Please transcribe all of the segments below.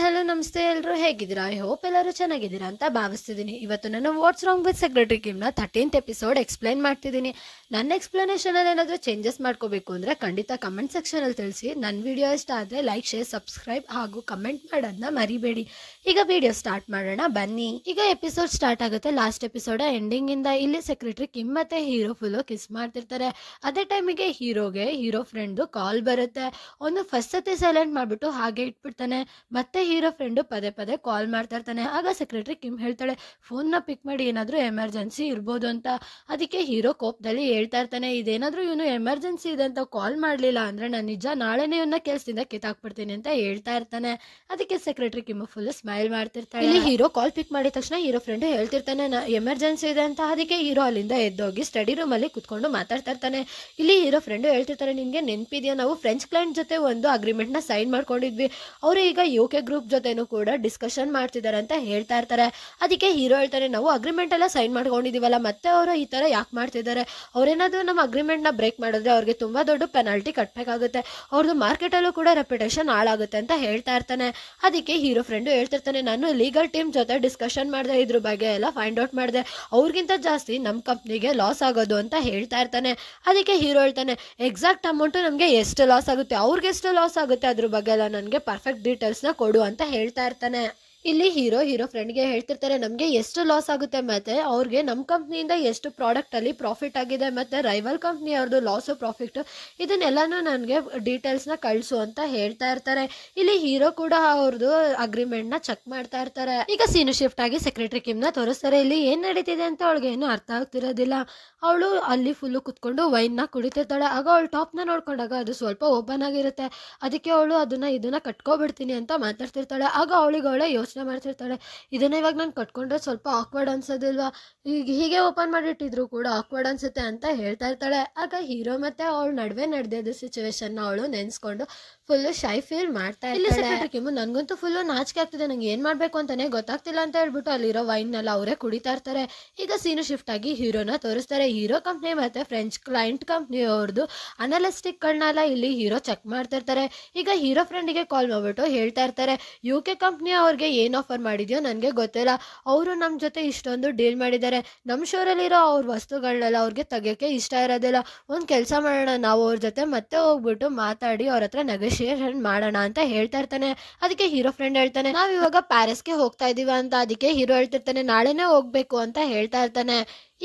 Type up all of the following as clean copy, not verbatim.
Hello ನಮಸ್ತೆ ಎಲ್ಲರೂ ಹೇಗಿದ್ದೀರಾ? ಐ ಹೋಪ್ ಎಲ್ಲರೂ ಚೆನ್ನಾಗಿದ್ದೀರಾ ಅಂತ ಭಾವಿಸ್ತಿದ್ದೀನಿ. ಇವತ್ತು ನಾನು ವಾಟ್ಸ್ ರಾಂಗ್ ವಿತ್ ಸೆಕ್ರೆಟರಿ ಕಿಮ್ನ 13th ಎಪಿಸೋಡ್ ಎಕ್ಸ್ಪ್ಲೈನ್ ಮಾಡ್ತಿದ್ದೀನಿ. ನನ್ನ ಎಕ್ಸ್ಪ್ಲನೇಷನಲ್ಲಿ ಏನಾದರೂ ಚೇಂಜಸ್ ಮಾಡ್ಕೋಬೇಕು ಅಂದರೆ ಖಂಡಿತ ಕಮೆಂಟ್ ಸೆಕ್ಷನಲ್ಲಿ ತಿಳಿಸಿ. ನನ್ನ ವಿಡಿಯೋ ಇಷ್ಟ ಆದರೆ ಲೈಕ್, ಶೇರ್, ಸಬ್ಸ್ಕ್ರೈಬ್ ಹಾಗೂ ಕಮೆಂಟ್ ಮಾಡೋದನ್ನ ಮರಿಬೇಡಿ. ಈಗ ವಿಡಿಯೋ ಸ್ಟಾರ್ಟ್ ಮಾಡೋಣ ಬನ್ನಿ. ಈಗ ಎಪಿಸೋಡ್ ಸ್ಟಾರ್ಟ್ ಆಗುತ್ತೆ. ಲಾಸ್ಟ್ ಎಪಿಸೋಡ್ ಎಂಡಿಂಗಿಂದ ಇಲ್ಲಿ ಸೆಕ್ರೆಟರಿ ಕಿಮ್ ಮತ್ತೆ ಹೀರೋ ಫುಲ್ಲು ಕಿಸ್ ಮಾಡ್ತಿರ್ತಾರೆ. ಅದೇ ಟೈಮಿಗೆ ಹೀರೋ ಫ್ರೆಂಡ್ದು ಕಾಲ್ ಬರುತ್ತೆ. ಅವನು ಫಸ್ಟ್ ಸತಿ ಸೈಲೆಂಟ್ ಮಾಡಿಬಿಟ್ಟು ಹಾಗೆ ಇಟ್ಬಿಡ್ತಾನೆ. ಮತ್ತೆ ಹೀರೋ ಫ್ರೆಂಡು ಪದೇ ಪದೇ ಕಾಲ್ ಮಾಡ್ತಾ ಇರ್ತಾನೆ. ಆಗ ಸೆಕ್ರೆಟರಿ ಕಿಮ್ ಹೇಳ್ತಾಳೆ, ಫೋನ್ನ ಪಿಕ್ ಮಾಡಿ, ಏನಾದರೂ ಎಮರ್ಜೆನ್ಸಿ ಇರ್ಬೋದು ಅಂತ. ಅದಕ್ಕೆ ಹೀರೋ ಕೋಪದಲ್ಲಿ ಹೇಳ್ತಾ ಇರ್ತಾನೆ, ಇದೇನಾದರೂ ಇವನು ಎಮರ್ಜೆನ್ಸಿ ಇದೆ ಅಂತ ಕಾಲ್ ಮಾಡಲಿಲ್ಲ ಅಂದರೆ ನಾನು ನಿಜ ನಾಳೆನೇ ಇವನ್ನ ಕೆಲಸದಿಂದ ಕಿತ್ತಾಕ್ಬಿಡ್ತೀನಿ ಅಂತ ಹೇಳ್ತಾ ಇರ್ತಾನೆ. ಅದಕ್ಕೆ ಸೆಕ್ರೆಟರಿ ಕಿಮ್ ಫುಲ್ ಸ್ಮೈಲ್ ಮಾಡ್ತಿರ್ತಾಳೆ. ಇಲ್ಲಿ ಹೀರೋ ಕಾಲ್ ಪಿಕ್ ಮಾಡಿದ ತಕ್ಷಣ ಹೀರೋ ಫ್ರೆಂಡ್ ಹೇಳ್ತಿರ್ತಾನೆ ಎಮರ್ಜೆನ್ಸಿ ಇದೆ ಅಂತ. ಅದಕ್ಕೆ ಹೀರೋ ಅಲ್ಲಿಂದ ಎದ್ದೋಗಿ ಸ್ಟಡಿ ರೂಮಲ್ಲಿ ಕುತ್ಕೊಂಡು ಮಾತಾಡ್ತಾ ಇರ್ತಾನೆ. ಇಲ್ಲಿ ಹೀರೋ ಫ್ರೆಂಡು ಹೇಳ್ತಿರ್ತಾರೆ, ನಿನಗೆ ನೆನಪಿದೆಯಾ, ನಾವು ಫ್ರೆಂಚ್ ಕ್ಲೈಂಟ್ ಜೊತೆ ಒಂದು ಅಗ್ರಿಮೆಂಟ್ನ ಸೈನ್ ಮಾಡ್ಕೊಂಡಿದ್ವಿ. ಅವರು ಈಗ UK ಗ್ರೂಪ್ ಜೊತೆನೂ ಕೂಡ ಡಿಸ್ಕಷನ್ ಮಾಡ್ತಿದ್ದಾರೆ ಅಂತ ಹೇಳ್ತಾ ಇರ್ತಾರೆ. ಅದಕ್ಕೆ ಹೀರೋ ಹೇಳ್ತಾರೆ, ನಾವು ಅಗ್ರಿಮೆಂಟ್ ಎಲ್ಲ ಸೈನ್ ಮಾಡ್ಕೊಂಡಿದೀವಲ್ಲ, ಮತ್ತೆ ಅವರು ಈ ಥರ ಯಾಕೆ ಮಾಡ್ತಿದ್ದಾರೆ? ಅವ್ರೇನಾದರೂ ನಮ್ಮ ಅಗ್ರಿಮೆಂಟ್ನ ಬ್ರೇಕ್ ಮಾಡಿದ್ರೆ ಅವ್ರಿಗೆ ತುಂಬ ದೊಡ್ಡ ಪೆನಾಲ್ಟಿ ಕಟ್ಟಬೇಕಾಗುತ್ತೆ, ಅವ್ರದ್ದು ಮಾರ್ಕೆಟಲ್ಲೂ ಕೂಡ ರೆಪ್ಯುಟೇಷನ್ ಹಾಳಾಗುತ್ತೆ ಅಂತ ಹೇಳ್ತಾ ಇರ್ತಾನೆ. ಅದಕ್ಕೆ ಹೀರೋ ಫ್ರೆಂಡು ಹೇಳ್ತಿರ್ತಾನೆ, ನಾನು ಲೀಗಲ್ ಟೀಮ್ ಜೊತೆ ಡಿಸ್ಕಷನ್ ಮಾಡಿದೆ, ಇದ್ರ ಬಗ್ಗೆ ಎಲ್ಲ ಫೈಂಡ್ ಔಟ್ ಮಾಡಿದೆ, ಅವ್ರಿಗಿಂತ ಜಾಸ್ತಿ ನಮ್ಮ ಕಂಪ್ನಿಗೆ ಲಾಸ್ ಆಗೋದು ಅಂತ ಹೇಳ್ತಾ ಇರ್ತಾನೆ. ಅದಕ್ಕೆ ಹೀರೋ ಹೇಳ್ತಾನೆ, ಎಕ್ಸಾಕ್ಟ್ ಅಮೌಂಟು ನಮಗೆ ಎಷ್ಟು ಲಾಸ್ ಆಗುತ್ತೆ, ಅವ್ರಿಗೆ ಎಷ್ಟು ಲಾಸ್ ಆಗುತ್ತೆ ಅದ್ರ ಬಗ್ಗೆ ಎಲ್ಲ ನನಗೆ ಪರ್ಫೆಕ್ಟ್ ಡೀಟೇಲ್ಸ್ನ ಕೊಡು ಅಂತ ಹೇಳ್ತಾ ಇರ್ತಾನೆ. ಇಲ್ಲಿ ಹೀರೋ ಫ್ರೆಂಡ್ಗೆ ಹೇಳ್ತಿರ್ತಾರೆ, ನಮಗೆ ಎಷ್ಟು ಲಾಸ್ ಆಗುತ್ತೆ ಮತ್ತೆ ಅವ್ರಿಗೆ ನಮ್ಮ ಕಂಪ್ನಿಯಿಂದ ಎಷ್ಟು ಪ್ರಾಡಕ್ಟಲ್ಲಿ ಪ್ರಾಫಿಟ್ ಆಗಿದೆ ಮತ್ತು ರೈವಲ್ ಕಂಪ್ನಿ ಅವ್ರದ್ದು ಲಾಸು ಪ್ರಾಫಿಟ್ಟು ಇದನ್ನೆಲ್ಲನೂ ನನಗೆ ಡೀಟೇಲ್ಸ್ನ ಕಳಿಸು ಅಂತ ಹೇಳ್ತಾ ಇರ್ತಾರೆ. ಇಲ್ಲಿ ಹೀರೋ ಕೂಡ ಅವ್ರದ್ದು ಅಗ್ರಿಮೆಂಟ್ನ ಚೆಕ್ ಮಾಡ್ತಾ ಇರ್ತಾರೆ. ಈಗ ಸೀನು ಶಿಫ್ಟ್ ಆಗಿ ಸೆಕ್ರೆಟರಿ ಕಿಮ್ನ ತೋರಿಸ್ತಾರೆ. ಇಲ್ಲಿ ಏನು ನಡೀತಿದೆ ಅಂತ ಅವಳಿಗೆ ಏನು ಅರ್ಥ ಆಗ್ತಿರೋದಿಲ್ಲ. ಅವಳು ಅಲ್ಲಿ ಫುಲ್ಲು ಕುತ್ಕೊಂಡು ವೈನ್ನ ಕುಡಿತಿರ್ತಾಳೆ. ಆಗ ಅವಳು ಟಾಪ್ನ ನೋಡ್ಕೊಂಡಾಗ ಅದು ಸ್ವಲ್ಪ ಓಪನ್ ಆಗಿರುತ್ತೆ. ಅದಕ್ಕೆ ಅವಳು ಇದನ್ನ ಕಟ್ಕೊಬಿಡ್ತೀನಿ ಅಂತ ಮಾತಾಡ್ತಿರ್ತಾಳೆ. ಆಗ ಅವಳೆ ಯೋಚನೆ ಮಾಡ್ತಿರ್ತಾಳೆ, ಇದನ್ನ ಇವಾಗ ನಾನು ಕಟ್ಕೊಂಡ್ರೆ ಸ್ವಲ್ಪ ಆಕ್ವರ್ಡ್ ಅನ್ಸೋದಿಲ್ವಾ, ಈಗ ಹೀಗೆ ಓಪನ್ ಮಾಡಿಟ್ಟಿದ್ರು ಕೂಡ ಆಕ್ವರ್ಡ್ ಅನ್ಸುತ್ತೆ ಅಂತ ಹೇಳ್ತಾ ಇರ್ತಾಳೆ. ಆಗ ಹೀರೋ ಮತ್ತೆ ಅವಳ ನಡುವೆ ನಡೆದಿದ್ದ ಸಿಚುವೇಶನ್ ಅವಳು ನೆನ್ಸ್ಕೊಂಡು ಫುಲ್ಲು ಶೈ ಫೀಲ್ ಮಾಡ್ತಾ ಇರ್ತಾಳೆ. ಕಿಮ್ಮು, ನನಗಂತೂ ಫುಲ್ಲು ನಾಚಿಕೆ ಆಗ್ತಿದೆ, ನಂಗೆ ಏನು ಮಾಡಬೇಕು ಅಂತಾನೆ ಗೊತ್ತಾಗ್ತಿಲ್ಲ ಅಂತ ಹೇಳ್ಬಿಟ್ಟು ಅಲ್ಲಿರೋ ವೈನ್ನೆಲ್ಲ ಅವರೇ ಕುಡಿತಾ ಇರ್ತಾರೆ. ಈಗ ಸೀನು ಶಿಫ್ಟ್ ಆಗಿ ಹೀರೋನ ತೋರಿಸ್ತಾರೆ. ಹೀರೋ ಕಂಪ್ನಿ ಮತ್ತೆ ಫ್ರೆಂಚ್ ಕ್ಲೈಂಟ್ ಕಂಪ್ನಿ ಅವ್ರದ್ದು ಅನಾಲಿಸ್ಟಿಕ್ಗಳನ್ನೆಲ್ಲ ಇಲ್ಲಿ ಹೀರೋ ಚೆಕ್ ಮಾಡ್ತಾ ಇರ್ತಾರೆ. ಈಗ ಹೀರೋ ಫ್ರೆಂಡಿಗೆ ಕಾಲ್ ಮಾಡ್ಬಿಟ್ಟು ಹೇಳ್ತಾ ಇರ್ತಾರೆ, UK ಕಂಪ್ನಿ ಅವ್ರಿಗೆ ಏನು ಆಫರ್ ಮಾಡಿದ್ಯೋ ನನಗೆ ಗೊತ್ತಿಲ್ಲ, ಅವರು ನಮ್ಮ ಜೊತೆ ಇಷ್ಟೊಂದು ಡೀಲ್ ಮಾಡಿದ್ದಾರೆ, ನಮ್ಮ ಶೋರಲ್ಲಿರೋ ಅವ್ರ ವಸ್ತುಗಳನ್ನೆಲ್ಲ ಅವ್ರಿಗೆ ತೆಗಿಯೋಕ್ಕೆ ಇಷ್ಟ ಇರೋದಿಲ್ಲ. ಒಂದು ಕೆಲಸ ಮಾಡೋಣ, ನಾವು ಅವ್ರ ಜೊತೆ ಮತ್ತೆ ಹೋಗ್ಬಿಟ್ಟು ಮಾತಾಡಿ ಅವ್ರ ಹತ್ರ ನೆಗೋಷಿಯೇಷನ್ ಮಾಡೋಣ ಅಂತ ಹೇಳ್ತಾ ಇರ್ತಾನೆ. ಅದಕ್ಕೆ ಹೀರೋ ಫ್ರೆಂಡ್ ಹೇಳ್ತಾನೆ, ನಾವು ಇವಾಗ ಪ್ಯಾರಿಸ್ಗೆ ಹೋಗ್ತಾ ಇದೀವ ಅಂತ. ಅದಕ್ಕೆ ಹೀರೋ ಹೇಳ್ತಿರ್ತಾನೆ, ನಾಳೆನೇ ಹೋಗ್ಬೇಕು ಅಂತ ಹೇಳ್ತಾ ಇರ್ತಾನೆ.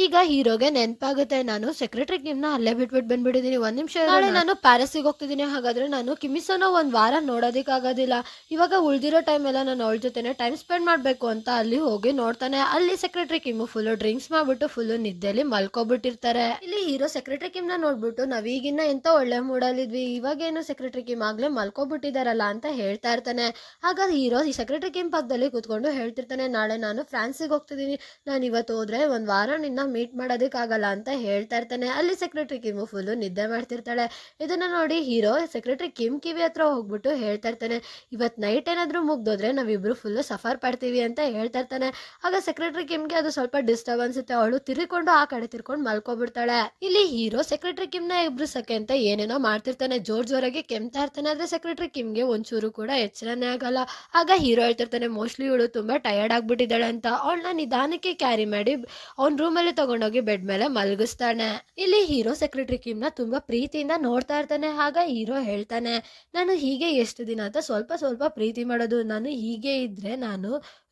ಈಗ ಹೀರೋಗೆ ನೆನಪಾಗುತ್ತೆ, ನಾನು ಸೆಕ್ರೆಟರಿ ಕಿಮ್ನ ಅಲ್ಲೇ ಬಿಟ್ಬಿಟ್ಟು ಬಂದ್ಬಿಟ್ಟಿದ್ದೀನಿ, ಒಂದು ನಿಮಿಷ, ನಾಳೆ ನಾನು ಪ್ಯಾರಿಸ್ಸಿಗೆ ಹೋಗ್ತಿದ್ದೀನಿ, ಹಾಗಾದ್ರೆ ನಾನು ಕಿಮಿಸೋನ ಒಂದು ವಾರ ನೋಡೋದಕ್ಕಾಗೋದಿಲ್ಲ, ಇವಾಗ ಉಳಿದಿರೋ ಟೈಮ್ ಎಲ್ಲ ನಾನು ಅವಳ ಜೊತೆನೆ ಟೈಮ್ ಸ್ಪೆಂಡ್ ಮಾಡಬೇಕು ಅಂತ ಅಲ್ಲಿ ಹೋಗಿ ನೋಡ್ತಾನೆ. ಅಲ್ಲಿ ಸೆಕ್ರೆಟರಿ ಕಿಮ್ಮು ಫುಲ್ಲು ಡ್ರಿಂಕ್ಸ್ ಮಾಡ್ಬಿಟ್ಟು ಫುಲ್ಲು ನಿದ್ದೆಯಲ್ಲಿ ಮಲ್ಕೊಬಿಟ್ಟಿರ್ತಾರೆ. ಇಲ್ಲಿ ಹೀರೋ ಸೆಕ್ರೆಟರಿ ಕಿಮ್ನ ನೋಡ್ಬಿಟ್ಟು, ನಾವೀಗಿನ್ನ ಎಂತ ಒಳ್ಳೆ ಮೂಡಲ್ಲಿದ್ವಿ, ಇವಾಗೇನು ಸೆಕ್ರೆಟರಿ ಕಿಮ್ ಆಗ್ಲೇ ಮಲ್ಕೊಬಿಟ್ಟಿದಾರಲ್ಲ ಅಂತ ಹೇಳ್ತಾ ಇರ್ತಾನೆ. ಆಗ ಹೀರೋ ಈ ಸೆಕ್ರೆಟರಿ ಕಿಮ್ ಪಕ್ಕದಲ್ಲಿ ಕೂತ್ಕೊಂಡು ಹೇಳ್ತಿರ್ತಾನೆ, ನಾಳೆ ನಾನು ಫ್ರಾನ್ಸಿಗೆ ಹೋಗ್ತಿದ್ದೀನಿ, ನಾನು ಇವತ್ತು ಹೋದ್ರೆ ಒಂದು ವಾರ ನಿನ್ನ ಮೀಟ್ ಮಾಡೋದಕ್ಕಾಗಲ್ಲ ಅಂತ ಹೇಳ್ತಾ ಇರ್ತಾನೆ. ಅಲ್ಲಿ ಸೆಕ್ರೆಟರಿ ಕಿಮ್ ಫುಲ್ಲು ನಿದ್ದೆ ಮಾಡ್ತಿರ್ತಾಳೆ. ಇದನ್ನ ನೋಡಿ ಹೀರೋ ಸೆಕ್ರೆಟರಿ ಕಿಮ್ ಕಿವಿ ಹತ್ರ ಹೋಗ್ಬಿಟ್ಟು ಹೇಳ್ತಾ ಇರ್ತಾನೆ, ಇವತ್ತು ನೈಟ್ ಏನಾದರೂ ಮುಗ್ದೋದ್ರೆ ನಾವಿಬ್ರು ಫುಲ್ಲು ಸಫರ್ ಪಡ್ತೀವಿ ಅಂತ ಹೇಳ್ತಾ ಇರ್ತಾನೆ. ಆಗ ಸೆಕ್ರೆಟರಿ ಕಿಮ್ಗೆ ಅದು ಸ್ವಲ್ಪ ಡಿಸ್ಟರ್ಬ್ ಅನ್ಸುತ್ತೆ. ಅವಳು ತಿರ್ಕೊಂಡು ಆ ಕಡೆ ತಿರ್ಕೊಂಡು ಮಲ್ಕೊಬಿಡ್ತಾಳೆ. ಇಲ್ಲಿ ಹೀರೋ ಸೆಕ್ರೆಟರಿ ಕಿಮ್ನ ಇಬ್ರಿಸಕ್ಕೆ ಅಂತ ಏನೇನೋ ಮಾಡ್ತಿರ್ತಾನೆ, ಜೋರಾಗಿ ಕೆಮ್ತಾ ಇರ್ತಾನೆ. ಆದ್ರೆ ಸೆಕ್ರೆಟರಿ ಕಿಮ್ಗೆ ಒಂಚೂರು ಕೂಡ ಎಚ್ಚರನೇ ಆಗಲ್ಲ. ಆಗ ಹೀರೋ ಹೇಳ್ತಿರ್ತಾನೆ, ಮೋಸ್ಟ್ಲಿ ಇವಳು ತುಂಬಾ ಟಯರ್ಡ್ ಆಗ್ಬಿಟ್ಟಿದ್ದಾಳೆ ಅಂತ. ಅವಳನ್ನ ನಿಧಾನಕ್ಕೆ ಕ್ಯಾರಿ ಮಾಡಿ ಅವ್ನ ರೂಮಲ್ಲಿ ತಗೊಂಡೋಗಿ ಬೆಡ್ ಮೇಲೆ ಮಲಗಿಸ್ತಾನೆ. ಇಲ್ಲಿ ಹೀರೋ ಸೆಕ್ರೆಟರಿ ಕಿಮ್ನ ತುಂಬಾ ಪ್ರೀತಿಯಿಂದ ನೋಡ್ತಾ ಇರ್ತಾನೆ. ಆಗ ಹೀರೋ ಹೇಳ್ತಾನೆ, ನಾನು ಹೀಗೆ ಎಷ್ಟು ದಿನ ಅಂತ ಸ್ವಲ್ಪ ಪ್ರೀತಿ ಮಾಡೋದು, ನಾನು ಹೀಗೆ ಇದ್ರೆ ನಾನು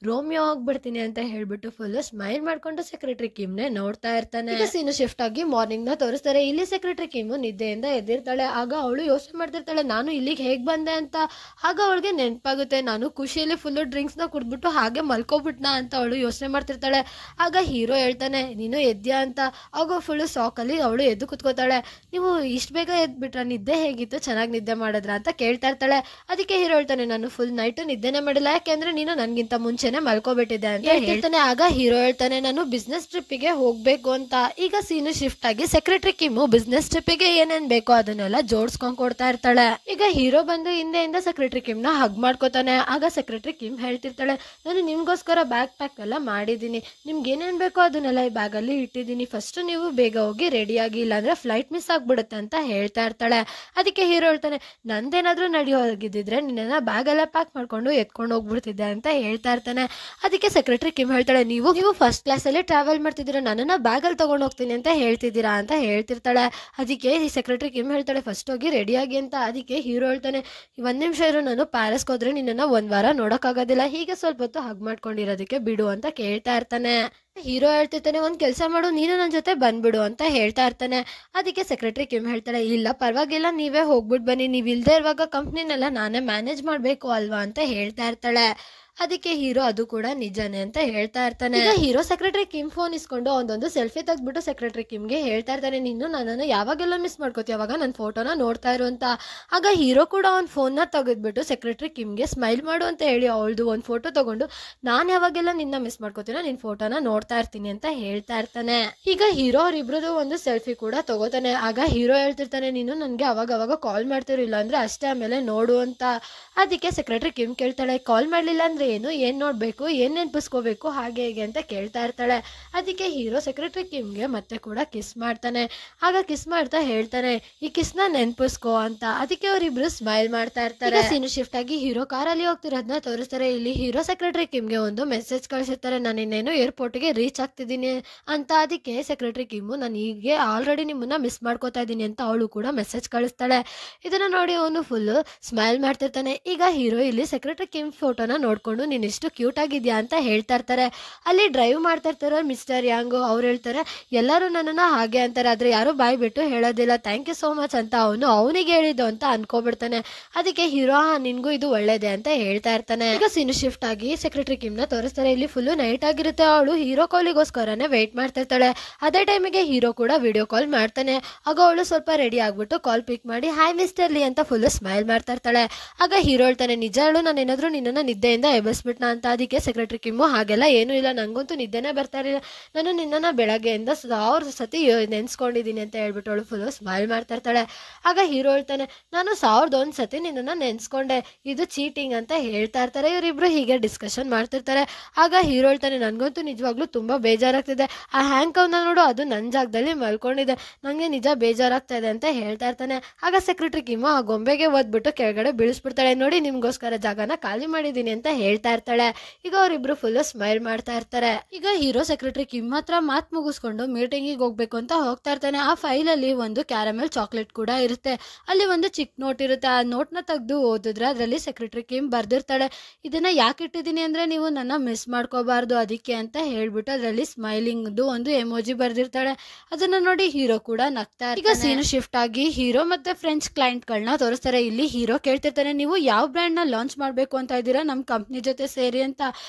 ರೋಮಿಯೋ ಆಗ್ಬಿಡ್ತೀನಿ ಅಂತ ಹೇಳ್ಬಿಟ್ಟು ಫುಲ್ ಸ್ಮೈಲ್ ಮಾಡ್ಕೊಂಡು ಸೆಕ್ರೆಟರಿ ಕಿಮ್ನೆ ನೋಡ್ತಾ ಇರ್ತಾನೆ. ಈಗ ಸೀನು ಶಿಫ್ಟ್ ಆಗಿ ಮಾರ್ನಿಂಗ್ ನ ತೋರಿಸ್ತಾರೆ. ಇಲ್ಲಿ ಸೆಕ್ರೆಟರಿ ಕಿಮ್ ನಿದ್ದೆಯಿಂದ ಎದ್ದಿರ್ತಾಳೆ. ಆಗ ಅವಳು ಯೋಚನೆ ಮಾಡ್ತಿರ್ತಾಳೆ, ನಾನು ಇಲ್ಲಿಗೆ ಹೇಗ್ ಬಂದೆ ಅಂತ. ಆಗ ಅವಳಿಗೆ ನೆನಪಾಗುತ್ತೆ, ನಾನು ಖುಷಿಯಲ್ಲಿ ಫುಲ್ಲು ಡ್ರಿಂಕ್ಸ್ ನ ಕುಡ್ಬಿಟ್ಟು ಹಾಗೆ ಮಲ್ಕೊಬಿಟ್ನ ಅಂತ ಅವಳು ಯೋಚನೆ ಮಾಡ್ತಿರ್ತಾಳೆ. ಆಗ ಹೀರೋ ಹೇಳ್ತಾನೆ, ನೀನು ಎದ್ಯಾ ಅಂತ. ಆಗ ಫುಲ್ಲು ಸಾಕಲ್ಲಿ ಅವಳು ಎದ್ದು ಕುತ್ಕೋತಾಳೆ. ನೀವು ಇಷ್ಟು ಬೇಗ ಎದ್ಬಿಟ್ರ, ನಿದ್ದೆ ಹೇಗಿತ್ತು, ಚೆನ್ನಾಗಿ ನಿದ್ದೆ ಮಾಡಿದ್ರ ಅಂತ ಕೇಳ್ತಾ ಇರ್ತಾಳೆ. ಅದಕ್ಕೆ ಹೀರೋ ಹೇಳ್ತಾನೆ, ನಾನು ಫುಲ್ ನೈಟ್ ನಿದ್ದೆನೆ ಮಾಡಿಲ್ಲ, ಯಾಕೆಂದ್ರೆ ನೀನು ನನ್ಗಿಂತ ಮುಂಚೆನೆ ಮಲ್ಕೋಬಿಟ್ಟಿದ್ದೆ ಅಂತ ಹೇಳ್ತಾನೆ. ಆಗ ಹೀರೋ ಹೇಳ್ತಾನೆ, ನಾನು ಬಿಸ್ನೆಸ್ ಟ್ರಿಪ್ಪಿಗೆ ಹೋಗ್ಬೇಕು ಅಂತ. ಈಗ ಸೀನು ಶಿಫ್ಟ್ ಆಗಿ ಸೆಕ್ರೆಟರಿ ಕಿಮ್ಮು ಬಿಸ್ನೆಸ್ ಟ್ರಿಪ್ಪಿಗೆ ಏನೇನ್ ಬೇಕೋ ಅದನ್ನೆಲ್ಲ ಜೋಡಿಸ್ಕೊಂಡ್ ಕೊಡ್ತಾ ಇರ್ತಾಳೆ. ಈಗ ಹೀರೋ ಬಂದು ಹಿಂದೆಯಿಂದ ಸೆಕ್ರೆಟರಿ ಕಿಮ್ನ ಹಗ್ ಮಾಡ್ಕೋತಾನೆ. ಆಗ ಸೆಕ್ರೆಟರಿ ಕಿಮ್ ಹೇಳ್ತಿರ್ತಾಳೆ, ನಾನು ನಿಮ್ಗೋಸ್ಕರ ಬ್ಯಾಗ್ ಪ್ಯಾಕ್ ಎಲ್ಲ ಮಾಡಿದ್ದೀನಿ, ನಿಮ್ಗೆ ಏನೇನ್ ಬೇಕೋ ಅದನ್ನೆಲ್ಲ ಈ ಬ್ಯಾಗ್ ಅಲ್ಲಿ ಇಟ್ಟಿದ್ದೀನಿ, ಫಸ್ಟ್ ನೀವು ಬೇಗ ಹೋಗಿ ರೆಡಿಯಾಗಿ, ಇಲ್ಲಾಂದ್ರೆ ಫ್ಲೈಟ್ ಮಿಸ್ ಆಗ್ಬಿಡುತ್ತೆ ಅಂತ ಹೇಳ್ತಾ ಇರ್ತಾಳೆ. ಅದಕ್ಕೆ ಹೀರೋ ಹೇಳ್ತಾನೆ, ನಂದೇನಾದ್ರೂ ನಡೆಯೋಗಿದ್ದಿದ್ರೆ ನಿನ್ನ ಬ್ಯಾಗೆಲ್ಲ ಪ್ಯಾಕ್ ಮಾಡ್ಕೊಂಡು ಎತ್ಕೊಂಡು ಹೋಗ್ಬಿಡ್ತಿದ್ದೆ ಅಂತ ಹೇಳ್ತಾ ಇರ್ತಾನೆ. ಅದಕ್ಕೆ ಸೆಕ್ರೆಟರಿ ಕಿಮ್ ಹೇಳ್ತಾಳೆ, ನೀವು ಫಸ್ಟ್ ಕ್ಲಾಸಲ್ಲಿ ಟ್ರಾವೆಲ್ ಮಾಡ್ತಿದ್ದೀರಾ, ನನ್ನನ್ನು ಬ್ಯಾಗಲ್ಲಿ ತೊಗೊಂಡು ಹೋಗ್ತೀನಿ ಅಂತ ಹೇಳ್ತಿದ್ದೀರಾ ಅಂತ ಹೇಳ್ತಿರ್ತಾಳೆ. ಅದಕ್ಕೆ ಈ ಸೆಕ್ರೆಟರಿ ಕಿಮ್ ಹೇಳ್ತಾಳೆ, ಫಸ್ಟ್ ಹೋಗಿ ರೆಡಿಯಾಗಿ ಅಂತ. ಅದಕ್ಕೆ ಹೀರೋ ಹೇಳ್ತಾನೆ, ಒಂದ್ ನಿಮಿಷ ಇರು, ನಾನು ಪ್ಯಾರಿಸ್ಗೆ ಹೋದ್ರೆ ನಿನ್ನನ್ನು ಒಂದ್ ವಾರ ನೋಡೋಕ್ಕಾಗೋದಿಲ್ಲ, ಹೀಗೆ ಸ್ವಲ್ಪ ಹೊತ್ತು ಹಗ್ ಮಾಡ್ಕೊಂಡಿರೋದಕ್ಕೆ ಬಿಡು ಅಂತ ಕೇಳ್ತಾ ಇರ್ತಾನೆ. ಹೀರೋ ಹೇಳ್ತಿರ್ತಾನೆ, ಒಂದ್ ಕೆಲಸ ಮಾಡು, ನೀನು ನನ್ನ ಜೊತೆ ಬಂದ್ಬಿಡು ಅಂತ ಹೇಳ್ತಾ ಇರ್ತಾನೆ. ಅದಕ್ಕೆ ಸೆಕ್ರೆಟರಿ ಕಿಮ್ ಹೇಳ್ತಾಳೆ, ಇಲ್ಲ ಪರವಾಗಿಲ್ಲ, ನೀವೇ ಹೋಗ್ಬಿಟ್ಟು ಬನ್ನಿ, ನೀವು ಇಲ್ದೇ ಇರುವಾಗ ಕಂಪ್ನಿನೆಲ್ಲ ನಾನೇ ಮ್ಯಾನೇಜ್ ಮಾಡಬೇಕು ಅಲ್ವಾ ಅಂತ ಹೇಳ್ತಾ ಇರ್ತಾಳೆ. ಅದಕ್ಕೆ ಹೀರೋ ಅದು ಕೂಡ ನಿಜಾನೇ ಅಂತ ಹೇಳ್ತಾ ಇರ್ತಾನೆ. ಈಗ ಹೀರೋ ಸೆಕ್ರೆಟರಿ ಕಿಮ್ ಫೋನ್ ಇಸ್ಕೊಂಡು ಒಂದೊಂದು ಸೆಲ್ಫಿ ತೆಗೆದ್ಬಿಟ್ಟು ಸೆಕ್ರೆಟರಿ ಕಿಮ್ಗೆ ಹೇಳ್ತಾ ಇರ್ತಾನೆ, ನೀನು ನನ್ನನ್ನು ಯಾವಾಗೆಲ್ಲ ಮಿಸ್ ಮಾಡ್ಕೋತೀಯ, ಅವಾಗ ನನ್ನ ಫೋಟೋನ ನೋಡ್ತಾ ಇರು ಅಂತ. ಆಗ ಹೀರೋ ಕೂಡ ಒಂದು ಫೋನ್ನ ತೆಗೆದ್ಬಿಟ್ಟು ಸೆಕ್ರೆಟರಿ ಕಿಮ್ಗೆ ಸ್ಮೈಲ್ ಮಾಡು ಅಂತ ಹೇಳಿ ಅವಳದು ಒಂದು ಫೋಟೋ ತಗೊಂಡು, ನಾನು ಯಾವಾಗೆಲ್ಲ ನಿನ್ನ ಮಿಸ್ ಮಾಡ್ಕೋತೀನೋ ನಿನ್ನ ಫೋಟೋನ ನೋಡ್ತಾ ಇರ್ತೀನಿ ಅಂತ ಹೇಳ್ತಾ ಇರ್ತಾನೆ. ಈಗ ಹೀರೋ ಅವ್ರಿಬ್ರದ್ದು ಒಂದು ಸೆಲ್ಫಿ ಕೂಡ ತಗೋತಾನೆ. ಆಗ ಹೀರೋ ಹೇಳ್ತಿರ್ತಾನೆ, ನೀನು ನನಗೆ ಅವಾಗ ಕಾಲ್ ಮಾಡ್ತಿರೋ, ಇಲ್ಲ ಅಂದ್ರೆ ಅಷ್ಟೇ ಆಮೇಲೆ ನೋಡು ಅಂತ. ಅದಕ್ಕೆ ಸೆಕ್ರೆಟರಿ ಕಿಮ್ ಕೇಳ್ತಾಳೆ, ಕಾಲ್ ಮಾಡಲಿಲ್ಲ ಅಂದ್ರೆ ಏನ್ ನೋಡ್ಬೇಕು, ಏನ್ ನೆನ್ಪಿಸ್ಕೋಬೇಕು, ಹಾಗೆ ಹೇಗೆ ಅಂತ ಕೇಳ್ತಾ ಇರ್ತಾಳೆ. ಅದಕ್ಕೆ ಹೀರೋ ಸೆಕ್ರೆಟರಿ ಕಿಮ್ಗೆ ಮತ್ತೆ ಕೂಡ ಕಿಸ್ ಮಾಡ್ತಾನೆ. ಆಗ ಕಿಸ್ ಮಾಡ್ತಾ ಹೇಳ್ತಾನೆ, ಈ ಕಿಸ್ನ ನೆನ್ಪಿಸ್ಕೋ ಅಂತ. ಅದಕ್ಕೆ ಅವರಿಬ್ರು ಸ್ಮೈಲ್ ಮಾಡ್ತಾ ಇರ್ತಾರೆ. ಸೀನು ಶಿಫ್ಟ್ ಆಗಿ ಹೀರೋ ಕಾರಲ್ಲಿ ಹೋಗ್ತಿರೋದನ್ನ ತೋರಿಸ್ತಾರೆ. ಇಲ್ಲಿ ಹೀರೋ ಸೆಕ್ರೆಟರಿ ಕಿಮ್ಗೆ ಒಂದು ಮೆಸೇಜ್ ಕಳಿಸಿರ್ತಾರೆ, ನಾನು ಇನ್ನೇನು ಏರ್ಪೋರ್ಟ್ಗೆ ರೀಚ್ ಆಗ್ತಿದ್ದೀನಿ ಅಂತ. ಅದಕ್ಕೆ ಸೆಕ್ರೆಟರಿ ಕಿಮ್ಮು, ನಾನು ಹೀಗೆ ಆಲ್ರೆಡಿ ನಿಮ್ಮನ್ನ ಮಿಸ್ ಮಾಡ್ಕೋತಾ ಇದ್ದೀನಿ ಅಂತ ಅವಳು ಕೂಡ ಮೆಸೇಜ್ ಕಳಿಸ್ತಾಳೆ. ಇದನ್ನ ನೋಡಿ ಅವನು ಫುಲ್ ಸ್ಮೈಲ್ ಮಾಡ್ತಿರ್ತಾನೆ. ಈಗ ಹೀರೋ ಇಲ್ಲಿ ಸೆಕ್ರೆಟರಿ ಕಿಮ್ ಫೋಟೋನ ನೋಡ್ಕೊಂಡು, ನೀನ್ ಎಷ್ಟು ಕ್ಯೂಟ್ ಆಗಿದ್ಯಾ ಅಂತ ಹೇಳ್ತಾ ಇರ್ತಾರೆ. ಅಲ್ಲಿ ಡ್ರೈವ್ ಮಾಡ್ತಾ ಇರ್ತಾರ ಮಿಸ್ಟರ್ ಯಾಂಗ್. ಅವ್ರು ಹೇಳ್ತಾರೆ, ಎಲ್ಲರೂ ನನ್ನನ್ನ ಹಾಗೆ ಅಂತಾರೆ, ಆದ್ರೆ ಯಾರು ಬಾಯ್ ಬಿಟ್ಟು ಹೇಳೋದಿಲ್ಲ, ಥ್ಯಾಂಕ್ ಯು ಸೋ ಮಚ್ ಅಂತ ಅವನಿಗೆ ಹೇಳಿದ್ದು ಅಂತ ಅನ್ಕೋಬಿಡ್ತಾನೆ. ಅದಕ್ಕೆ ಹೀರೋ, ನಿನ್ಗೂ ಇದು ಒಳ್ಳೇದೆ ಅಂತ ಹೇಳ್ತಾ ಇರ್ತಾನೆ. ಈಗ ಸೀನು ಶಿಫ್ಟ್ ಆಗಿ ಸೆಕ್ರೆಟರಿ ಕಿಮ್ ನ ತೋರಿಸ್ತಾರೆ. ಇಲ್ಲಿ ಫುಲ್ ನೈಟ್ ಆಗಿರುತ್ತೆ. ಅವಳು ಹೀರೋ ಕಾಲಿಗೋಸ್ಕರನೇ ವೆಯ್ಟ್ ಮಾಡ್ತಾ ಇರ್ತಾಳೆ. ಅದೇ ಟೈಮಿಗೆ ಹೀರೋ ಕೂಡ ವಿಡಿಯೋ ಕಾಲ್ ಮಾಡ್ತಾನೆ. ಆಗ ಅವಳು ಸ್ವಲ್ಪ ರೆಡಿ ಆಗ್ಬಿಟ್ಟು ಕಾಲ್ ಪಿಕ್ ಮಾಡಿ, ಹಾಯ್ ಮಿಸ್ಟರ್ ಲೀ ಅಂತ ಫುಲ್ ಸ್ಮೈಲ್ ಮಾಡ್ತಾ ಇರ್ತಾಳೆ. ಆಗ ಹೀರೋ ಹೇಳ್ತಾನೆ, ನಿಜ ಹೇಳು, ನಾನು ಏನಾದ್ರು ನಿನ್ನನ್ನ ನಿದ್ದೆಯಿಂದ ಎಬ್ಬಿಸ್ಬಿಟ್ನ ಅಂತ. ಅದಕ್ಕೆ ಸೆಕ್ರೆಟರಿ ಕಿಮ್ಮು, ಹಾಗೆಲ್ಲ ಏನೂ ಇಲ್ಲ, ನಂಗಂತೂ ನಿದ್ದೆನೇ ಬರ್ತಾ ಇರಲಿಲ್ಲ, ನಾನು ನಿನ್ನನ್ನು ಬೆಳಗ್ಗೆಯಿಂದ 1000 ಸತಿ ನೆನ್ಸ್ಕೊಂಡಿದ್ದೀನಿ ಅಂತ ಹೇಳ್ಬಿಟ್ಟು ಅವಳು ಫುಲ್ ಸ್ಮೈಲ್ ಮಾಡ್ತಾ ಇರ್ತಾಳೆ. ಆಗ ಹೀರೋ ಹೇಳ್ತಾನೆ, ನಾನು 1001 ಸತಿ ನಿನ್ನನ್ನು ನೆನ್ಸ್ಕೊಂಡೆ, ಇದು ಚೀಟಿಂಗ್ ಅಂತ ಹೇಳ್ತಾ ಇರ್ತಾರೆ. ಇವರಿಬ್ರು ಹೀಗೆ ಡಿಸ್ಕಷನ್ ಮಾಡ್ತಿರ್ತಾರೆ. ಆಗ ಹೀರೋ ಹೇಳ್ತಾನೆ, ನನಗಂತೂ ನಿಜವಾಗ್ಲೂ ತುಂಬಾ ಬೇಜಾರಾಗ್ತಿದೆ, ಆ ಹ್ಯಾಂಕ್ ಅವನ್ನ ನೋಡು, ಅದು ನನ್ನ ಜಾಗದಲ್ಲಿ ಮಲ್ಕೊಂಡಿದೆ, ನನಗೆ ನಿಜ ಬೇಜಾರಾಗ್ತಾ ಇದೆ ಅಂತ ಹೇಳ್ತಾ ಇರ್ತಾನೆ. ಆಗ ಸೆಕ್ರೆಟರಿ ಕಿಮ್ಮು ಆ ಗೊಂಬೆಗೆ ಓದ್ಬಿಟ್ಟು ಕೆಳಗಡೆ ಬೀಳಿಸ್ಬಿಡ್ತಾಳೆ. ನೋಡಿ, ನಿಮ್ಗೋಸ್ಕರ ಜಾಗನ ಖಾಲಿ ಮಾಡಿದ್ದೀನಿ ಅಂತ ಹೇಳ್ತಾ ಇರ್ತಾಳೆ. ಈಗ ಅವರಿಬ್ರು ಫುಲ್ ಸ್ಮೈಲ್ ಮಾಡ್ತಾ ಇರ್ತಾರೆ. ಈಗ ಹೀರೋ ಸೆಕ್ರೆಟರಿ ಕಿಮ್ ಹತ್ರ ಮಾತ್ ಮುಗಿಸ್ಕೊಂಡು ಮೀಟಿಂಗಿಗೆ ಹೋಗ್ಬೇಕು ಅಂತ ಹೋಗ್ತಾ ಇರ್ತಾನೆ. ಆ ಫೈಲ್ ಅಲ್ಲಿ ಒಂದು ಕ್ಯಾರಮೆಲ್ ಚಾಕ್ಲೇಟ್ ಕೂಡ ಇರುತ್ತೆ. ಅಲ್ಲಿ ಒಂದು ಚಿಕ್ಕ ನೋಟ್ ಇರುತ್ತೆ. ಆ ನೋಟ್ ನ ತೆಗೆದು ಓದಿದ್ರೆ ಅದರಲ್ಲಿ ಸೆಕ್ರೆಟರಿ ಕಿಮ್ ಬರ್ದಿರ್ತಾಳೆ, ಇದನ್ನ ಯಾಕೆ ಇಟ್ಟಿದ್ದೀನಿ ಅಂದ್ರೆ ನೀವು ನನ್ನ ಮಿಸ್ ಮಾಡ್ಕೋಬಾರ್ದು ಅದಕ್ಕೆ ಅಂತ ಹೇಳ್ಬಿಟ್ಟು ಅದರಲ್ಲಿ ಸ್ಮೈಲಿಂಗ್ ಒಂದು ಎಮೋಜಿ ಬರ್ದಿರ್ತಾಳೆ. ಅದನ್ನ ನೋಡಿ ಹೀರೋ ಕೂಡ ನಗ್ತಾ ಇರ್ತಾನೆ. ಈಗ ಸೀನ್ ಶಿಫ್ಟ್ ಆಗಿ ಹೀರೋ ಮತ್ತೆ ಫ್ರೆಂಚ್ ಕ್ಲೈಂಟ್ ಗಳನ್ನ ತೋರಿಸ್ತಾರೆ. ಇಲ್ಲಿ ಹೀರೋ ಕೇಳ್ತಿರ್ತಾನೆ, ನೀವು ಯಾವ ಬ್ರ್ಯಾಂಡ್ ನ ಲಾಂಚ್ ಮಾಡ್ಬೇಕು ಅಂತ ಇದ್ದೀರಾ ನಮ್ಮ ಕಂಪ್ನಿ ಜೊತೆ ಸೇರಿ ಅಂತ.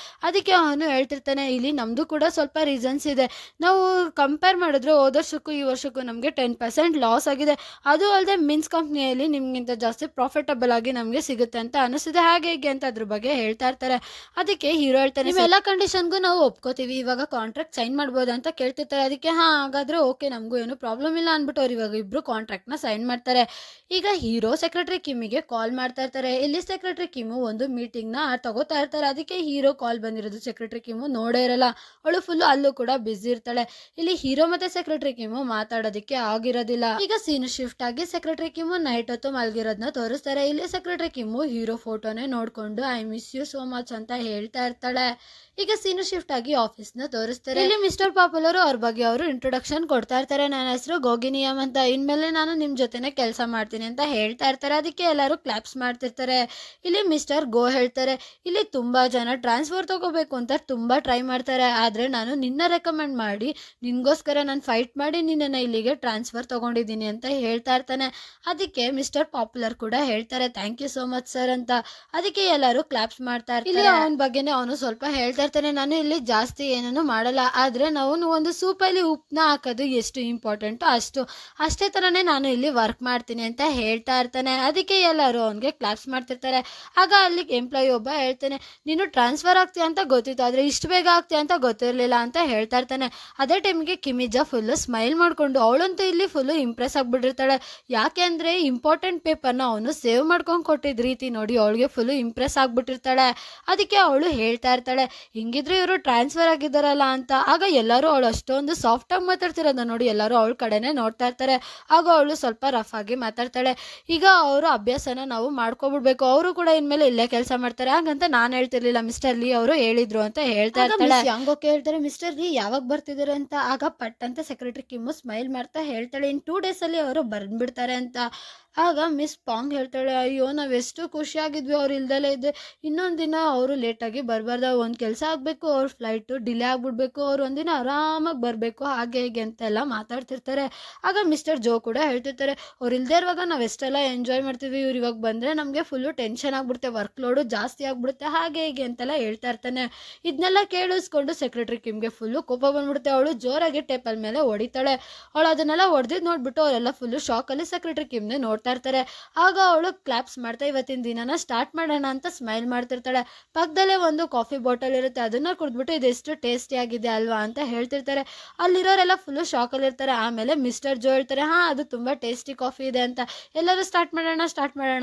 ಅದಕ್ಕೆ ಅವನು ಹೇಳ್ತಿರ್ತಾನೆ, ಇಲ್ಲಿ ನಮ್ದು ಕೂಡ ಸ್ವಲ್ಪ ರೀಸನ್ಸ್ ಇದೆ, ನಾವು ಕಂಪೇರ್ ಮಾಡಿದ್ರೆ ಹೋದ ವರ್ಷಕ್ಕೂ ಈ ವರ್ಷಕ್ಕೂ ನಮಗೆ 10% ಲಾಸ್ ಆಗಿದೆ, ಅದು ಅಲ್ಲದೆ ಮಿನ್ಸ್ ಕಂಪ್ನಿಯಲ್ಲಿ ನಿಮ್ಗಿಂತ ಜಾಸ್ತಿ ಪ್ರಾಫಿಟಬಲ್ ಆಗಿ ನಮಗೆ ಸಿಗುತ್ತೆ ಅಂತ ಅನಿಸಿದೆ, ಹಾಗೆ ಹೀಗೆ ಅಂತ ಅದ್ರ ಬಗ್ಗೆ ಹೇಳ್ತಾ ಇರ್ತಾರೆ. ಅದಕ್ಕೆ ಹೀರೋ ಹೇಳ್ತಾನೆ, ಎಲ್ಲ ಕಂಡೀಷನ್ಗೂ ನಾವು ಒಪ್ಕೋತೀವಿ, ಇವಾಗ ಕಾಂಟ್ರಾಕ್ಟ್ ಸೈನ್ ಮಾಡ್ಬೋದು ಅಂತ ಕೇಳ್ತಿರ್ತಾರೆ. ಅದಕ್ಕೆ ಹಾಗಾದ್ರೆ ಓಕೆ, ನಮಗೂ ಏನು ಪ್ರಾಬ್ಲಮ್ ಇಲ್ಲ ಅನ್ಬಿಟ್ಟು ಅವ್ರು ಇವಾಗ ಇಬ್ರು ಕಾಂಟ್ರಾಕ್ಟ್ ನ ಸೈನ್ ಮಾಡ್ತಾರೆ. ಈಗ ಹೀರೋ ಸೆಕ್ರೆಟರಿ ಕಿಮ್ಮಿಗೆ ಕಾಲ್ ಮಾಡ್ತಾ ಇರ್ತಾರೆ. ಇಲ್ಲಿ ಸೆಕ್ರೆಟರಿ ಕಿಮ್ಮು ಒಂದು ಮೀಟಿಂಗ್ ನ ತಗೋತಾ ಇರ್ತಾರೆ. ಅದಕ್ಕೆ ಹೀರೋ ಕಾಲ್ ಬಂದಿರೋದು ಸೆಕ್ರೆಟರಿ ಕಿಮ್ಮು ನೋಡೇ ಇರಲ್ಲ, ಅವಳು ಫುಲ್ ಅಲ್ಲೂ ಕೂಡ ಬಿಸಿ ಇರ್ತಾಳೆ. ಇಲ್ಲಿ ಹೀರೋ ಮತ್ತೆ ಸೆಕ್ರೆಟರಿ ಕಿಮ್ಮು ಮಾತಾಡೋದಕ್ಕೆ ಆಗಿರೋದಿಲ್ಲ. ಈಗ ಸೀನ್ ಶಿಫ್ಟ್ ಆಗಿ ಸೆಕ್ರೆಟರಿ ಕಿಮ್ಮು ನೈಟ್ ಹೊತ್ತು ಮಲ್ಗಿರೋದನ್ನ ತೋರಿಸ್ತಾರೆ. ಇಲ್ಲಿ ಸೆಕ್ರೆಟರಿ ಕಿಮ್ಮು ಹೀರೋ ಫೋಟೋನೇ ನೋಡ್ಕೊಂಡು I miss you so much ಅಂತ ಹೇಳ್ತಾ ಇರ್ತಾಳೆ. ಈಗ ಸೀನು ಶಿಫ್ಟ್ ಆಗಿ ಆಫೀಸ್ ನ ತೋರಿಸ್ತಾರೆ. ಇಲ್ಲಿ ಮಿಸ್ಟರ್ ಪಾಪುಲರ್ ಅವ್ರ ಬಗ್ಗೆ ಅವರು ಇಂಟ್ರೊಡಕ್ಷನ್ ಕೊಡ್ತಾ ಇರ್ತಾರೆ. ನನ್ನ ಹೆಸರು ಗೋಗಿನಿಯಮ್ ಅಂತ, ಇನ್ಮೇಲೆ ನಾನು ನಿಮ್ ಜೊತೆನೆ ಕೆಲಸ ಮಾಡ್ತೀನಿ ಅಂತ ಹೇಳ್ತಾ ಇರ್ತಾರೆ. ಅದಕ್ಕೆ ಎಲ್ಲರೂ ಕ್ಲಾಪ್ಸ್ ಮಾಡ್ತಿರ್ತಾರೆ. ಇಲ್ಲಿ ಮಿಸ್ಟರ್ ಗೋ ಹೇಳ್ತಾರೆ, ಇಲ್ಲಿ ತುಂಬಾ ಜನ ಟ್ರಾನ್ಸ್ಫರ್ ತಗೋಬೇಕು ಅಂತ ತುಂಬಾ ಟ್ರೈ ಮಾಡ್ತಾರೆ, ಆದ್ರೆ ನಾನು ನಿನ್ನ ರೆಕಮೆಂಡ್ ಮಾಡಿ ನಿನ್ಗೋಸ್ಕರ ನಾನು ಫೈಟ್ ಮಾಡಿ ನಿನ್ನ ಇಲ್ಲಿಗೆ ಟ್ರಾನ್ಸ್ಫರ್ ತಗೊಂಡಿದ್ದೀನಿ ಅಂತ ಹೇಳ್ತಾ ಇರ್ತಾನೆ. ಅದಕ್ಕೆ ಮಿಸ್ಟರ್ ಪಾಪ್ಯುಲರ್ ಕೂಡ ಹೇಳ್ತಾರೆ, thank you so much sir ಅಂತ. ಅದಕ್ಕೆ ಎಲ್ಲರೂ ಕ್ಲಾಪ್ಸ್ ಮಾಡ್ತಾ ಇರ್ತಾರೆ. ಇಲ್ಲಿ ಅವನ ಬಗ್ಗೆನೆ ಅವನು ಸ್ವಲ್ಪ ಹೇಳ್ತಾ ಇರ್ತಾನೆ, ನಾನು ಇಲ್ಲಿ ಜಾಸ್ತಿ ಏನನ್ನು ಮಾಡಲ್ಲ, ಆದ್ರೆ ನಾವು ಒಂದು ಸೂಪಲ್ಲಿ ಉಪ್ಪನ್ನ ಹಾಕೋದು ಎಷ್ಟು ಇಂಪಾರ್ಟೆಂಟು ಅಷ್ಟೇ ತರನೇ ನಾನು ಇಲ್ಲಿ ವರ್ಕ್ ಮಾಡ್ತೀನಿ ಅಂತ ಹೇಳ್ತಾ ಇರ್ತಾನೆ. ಅದಕ್ಕೆ ಎಲ್ಲರೂ ಅವನಿಗೆ ಕ್ಲಾಪ್ಸ್ ಮಾಡ್ತಿರ್ತಾರೆ. ಆಗ ಅಲ್ಲಿ ಎಂಪ್ಲಾಯಿ ಒಬ್ಬ ಹೇಳ್ತಾನೆ, ನೀನು ಟ್ರಾನ್ಸ್ಫರ್ ಆಗ್ತೀಯ ಅಂತ ಗೊತ್ತಿತ್ತು, ಆದರೆ ಇಷ್ಟು ಬೇಗ ಆಗ್ತೀಯ ಅಂತ ಗೊತ್ತಿರಲಿಲ್ಲ ಅಂತ ಹೇಳ್ತಾ ಇರ್ತಾನೆ. ಅದೇ ಟೈಮಿಗೆ ಕಿಮಿಜಾ ಫುಲ್ಲು ಸ್ಮೈಲ್ ಮಾಡಿಕೊಂಡು ಅವಳಂತೂ ಇಲ್ಲಿ ಫುಲ್ಲು ಇಂಪ್ರೆಸ್ ಆಗಿಬಿಟ್ಟಿರ್ತಾಳೆ. ಯಾಕೆ ಅಂದರೆ ಇಂಪಾರ್ಟೆಂಟ್ ಪೇಪರ್ನ ಅವನು ಸೇವ್ ಮಾಡ್ಕೊಂಡು ಕೊಟ್ಟಿದ್ದ ರೀತಿ ನೋಡಿ ಅವಳಿಗೆ ಫುಲ್ಲು ಇಂಪ್ರೆಸ್ ಆಗಿಬಿಟ್ಟಿರ್ತಾಳೆ. ಅದಕ್ಕೆ ಅವಳು ಹೇಳ್ತಾ ಇರ್ತಾಳೆ, ಹಿಂಗಿದ್ರೆ ಇವರು ಟ್ರಾನ್ಸ್ಫರ್ ಆಗಿದ್ದಾರಲ್ಲ ಅಂತ. ಆಗ ಎಲ್ಲರೂ ಅವಳು ಅಷ್ಟೊಂದು ಸಾಫ್ಟಾಗಿ ಮಾತಾಡ್ತಿರೋದನ್ನ ನೋಡಿ ಎಲ್ಲರೂ ಅವಳ ಕಡೆನೇ ನೋಡ್ತಾ ಇರ್ತಾರೆ. ಆಗ ಅವಳು ಸ್ವಲ್ಪ ರಫ್ ಆಗಿ ಮಾತಾಡ್ತಾಳೆ. ಈಗ ಅವರು ಅಭ್ಯಾಸನ ನಾವು ಮಾಡ್ಕೊಬಿಡ್ಬೇಕು, ಅವರು ಕೂಡ ಇನ್ಮೇಲೆ ಇಲ್ಲೇ ಕೆಲಸ ಮಾಡ್ತಾರೆ ಹಾಗಂತ ನಾನು ಹೇಳ್ತಿರ್ಲಿಲ್ಲ, ಮಿಸ್ಟರ್ ಲೀ ಅವರು ಹೇಳಿದ್ರು ಅಂತ ಹೇಳ್ತಾ ಇರ್ತಾಳೆ. ಯಾಂಗೋಕೆ ಹೇಳ್ತಾರೆ, ಮಿಸ್ಟರ್ ಲೀ ಯಾವಾಗ ಬರ್ತಿದ್ದಾರೆ ಅಂತ. ಆಗ ಪಟ್ ಅಂತ ಸೆಕ್ರೆಟರಿ ಕಿಮ್ಮು ಸ್ಮೈಲ್ ಮಾಡ್ತಾ ಹೇಳ್ತಾಳೆ, ಇನ್ 2 days ಅಲ್ಲಿ ಅವರು ಬಂದ್ಬಿಡ್ತಾರೆ ಅಂತ. ಆಗ ಮಿಸ್ ಪಾಂಗ್ ಹೇಳ್ತಾಳೆ, ಅಯ್ಯೋ ನಾವೆಷ್ಟು ಖುಷಿಯಾಗಿದ್ವಿ ಅವ್ರು ಇಲ್ದಲೇ ಇದ್ದೆ, ಇನ್ನೊಂದು ದಿನ ಅವರು ಲೇಟಾಗಿ ಬರಬಾರ್ದ, ಒಂದು ಕೆಲಸ ಆಗಬೇಕು, ಅವ್ರ ಫ್ಲೈಟು ಡಿಲೇ ಆಗಿಬಿಡ್ಬೇಕು, ಅವ್ರು ಒಂದಿನ ಆರಾಮಾಗಿ ಬರಬೇಕು ಹಾಗೆ ಹೀಗೆ ಅಂತೆಲ್ಲ ಮಾತಾಡ್ತಿರ್ತಾರೆ. ಆಗ ಮಿಸ್ಟರ್ ಜೋ ಕೂಡ ಹೇಳ್ತಿರ್ತಾರೆ, ಅವ್ರು ಇಲ್ಲದೆ ಇರುವಾಗ ನಾವು ಎಷ್ಟೆಲ್ಲ ಎಂಜಾಯ್ ಮಾಡ್ತೀವಿ, ಇವ್ರು ಇವಾಗ ಬಂದರೆ ನಮಗೆ ಫುಲ್ಲು ಟೆನ್ಷನ್ ಆಗಿಬಿಡುತ್ತೆ, ವರ್ಕ್ ಲೋಡು ಜಾಸ್ತಿ ಆಗಿಬಿಡುತ್ತೆ ಹಾಗೆ ಹೀಗೆ ಅಂತೆಲ್ಲ ಹೇಳ್ತಾ ಇರ್ತಾನೆ. ಇದನ್ನೆಲ್ಲ ಕೇಳಿಸ್ಕೊಂಡು ಸೆಕ್ರೆಟರಿ ಕಿಮ್ಗೆ ಫುಲ್ಲು ಕೋಪ ಬಂದ್ಬಿಡುತ್ತೆ. ಅವಳು ಜೋರಾಗಿ ಟೇಬಲ್ ಮೇಲೆ ಹೊಡಿತಾಳೆ. ಅವಳು ಅದನ್ನೆಲ್ಲ ಹೊಡೆದಿದ್ದು ನೋಡ್ಬಿಟ್ಟು ಅವರೆಲ್ಲ ಫುಲ್ಲು ಶಾಕಲ್ಲಿ ಸೆಕ್ರೆಟರಿ ಕಿಮ್ನೆ ನೋಡ್ತಾ ಇರ್ತಾರೆ. ಆಗ ಅವಳು ಕ್ಲಾಪ್ಸ್ ಮಾಡ್ತಾ ಇವತ್ತಿನ ದಿನನ ಸ್ಟಾರ್ಟ್ ಮಾಡೋಣ ಅಂತ ಸ್ಮೈಲ್ ಮಾಡ್ತಿರ್ತಾಳೆ. ಪಕ್ಕದಲ್ಲೇ ಒಂದು ಕಾಫಿ ಬಾಟಲ್ ಇರುತ್ತೆ, ಅದನ್ನ ಕುಡಿದ್ಬಿಟ್ಟು ಇದೆಷ್ಟು ಟೇಸ್ಟಿ ಆಗಿದೆ ಅಲ್ವಾ ಅಂತ ಹೇಳ್ತಿರ್ತಾರೆ. ಅಲ್ಲಿರೋರೆಲ್ಲ ಫುಲ್ಲು ಶಾಕಲ್ಲಿ ಇರ್ತಾರೆ. ಆಮೇಲೆ ಮಿಸ್ಟರ್ ಜೋ ಹೇಳ್ತಾರೆ, ಹಾ ಅದು ತುಂಬಾ ಟೇಸ್ಟಿ ಕಾಫಿ ಇದೆ ಅಂತ. ಎಲ್ಲರೂ ಸ್ಟಾರ್ಟ್ ಮಾಡೋಣ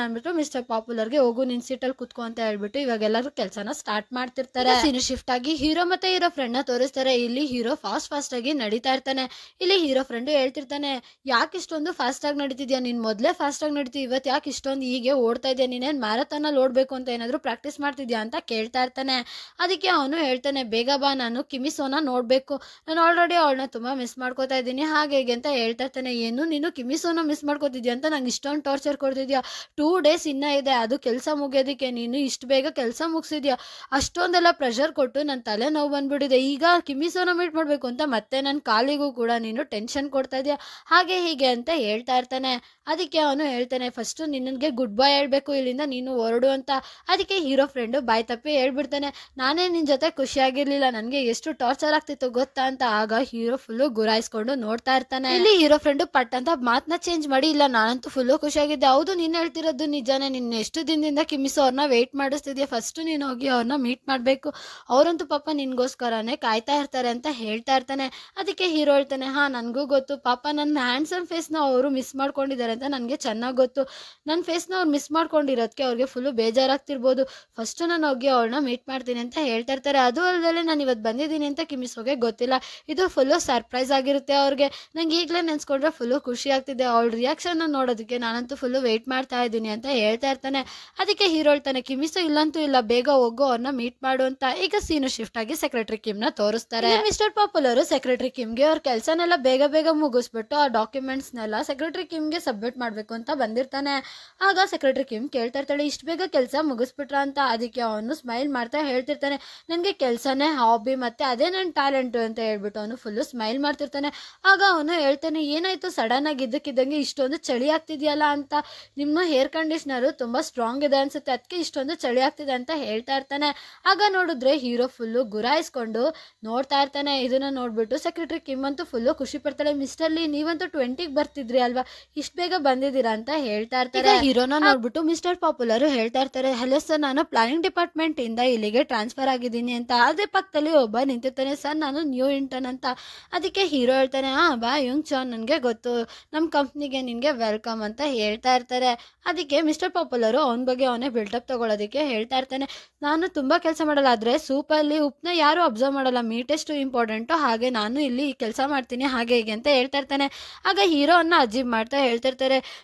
ಅಂದ್ಬಿಟ್ಟು ಮಿಸ್ಟರ್ ಪಾಪ್ಯುಲರ್ಗೆ ಹೋಗು ನಿನ್ ಸೀಟಲ್ಲಿ ಕುತ್ಕೊ ಅಂತ ಹೇಳ್ಬಿಟ್ಟು ಇವಾಗ ಎಲ್ಲರೂ ಕೆಲಸನ ಸ್ಟಾರ್ಟ್ ಮಾಡ್ತಿರ್ತಾರೆ. ಸೀನ್ ಶಿಫ್ಟ್ ಆಗಿ ಹೀರೋ ಮತ್ತೆ ಹೀರೋ ಫ್ರೆಂಡ್ ನ ತೋರಿಸ್ತಾರೆ. ಇಲ್ಲಿ ಹೀರೋ ಫಾಸ್ಟ್ ಆಗಿ ನಡೀತಾ ಇರ್ತಾನೆ. ಇಲ್ಲಿ ಹೀರೋ ಫ್ರೆಂಡ್ ಹೇಳ್ತಿರ್ತಾನೆ, ಯಾಕೆ ಇಷ್ಟೊಂದು ಫಾಸ್ಟ್ ಆಗಿ ನಡೀತಿದ್ಯಾ, ನೀನ್ ಮೊದಲೇ ಫಾಸ್ಟ್ ಆಗಿ ನಡೀತಿ, ಇವತ್ತು ಯಾಕೆ ಇಷ್ಟೊಂದು ಹೀಗೆ ಓಡ್ತಾ ಇದೆಯಾ, ನೀನೇನು ಮ್ಯಾರಥಾನಲ್ಲಿ ಓಡಬೇಕು ಅಂತ ಏನಾದರೂ ಪ್ರಾಕ್ಟೀಸ್ ಮಾಡ್ತಿದ್ಯಾ ಅಂತ ಕೇಳ್ತಾ ಇರ್ತಾನೆ. ಅದಕ್ಕೆ ಅವನು ಹೇಳ್ತಾನೆ, ಬೇಗ ಬಾ, ನಾನು ಕಿಮಿಸೋನ ನೋಡಬೇಕು, ನಾನು ಆಲ್ರೆಡಿ ಅವಳನ್ನ ತುಂಬ ಮಿಸ್ ಮಾಡ್ಕೋತಾ ಇದ್ದೀನಿ ಹಾಗೆ ಹೀಗೆ ಅಂತ ಹೇಳ್ತಾ ಇರ್ತಾನೆ. ಏನು ನೀನು ಕಿಮಿಸೋನ ಮಿಸ್ ಮಾಡ್ಕೋತಿದ್ಯಾ ಅಂತ ನಂಗೆ ಇಷ್ಟೊಂದು ಟಾರ್ಚರ್ ಕೊಡ್ತಿದ್ಯಾ, 2 days ಇನ್ನೂ ಇದೆ ಅದು ಕೆಲಸ ಮುಗಿಯೋದಕ್ಕೆ, ನೀನು ಇಷ್ಟು ಬೇಗ ಕೆಲಸ ಮುಗಿಸಿದ್ಯಾ, ಅಷ್ಟೊಂದೆಲ್ಲ ಪ್ರೆಷರ್ ಕೊಟ್ಟು ನನ್ನ ತಲೆ ನೋವು ಬಂದ್ಬಿಟ್ಟಿದೆ, ಈಗ ಕಿಮಿಸೋನ ಮೀಟ್ ಮಾಡಬೇಕು ಅಂತ ಮತ್ತೆ ನನ್ನ ಕಾಲಿಗೂ ಕೂಡ ನೀನು ಟೆನ್ಷನ್ ಕೊಡ್ತಾ ಇದೆಯಾ ಹಾಗೆ ಹೀಗೆ ಅಂತ ಹೇಳ್ತಾ ಇರ್ತಾನೆ. ಅದಕ್ಕೆ ಅವನು ಹೇಳ್ತಾನೆ, ಫಸ್ಟು ನಿನಗೆ ಗುಡ್ ಬೈ ಹೇಳ್ಬೇಕು, ಇಲ್ಲಿಂದ ನೀನು ಹೊರಡು ಅಂತ. ಅದಕ್ಕೆ ಹೀರೋ ಫ್ರೆಂಡು ಬಾಯ್ ತಪ್ಪಿ ಹೇಳ್ಬಿಡ್ತಾನೆ, ನಾನೇ ನಿನ್ನ ಜೊತೆ ಖುಷಿಯಾಗಿರ್ಲಿಲ್ಲ, ನನಗೆ ಎಷ್ಟು ಟಾರ್ಚರ್ ಆಗ್ತಿತ್ತು ಗೊತ್ತಾ ಅಂತ. ಆಗ ಹೀರೋ ಫುಲ್ಲು ಗುರಾಯಿಸ್ಕೊಂಡು ನೋಡ್ತಾ ಇರ್ತಾನೆ. ಇಲ್ಲಿ ಹೀರೋ ಫ್ರೆಂಡು ಪಟ್ ಅಂತ ಮಾತನ್ನ ಚೇಂಜ್ ಮಾಡಿ, ಇಲ್ಲ ನಾನಂತೂ ಫುಲ್ಲು ಖುಷಿಯಾಗಿದ್ದೆ, ಹೌದು ನೀನು ಹೇಳ್ತಿರೋದು ನಿಜಾನೇ, ನಿನ್ನ ಎಷ್ಟು ದಿನದಿಂದ ಕಿಮಿಸೋ ಅವ್ರನ್ನ ವೆಯ್ಟ್ ಮಾಡಿಸ್ತಿದ್ಯಾ, ಫಸ್ಟು ನೀನು ಹೋಗಿ ಅವ್ರನ್ನ ಮೀಟ್ ಮಾಡಬೇಕು, ಅವರಂತೂ ಪಾಪ ನಿನ್ಗೋಸ್ಕರನೇ ಕಾಯ್ತಾ ಇರ್ತಾರೆ ಅಂತ ಹೇಳ್ತಾ ಇರ್ತಾನೆ. ಅದಕ್ಕೆ ಹೀರೋ ಹೇಳ್ತಾನೆ, ಹಾ ನನಗೂ ಗೊತ್ತು, ಪಾಪ ನನ್ನ ಹ್ಯಾಂಡ್ಸಮ್ ಫೇಸ್ನ ಅವರು ಮಿಸ್ ಮಾಡ್ಕೊಂಡಿದ್ದಾರೆ ಅಂತ ನನಗೆ ಚೆನ್ನಾಗಿ ಗೊತ್ತು, ನನ್ನ ಫೇಸ್ನ ಅವ್ರು ಮಿಸ್ ಮಾಡ್ಕೊಂಡಿರೋದಕ್ಕೆ ಅವ್ರಿಗೆ ಫುಲ್ಲು ಬೇಜಾರಾಗ್ತಿರ್ಬೋದು, ಫಸ್ಟು ನಾನು ಹೋಗಿ ಅವಳನ್ನ ಮೀಟ್ ಮಾಡ್ತೀನಿ ಅಂತ ಹೇಳ್ತಾ ಇರ್ತಾರೆ. ಅದು ಅಲ್ಲದೆ ನಾನು ಇವತ್ತು ಬಂದಿದ್ದೀನಿ ಅಂತ ಕಿಮಿಸೋಗೆ ಗೊತ್ತಿಲ್ಲ, ಇದು ಫುಲ್ಲು ಸರ್ಪ್ರೈಸ್ ಆಗಿರುತ್ತೆ ಅವ್ರಿಗೆ. ನಂಗೆ ಈಗಲೇ ನೆನೆಸ್ಕೊಂಡ್ರೆ ಫುಲ್ಲು ಖುಷಿ ಆಗ್ತಿದೆ, ಅವಳ ರಿಯಾಕ್ಷನ್ನ ನೋಡೋದಕ್ಕೆ ನಾನಂತೂ ಫುಲ್ಲು ವೆಯ್ಟ್ ಮಾಡ್ತಾ ಇದ್ದೀನಿ ಅಂತ ಹೇಳ್ತಾ ಇರ್ತಾನೆ. ಅದಕ್ಕೆ ಹೀರೋ ಹೇಳ್ತಾನೆ, ಕಿಮಿಸೋ ಇಲ್ಲಂತೂ ಇಲ್ಲ, ಬೇಗ ಹೋಗೋ ಅವ್ರನ್ನ ಮೀಟ್ ಮಾಡು ಅಂತ. ಈಗ ಸೀನು ಶಿಫ್ಟ್ ಆಗಿ ಸೆಕ್ರೆಟರಿ ಕಿಮ್ನ ತೋರಿಸ್ತಾರೆ. ಮಿಸ್ಟರ್ ಪಾಪ್ಯುಲರ್ ಸೆಕ್ರೆಟರಿ ಕಿಮ್ಗೆ ಅವ್ರ ಕೆಲಸನೆಲ್ಲ ಬೇಗ ಮುಗಿಸ್ಬಿಟ್ಟು ಆ ಡಾಕ್ಯುಮೆಂಟ್ಸ್ನೆಲ್ಲ ಸೆಕ್ರೆಟರಿ ಕಿಮ್ಗೆ ಸಬ್ಮಿಟ್ ಮಾಡಬೇಕು ಅಂತ ಬಂದಿರ್ತಾನೆ. ಆಗ ಸೆಕ್ರೆಟರಿ ಕಿಮ್ ಕೇಳ್ತಾ ಇರ್ತಾಳೆ, ಇಷ್ಟು ಬೇಗ ಕೆಲಸ ಮುಗಿಸ್ಬಿಟ್ರ ಅಂತ. ಅದಕ್ಕೆ ಅವನು ಸ್ಮೈಲ್ ಮಾಡ್ತಾ ಹೇಳ್ತಿರ್ತಾನೆ, ನನಗೆ ಕೆಲಸನೇ ಹಾಬಿ ಮತ್ತೆ ಅದೇ ನನ್ನ ಟ್ಯಾಲೆಂಟು ಅಂತ ಹೇಳ್ಬಿಟ್ಟು ಅವನು ಫುಲ್ಲು ಸ್ಮೈಲ್ ಮಾಡ್ತಿರ್ತಾನೆ. ಆಗ ಅವನು ಹೇಳ್ತಾನೆ, ಏನಾಯ್ತು ಸಡನ್ ಆಗಿ ಇದ್ದಕ್ಕಿದ್ದಂಗೆ ಇಷ್ಟೊಂದು ಚಳಿ ಆಗ್ತಿದೆಯಲ್ಲ ಅಂತ, ನಿಮ್ಮ ಹೇರ್ ಕಂಡೀಷ್ನರು ತುಂಬಾ ಸ್ಟ್ರಾಂಗ್ ಇದೆ ಅನ್ಸುತ್ತೆ, ಅದಕ್ಕೆ ಇಷ್ಟೊಂದು ಚಳಿ ಆಗ್ತಿದೆ ಅಂತ ಹೇಳ್ತಾ ಇರ್ತಾನೆ. ಆಗ ನೋಡಿದ್ರೆ ಹೀರೋ ಫುಲ್ಲು ಗುರಾಯಿಸ್ಕೊಂಡು ನೋಡ್ತಾ ಇರ್ತಾನೆ. ಇದನ್ನ ನೋಡ್ಬಿಟ್ಟು ಸೆಕ್ರೆಟರಿ ಕಿಮ್ ಅಂತೂ ಫುಲ್ಲು ಖುಷಿ ಪಡ್ತಾಳೆ, ಮಿಸ್ಟರ್ ಲೀ ನೀವಂತೂ 20ಗೆ ಬರ್ತಿದ್ರಿ ಅಲ್ವಾ, ಇಷ್ಟು ಬೇಗ ಬಂದಿದ್ದೀರಾ ಅಂತ ಹೇಳ್ತಾ ಇರ್ತಾರೆ. ಹೀರೋನ ನೋಡ್ಬಿಟ್ಟು ಮಿಸ್ಟರ್ ಪಾಪ್ಯುಲರ್ ಹೇಳ್ತಾ ಇರ್ತಾರೆ, ಹಲೋ ಸರ್, ನಾನು ಪ್ಲಾನಿಂಗ್ ಡಿಪಾರ್ಟ್ಮೆಂಟ್ ಇಂದ ಇಲ್ಲಿಗೆ ಟ್ರಾನ್ಸ್ಫರ್ ಆಗಿದ್ದೀನಿ ಅಂತ. ಅದೇ ಪಕ್ಕದಲ್ಲಿ ಒಬ್ಬ ನಿಂತಿರ್ತಾನೆ, ಸರ್ ನಾನು ನ್ಯೂ ಇಂಟರ್ನ್ ಅಂತ. ಅದಕ್ಕೆ ಹೀರೋ ಹೇಳ್ತಾನೆ, ಬಾ ಯುಂಗ್ ಚಾನ್, ನನಗೆ ಗೊತ್ತು, ನಮ್ಮ ಕಂಪ್ನಿಗೆ ನಿನಗೆ ವೆಲ್ಕಮ್ ಅಂತ ಹೇಳ್ತಾ ಇರ್ತಾರೆ. ಅದಕ್ಕೆ ಮಿಸ್ಟರ್ ಪಾಪ್ಯುಲರ್ ಅವನ ಬಗ್ಗೆ ಅವನೇ ಬಿಲ್ಡಪ್ ತಗೊಳ್ಳೋದಕ್ಕೆ ಹೇಳ್ತಾ ಇರ್ತಾನೆ, ನಾನು ತುಂಬ ಕೆಲಸ ಮಾಡಲ್ಲ, ಆದರೆ ಸೂಪಲ್ಲಿ ಉಪ್ಪನ್ನ ಯಾರು ಅಬ್ಸರ್ವ್ ಮಾಡಲ್ಲ, ಮೀಟ್ ಎಷ್ಟು ಇಂಪಾರ್ಟೆಂಟು, ಹಾಗೆ ನಾನು ಇಲ್ಲಿ ಕೆಲಸ ಮಾಡ್ತೀನಿ ಹಾಗೆ ಹೀಗೆ ಅಂತ ಹೇಳ್ತಾ ಇರ್ತಾನೆ. ಆಗ ಹೀರೋನ ಅಜೀಬ್ ಮಾಡ್ತಾ ಹೇಳ್ತಿರ್ತಾರೆ,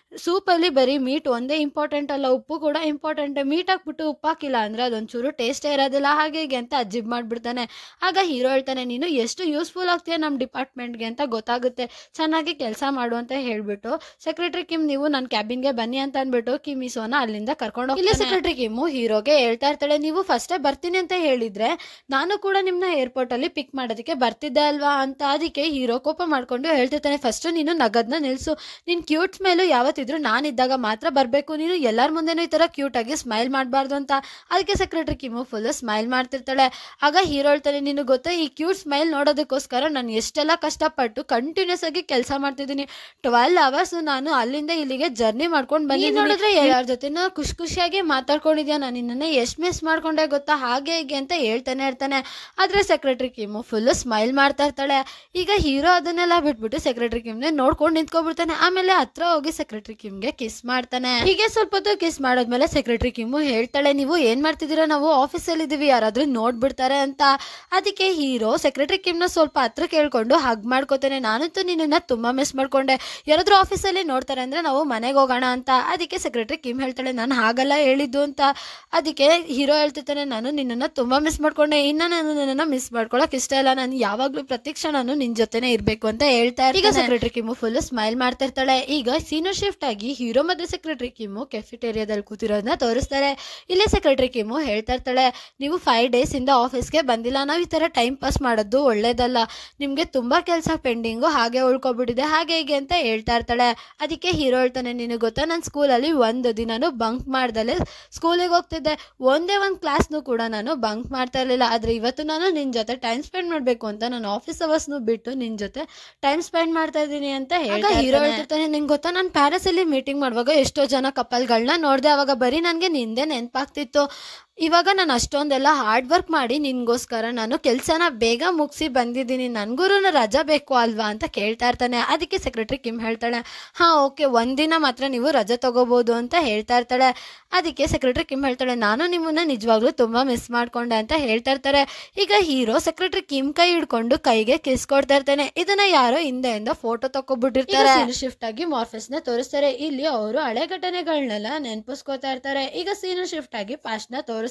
ಸೂಪಲ್ಲಿ ಬರೀ ಮೀಟ್ ಒಂದೇ ಇಂಪಾರ್ಟೆಂಟ್ ಅಲ್ಲ, ಉಪ್ಪು ಕೂಡ ಇಂಪಾರ್ಟೆಂಟ್, ಮೀಟ್ ಹಾಕ್ಬಿಟ್ಟು ಉಪ್ಪು ಹಾಕಿಲ್ಲ ಅಂದರೆ ಅದೊಂಚೂರು ಟೇಸ್ಟೇ ಇರೋದಿಲ್ಲ ಹಾಗೆ ಹೀಗೆ ಅಂತ ಅಜೀಬ್ ಮಾಡಿಬಿಡ್ತಾನೆ. ಆಗ ಹೀರೋ ಹೇಳ್ತಾನೆ, ನೀನು ಎಷ್ಟು ಯೂಸ್ಫುಲ್ ಆಗ್ತೀಯ ನಮ್ಮ ಡಿಪಾರ್ಟ್ಮೆಂಟ್ಗೆ ಅಂತ ಗೊತ್ತಾಗುತ್ತೆ, ಚೆನ್ನಾಗಿ ಕೆಲಸ ಮಾಡು ಅಂತ ಹೇಳ್ಬಿಟ್ಟು ಸೆಕ್ರೆಟರಿ ಕಿಮ್ ನೀವು ನನ್ನ ಕ್ಯಾಬಿನ್ಗೆ ಬನ್ನಿ ಅಂತ ಅಂದ್ಬಿಟ್ಟು ಕಿಮಿಸೋನ ಅಲ್ಲಿಂದ ಕರ್ಕೊಂಡು ಹೋಗ್ತಾನೆ. ಇಲ್ಲಿ ಸೆಕ್ರೆಟರಿ ಕಿಮ್ಮು ಹೀರೋಗೆ ಹೇಳ್ತಾ ಇರ್ತಾಳೆ, ನೀವು ಫಸ್ಟೇ ಬರ್ತೀನಿ ಅಂತ ಹೇಳಿದ್ರೆ ನಾನು ಕೂಡ ನಿಮ್ಮನ್ನ ಏರ್ಪೋರ್ಟ್ ಅಲ್ಲಿ ಪಿಕ್ ಮಾಡೋದಕ್ಕೆ ಬರ್ತಿದ್ದೆ ಅಲ್ವಾ ಅಂತ. ಅದಕ್ಕೆ ಹೀರೋ ಕೋಪ ಮಾಡ್ಕೊಂಡು ಹೇಳ್ತಿರ್ತಾನೆ, ಫಸ್ಟ್ ನೀನು ನಗದ್ನ ನಿಲ್ಸು, ನಿನ್ ಕ್ಯೂಟ್ಸ್ ಮೇಲೂ ಯಾವತ್ತಿಗೂ ಯಾವತ್ತಿದ್ರು ನಾನಿದ್ದಾಗ ಮಾತ್ರ ಬರಬೇಕು, ನೀನು ಎಲ್ಲರ ಮುಂದೆನೂ ಈ ಥರ ಕ್ಯೂಟಾಗಿ ಸ್ಮೈಲ್ ಮಾಡಬಾರ್ದು ಅಂತ. ಅದಕ್ಕೆ ಸೆಕ್ರೆಟರಿ ಕಿಮ್ಮು ಫುಲ್ಲು ಸ್ಮೈಲ್ ಮಾಡ್ತಿರ್ತಾಳೆ. ಆಗ ಹೀರೋ ಹೇಳ್ತಾನೆ, ನೀನು ಗೊತ್ತಾ ಈ ಕ್ಯೂಟ್ ಸ್ಮೈಲ್ ನೋಡೋದಕ್ಕೋಸ್ಕರ ನಾನು ಎಷ್ಟೆಲ್ಲ ಕಷ್ಟಪಟ್ಟು ಕಂಟಿನ್ಯೂಸ್ ಆಗಿ ಕೆಲಸ ಮಾಡ್ತಿದ್ದೀನಿ. 12 hours ನಾನು ಅಲ್ಲಿಂದ ಇಲ್ಲಿಗೆ ಜರ್ನಿ ಮಾಡ್ಕೊಂಡು ಬಂದು ನೋಡಿದ್ರೆ ಯಾರ ಜೊತೆನೂ ಖುಷಿಯಾಗಿ ಮಾತಾಡ್ಕೊಂಡಿದ್ಯಾ, ನಾನು ನಿನ್ನನ್ನು ಎಷ್ಟು ಮಿಸ್ ಮಾಡ್ಕೊಂಡೆ ಗೊತ್ತಾ, ಹಾಗೆ ಹೀಗೆ ಅಂತ ಹೇಳ್ತಾನೆ ಇರ್ತಾನೆ. ಆದರೆ ಸೆಕ್ರೆಟರಿ ಕಿಮ್ಮು ಫುಲ್ಲು ಸ್ಮೈಲ್ ಮಾಡ್ತಾ ಇರ್ತಾಳೆ. ಈಗ ಹೀರೋ ಅದನ್ನೆಲ್ಲ ಬಿಟ್ಬಿಟ್ಟು ಸೆಕ್ರೆಟರಿ ಕಿಮ್ನೆ ನೋಡ್ಕೊಂಡು ನಿಂತ್ಕೊಬಿಡ್ತಾನೆ. ಆಮೇಲೆ ಹತ್ರ ಹೋಗಿ ಸೆಕ್ರೆಟರಿ ಕಿಮ್ಗೆ ಕಿಸ್ ಮಾಡ್ತಾನೆ. ಹೀಗೆ ಸ್ವಲ್ಪ ಹೊತ್ತು ಕಿಸ್ ಮಾಡೋದ್ಮೇಲೆ ಸೆಕ್ರೆಟರಿ ಕಿಮ್ಮು ಹೇಳ್ತಾಳೆ, ನೀವು ಏನ್ ಮಾಡ್ತಿದ್ದೀರಾ, ನಾವು ಆಫೀಸಲ್ಲಿ ಇದೀವಿ, ಯಾರಾದ್ರೂ ನೋಡ್ಬಿಡ್ತಾರೆ ಅಂತ. ಅದಕ್ಕೆ ಹೀರೋ ಸೆಕ್ರೆಟರಿ ಕಿಮ್ನ ಸ್ವಲ್ಪ ಹತ್ರ ಕೇಳ್ಕೊಂಡು ಹಗ್ ಮಾಡ್ಕೋತಾನೆ. ನಾನಂತೂ ನಿನ್ನ ತುಂಬಾ ಮಿಸ್ ಮಾಡ್ಕೊಂಡೆ, ಯಾರಾದ್ರೂ ಆಫೀಸಲ್ಲಿ ನೋಡ್ತಾರೆ ಅಂದ್ರೆ ನಾವು ಮನೆಗೆ ಹೋಗೋಣ ಅಂತ. ಅದಕ್ಕೆ ಸೆಕ್ರೆಟರಿ ಕಿಮ್ ಹೇಳ್ತಾಳೆ, ನಾನು ಹಾಗಲ್ಲ ಹೇಳಿದ್ದು ಅಂತ. ಅದಕ್ಕೆ ಹೀರೋ ಹೇಳ್ತಿರ್ತಾನೆ, ನಾನು ನಿನ್ನನ್ನ ತುಂಬಾ ಮಿಸ್ ಮಾಡ್ಕೊಂಡೆ, ಇನ್ನ ನಾನು ನಿನ್ನನ್ನ ಮಿಸ್ ಮಾಡ್ಕೊಳಕ್ ಇಷ್ಟ ಇಲ್ಲ, ನಾನು ಯಾವಾಗ್ಲೂ ಪ್ರತಿ ಕ್ಷಣನು ನಿನ್ ಜೊತೆನೆ ಇರ್ಬೇಕು ಅಂತ ಹೇಳ್ತಾ ಇರ್ತಾನೆ. ಈಗ ಸೆಕ್ರೆಟರಿ ಕಿಮ್ಮು ಫುಲ್ ಸ್ಮೈಲ್ ಮಾಡ್ತಾ ಇರ್ತಾಳೆ. ಈಗ ಸೀನು ಶಿಫ್ಟ್ ಆಗಿ ಹೀರೋ ಮತ್ತೆ ಸೆಕ್ರೆಟರಿ ಕಿಮ್ಮು ಕೆಫಿಟೇರಿಯಾದಲ್ಲಿ ಕೂತಿರೋದನ್ನ ತೋರಿಸ್ತಾರೆ. ಇಲ್ಲೇ ಸೆಕ್ರೆಟರಿ ಕಿಮ್ಮು ಹೇಳ್ತಾ ಇರ್ತಾಳೆ, ನೀವು 5 days ಇಂದ ಆಫೀಸ್ಗೆ ಬಂದಿಲ್ಲ, ನಾವು ಈ ತರ ಟೈಮ್ ಪಾಸ್ ಮಾಡೋದು ಒಳ್ಳೇದಲ್ಲ, ನಿಮ್ಗೆ ತುಂಬಾ ಕೆಲಸ ಪೆಂಡಿಂಗು ಹಾಗೆ ಉಳ್ಕೊಬಿಟ್ಟಿದೆ, ಹಾಗೆ ಹೀಗೆ ಅಂತ ಹೇಳ್ತಾ ಇರ್ತಾಳೆ. ಅದಕ್ಕೆ ಹೀರೋ ಹೇಳ್ತಾನೆ, ನಿನಗೆ ಗೊತ್ತಾ ನಾನು ಸ್ಕೂಲಲ್ಲಿ ಒಂದು ದಿನಾನು ಬಂಕ್ ಮಾಡ್ದಲೆ ಸ್ಕೂಲಿಗೆ ಹೋಗ್ತಿದ್ದೆ, ಒಂದೇ ಒಂದು ಕ್ಲಾಸ್ನು ಕೂಡ ನಾನು ಬಂಕ್ ಮಾಡ್ತಾ ಇರಲಿಲ್ಲ. ಆದ್ರೆ ಇವತ್ತು ನಾನು ನಿನ್ ಜೊತೆ ಟೈಮ್ ಸ್ಪೆಂಡ್ ಮಾಡ್ಬೇಕು ಅಂತ ನಾನು ಆಫೀಸ್ ಅವರ್ಸ್ನು ಬಿಟ್ಟು ನಿನ್ ಜೊತೆ ಟೈಮ್ ಸ್ಪೆಂಡ್ ಮಾಡ್ತಾ ಇದ್ದೀನಿ ಅಂತ ಹೇಳಿ ಹೀರೋ ಹೇಳ್ತಿರ್ತಾನೆ. ನಿಂಗೆ ಗೊತ್ತಾ ನಾನು ಪ್ಯಾರಿಸ್ ಅಲ್ಲಿ ಮೀಟಿಂಗ್ ಮಾಡುವಾಗ ಎಷ್ಟೋ ಜನ ಕಪಲ್ಗಳನ್ನ ನೋಡಿದೆ, ಅವಾಗ ಬರೀ ನನಗೆ ನಿಂದೆ ನೆನಪಾಗ್ತಿತ್ತು. ಇವಾಗ ನಾನು ಅಷ್ಟೊಂದೆಲ್ಲ ಹಾರ್ಡ್ ವರ್ಕ್ ಮಾಡಿ ನಿನ್ಗೋಸ್ಕರ ನಾನು ಕೆಲಸನ ಬೇಗ ಮುಗಿಸಿ ಬಂದಿದ್ದೀನಿ, ನನಗೂ ರಜಾ ಬೇಕು ಅಲ್ವಾ ಅಂತ ಕೇಳ್ತಾ ಇರ್ತಾನೆ. ಅದಕ್ಕೆ ಸೆಕ್ರೆಟರಿ ಕಿಮ್ ಹೇಳ್ತಾಳೆ, ಹಾಂ ಓಕೆ, ಒಂದಿನ ಮಾತ್ರ ನೀವು ರಜೆ ತಗೋಬೋದು ಅಂತ ಹೇಳ್ತಾ ಇರ್ತಾಳೆ. ಅದಕ್ಕೆ ಸೆಕ್ರೆಟರಿ ಕಿಮ್ ಹೇಳ್ತಾಳೆ, ನಾನು ನಿಮ್ಮನ್ನ ನಿಜವಾಗ್ಲೂ ತುಂಬಾ ಮಿಸ್ ಮಾಡ್ಕೊಂಡೆ ಅಂತ ಹೇಳ್ತಾ ಇರ್ತಾರೆ. ಈಗ ಹೀರೋ ಸೆಕ್ರೆಟರಿ ಕಿಮ್ ಕೈ ಹಿಡ್ಕೊಂಡು ಕೈಗೆ ಕಿಸ್ ಕೊಡ್ತಾ ಇರ್ತಾನೆ. ಇದನ್ನ ಯಾರೋ ಹಿಂದೆಯಿಂದ ಫೋಟೋ ತಕೊಬಿಟ್ಟಿರ್ತಾರೆ. ಶಿಫ್ಟ್ ಆಗಿ ಮಾರ್ಫಸ್ ನ ತೋರಿಸ್ತಾರೆ. ಇಲ್ಲಿ ಅವರು ಹಳೆ ಘಟನೆಗಳನ್ನೆಲ್ಲ ನೆನಪಿಸ್ಕೋತಾ ಇರ್ತಾರೆ. ಈಗ ಸೀನ್ ಶಿಫ್ಟ್ ಆಗಿ ಪಾಸ್ಟ್ ನ ತೋರಿಸ್ತಾರೆ.